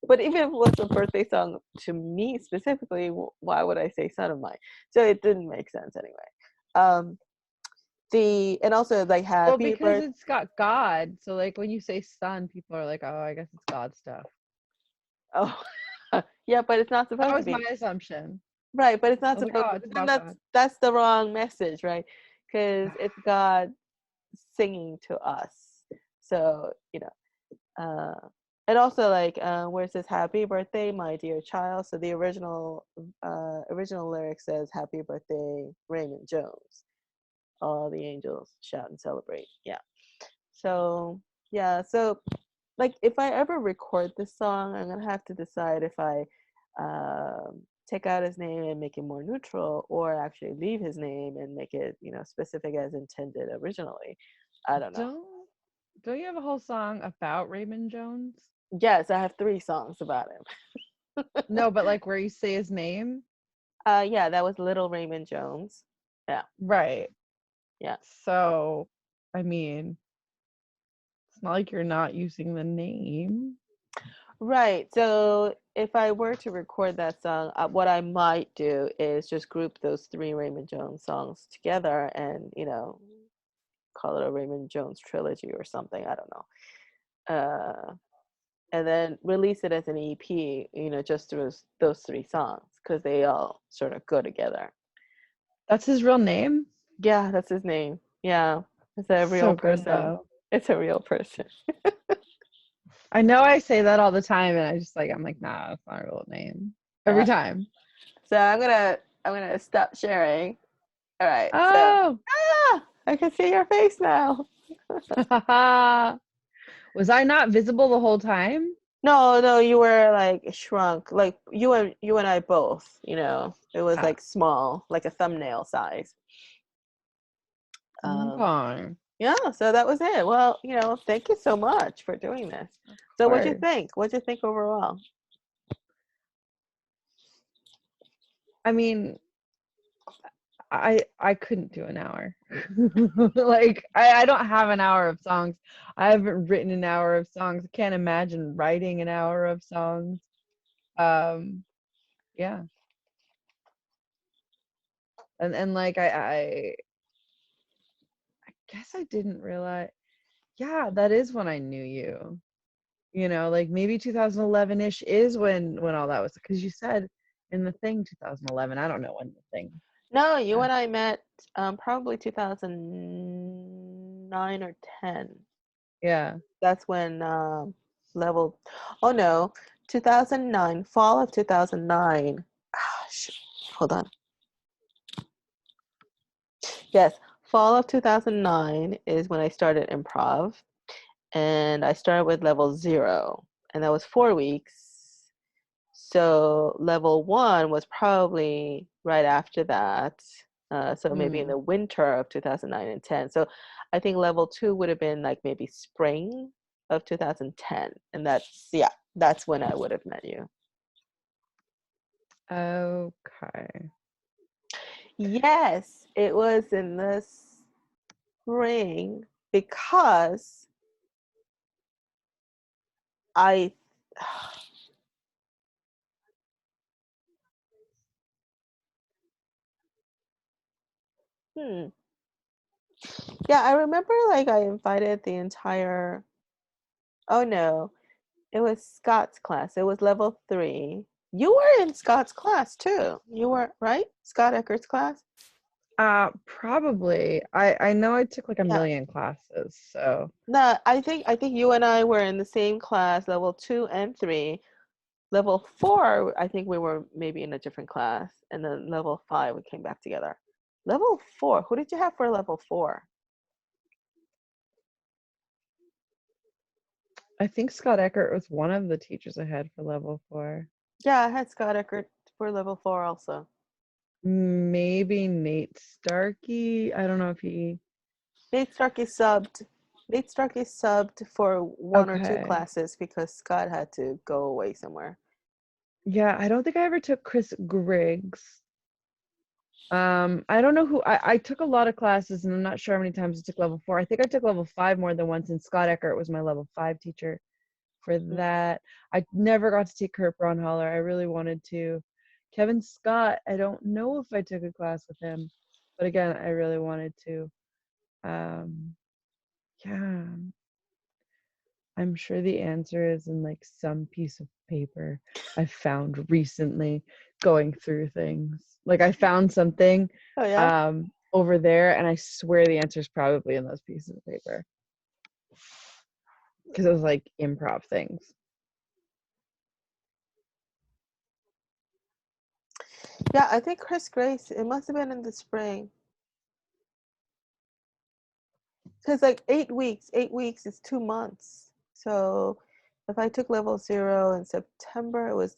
but even if it was a birthday song to me specifically, why would I say "son of mine"? So it didn't make sense anyway. And also like happy. Well, because it's got God, so like when you say son, people are like, oh, I guess it's God stuff. Oh, yeah, but it's not supposed That to was be. my assumption. Right, but it's not Like, supposed. oh, it's Then about God. that's the wrong message, right? Because it's God singing to us. So and also like where it says "Happy birthday, my dear child." So the original lyric says "Happy birthday, Raymond Jones." All the angels shout and celebrate. Yeah. So yeah. So like if I ever record this song, I'm gonna have to decide if I take out his name and make it more neutral, or actually leave his name and make it specific as intended originally. I don't know. Don't you have a whole song about Raymond Jones? Yes, I have 3 songs about him. No, but like where you say his name. Yeah, that was Little Raymond Jones. Yeah. Right. Yeah. So, I mean, it's not like you're not using the name. Right. So if I were to record that song, what I might do is just group those 3 Raymond Jones songs together and, call it a Raymond Jones trilogy or something. I don't know. And then release it as an EP, just through those 3 songs because they all sort of go together. That's his real name? Yeah, that's his name. Yeah. It's a real person. Though. It's a real person. I know I say that all the time, and I'm like, nah, it's not a real name. Every time. So I'm gonna stop sharing. All right. Oh. So I can see your face now. Was I not visible the whole time? No, you were like shrunk. Like you and I both. It was like small, like a thumbnail size. Okay. Yeah, so that was it. Well, thank you so much for doing this. So what'd you think? What'd you think overall? I mean, I couldn't do an hour. Like I don't have an hour of songs. I haven't written an hour of songs. I can't imagine writing an hour of songs. Yeah. And like I guess I didn't realize, yeah, that is when I knew you. You know, like maybe 2011-ish is when all that was, because you said in the thing 2011. I don't know when the thing. No, you and I met probably 2009 or 10. Yeah. That's when level, oh no, 2009, fall of 2009. Hold on. Yes, fall of 2009 is when I started improv, and I started with level 0, and that was 4 weeks. So level 1 was probably right after that. So maybe in the winter of 2009 and 10. So I think level 2 would have been like maybe spring of 2010. And that's when I would have met you. Okay. Yes, it was in the spring because I yeah, I remember like I invited the entire, oh no, it was Scott's class. It was level 3. You were in Scott's class too. You were, right? Scott Eckert's class? Probably. I know I took like a Yeah. million classes, so. No, I think you and I were in the same class, level 2 and 3. Level 4, I think we were maybe in a different class, and then level 5 we came back together. Level 4, who did you have for level 4? I think Scott Eckert was one of the teachers I had for level 4. Yeah, I had Scott Eckert for level 4 also. Maybe Nate Starkey. I don't know if he. Nate Starkey subbed. Nate Starkey subbed for 1 or 2 classes because Scott had to go away somewhere. Yeah, I don't think I ever took Chris Griggs. I don't know who. I took a lot of classes, and I'm not sure how many times I took level 4. I think I took level 5 more than once, and Scott Eckert was my level 5 teacher for that. I never got to take Kurt Braunhaler. I really wanted to. Kevin Scott, I don't know if I took a class with him, but again, I really wanted to. Yeah, I'm sure the answer is in like some piece of paper I found recently going through things. Like I found something over there, and I swear the answer is probably in those pieces of paper. Because it was like improv things. Yeah, I think Chris Grace, it must have been in the spring. Because like 8 weeks is 2 months. So if I took level 0 in September, it was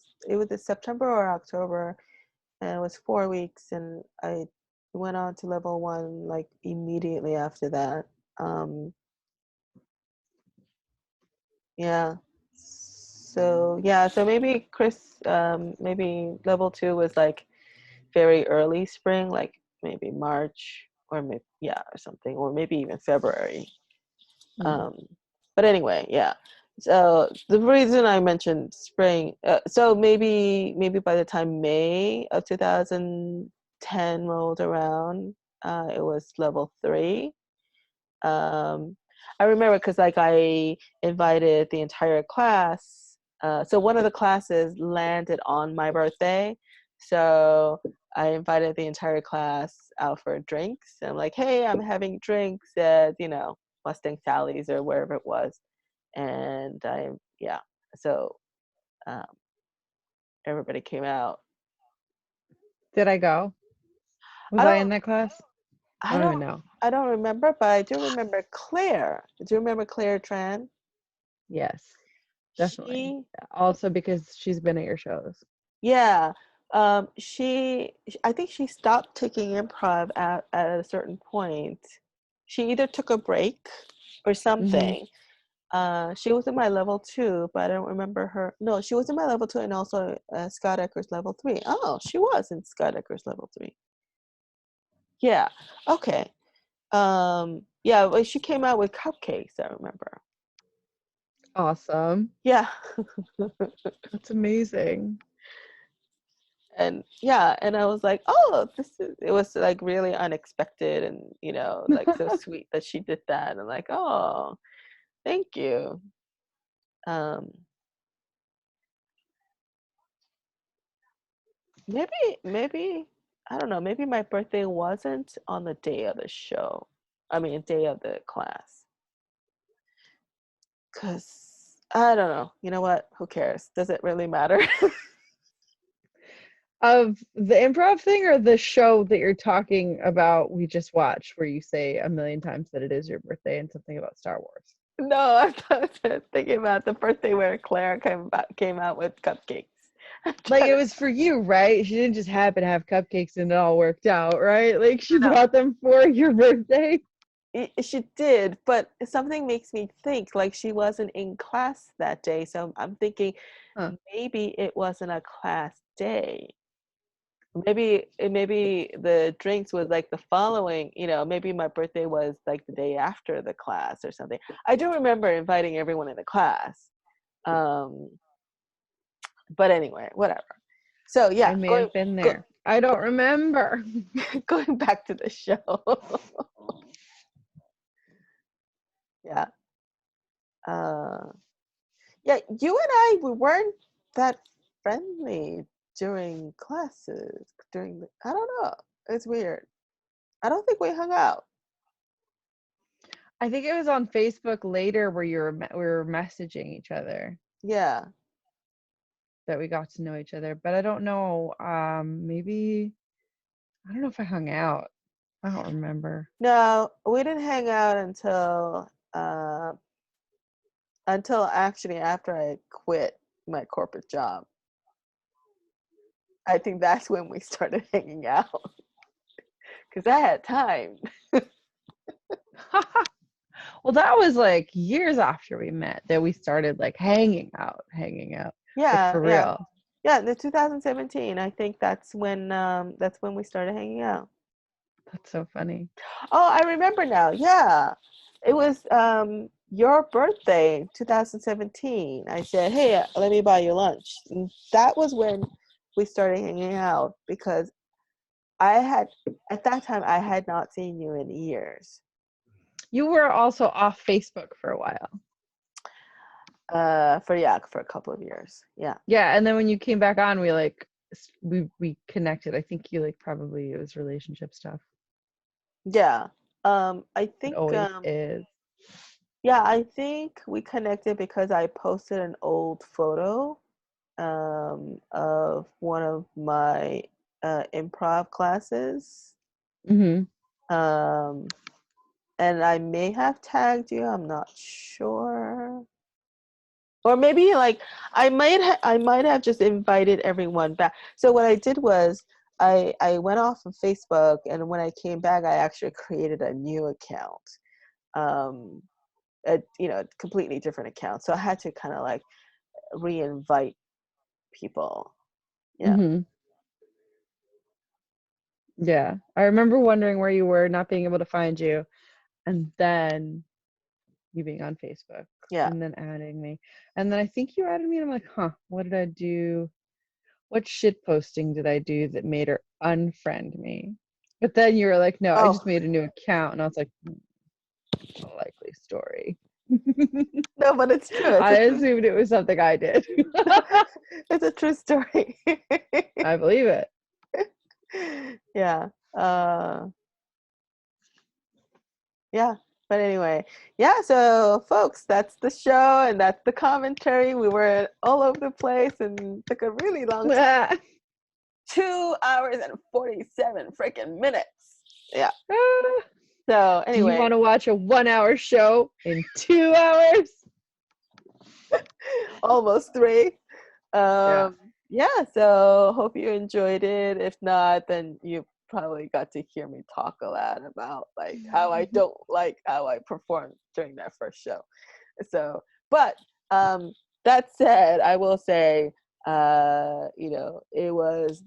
September or October, and it was 4 weeks, and I went on to level 1 like immediately after that. Yeah. So maybe Chris, maybe level 2 was like very early spring, like maybe March or maybe or something, or maybe even February. But anyway, yeah. So the reason I mentioned spring, so maybe by the time May of 2010 rolled around, it was level 3. I remember because like I invited the entire class. So one of the classes landed on my birthday. So I invited the entire class out for drinks. I'm like, hey, I'm having drinks at, Mustang Sally's or wherever it was. And so everybody came out. Did I go? Was I in that class? I don't even know. I don't remember, but I do remember Claire. Do you remember Claire Tran? Yes, definitely. Also because she's been at your shows. Yeah. I think she stopped taking improv at a certain point. She either took a break or something. She was in my level 2, but I don't remember her. No, she was in my level 2 and also Scott Eckers level 3. Oh, she was in Scott Eckers level 3. Yeah. Okay. Yeah, well, she came out with cupcakes, I remember. Awesome. Yeah. That's amazing. And yeah, and I was like, oh, it was like really unexpected and, you know, like so sweet that she did that. And I'm like, oh, thank you. Maybe I don't know, maybe my birthday wasn't on the day of the show. I mean, day of the class. Cause I don't know. You know what? Who cares? Does it really matter? Of the improv thing or the show that you're talking about we just watched where you say a million times that it is your birthday and something about Star Wars? No, I was thinking about the birthday where Claire came out with cupcakes. Like it was for you, right? She didn't just happen to have cupcakes and it all worked out, right? Like she brought them for your birthday. She did, but something makes me think like she wasn't in class that day. So I'm thinking maybe it wasn't a class day. Maybe the drinks was like the following, you know, maybe my birthday was like the day after the class or something. I do remember inviting everyone in the class. But anyway, whatever. So yeah, I may have been there. I don't remember. Going back to the show. Yeah. Yeah, you and I, we weren't that friendly during classes. I don't know. It's weird. I don't think we hung out. I think it was on Facebook later where we were messaging each other. Yeah. That we got to know each other, but I don't know. Maybe I don't know if I hung out. I don't remember. No, we didn't hang out until actually after I quit my corporate job. I think that's when we started hanging out because I had time. Well, that was like years after we met that we started like hanging out. Yeah, like, for real. Yeah, the 2017. I think that's when we started hanging out. That's so funny. Oh, I remember now. Yeah, it was your birthday, 2017. I said, "Hey, let me buy you lunch." And that was when we started hanging out because at that time I had not seen you in years. You were also off Facebook for a while. For a couple of years. Yeah. Yeah, and then when you came back on, we connected. I think you like probably it was relationship stuff. Yeah. I think it always is. Yeah, I think we connected because I posted an old photo of one of my improv classes. Mm-hmm. And I may have tagged you, I'm not sure. Or maybe like I might have just invited everyone back. So what I did was I went off of Facebook, and when I came back I actually created a new account. A completely different account. So I had to kind of like re-invite people. Yeah. Mm-hmm. Yeah. I remember wondering where you were, not being able to find you, and then you being on Facebook. Yeah. And then adding me. And then I think you added me and I'm like, what did I do? What shit posting did I do that made her unfriend me? But then you were like, no, I just made a new account. And I was like, a likely story. No, but it's true. I assumed it was something I did. It's a true story. I believe it. Yeah. Yeah. But anyway, yeah, so folks, that's the show and that's the commentary. We were all over the place and took a really long time. 2 hours and 47 freaking minutes. Yeah. So anyway. Do you want to watch a 1 hour show in 2 hours? Almost 3. Yeah, so hope you enjoyed it. If not, then you probably got to hear me talk a lot about like how I don't like how I performed during that first show. So, but that said, I will say, it was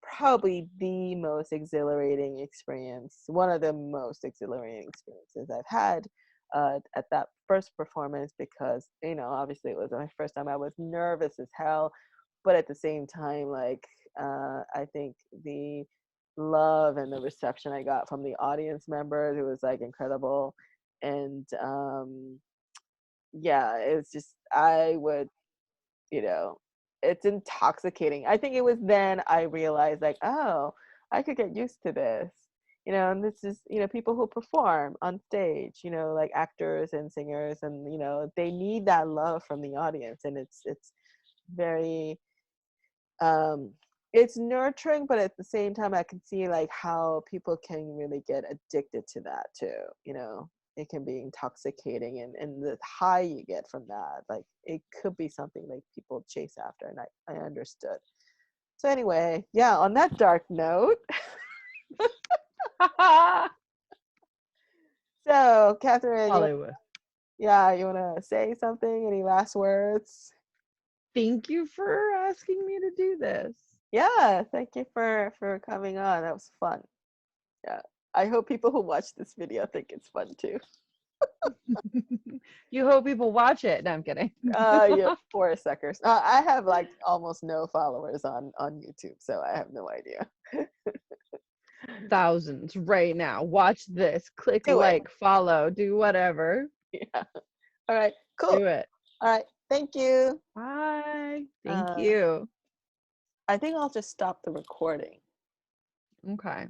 probably the most exhilarating experience, one of the most exhilarating experiences I've had at that first performance, because obviously it was my first time. I was nervous as hell, but at the same time, like I think the love and the reception I got from the audience members, it was like incredible. And yeah, it's just, I would, it's intoxicating. I think it was then I realized, like, oh, I could get used to this. And this is, people who perform on stage, like actors and singers, and they need that love from the audience, and it's very it's nurturing, but at the same time I can see like how people can really get addicted to that too. It can be intoxicating, and the high you get from that, like it could be something like people chase after, and I understood. So anyway, yeah, on that dark note. So Kathryn, Hollywood. you want to say something? Any last words? Thank you for asking me to do this. Yeah, thank you for coming on. That was fun. Yeah, I hope people who watch this video think it's fun too. You hope people watch it. No, I'm kidding. Yeah, poor suckers. I have like almost no followers on YouTube, so I have no idea. Thousands right now. Watch this. Click Do like, follow, do whatever. Yeah. All right. Cool. Do it. All right. Thank you. Bye. Thank you. I think I'll just stop the recording. Okay.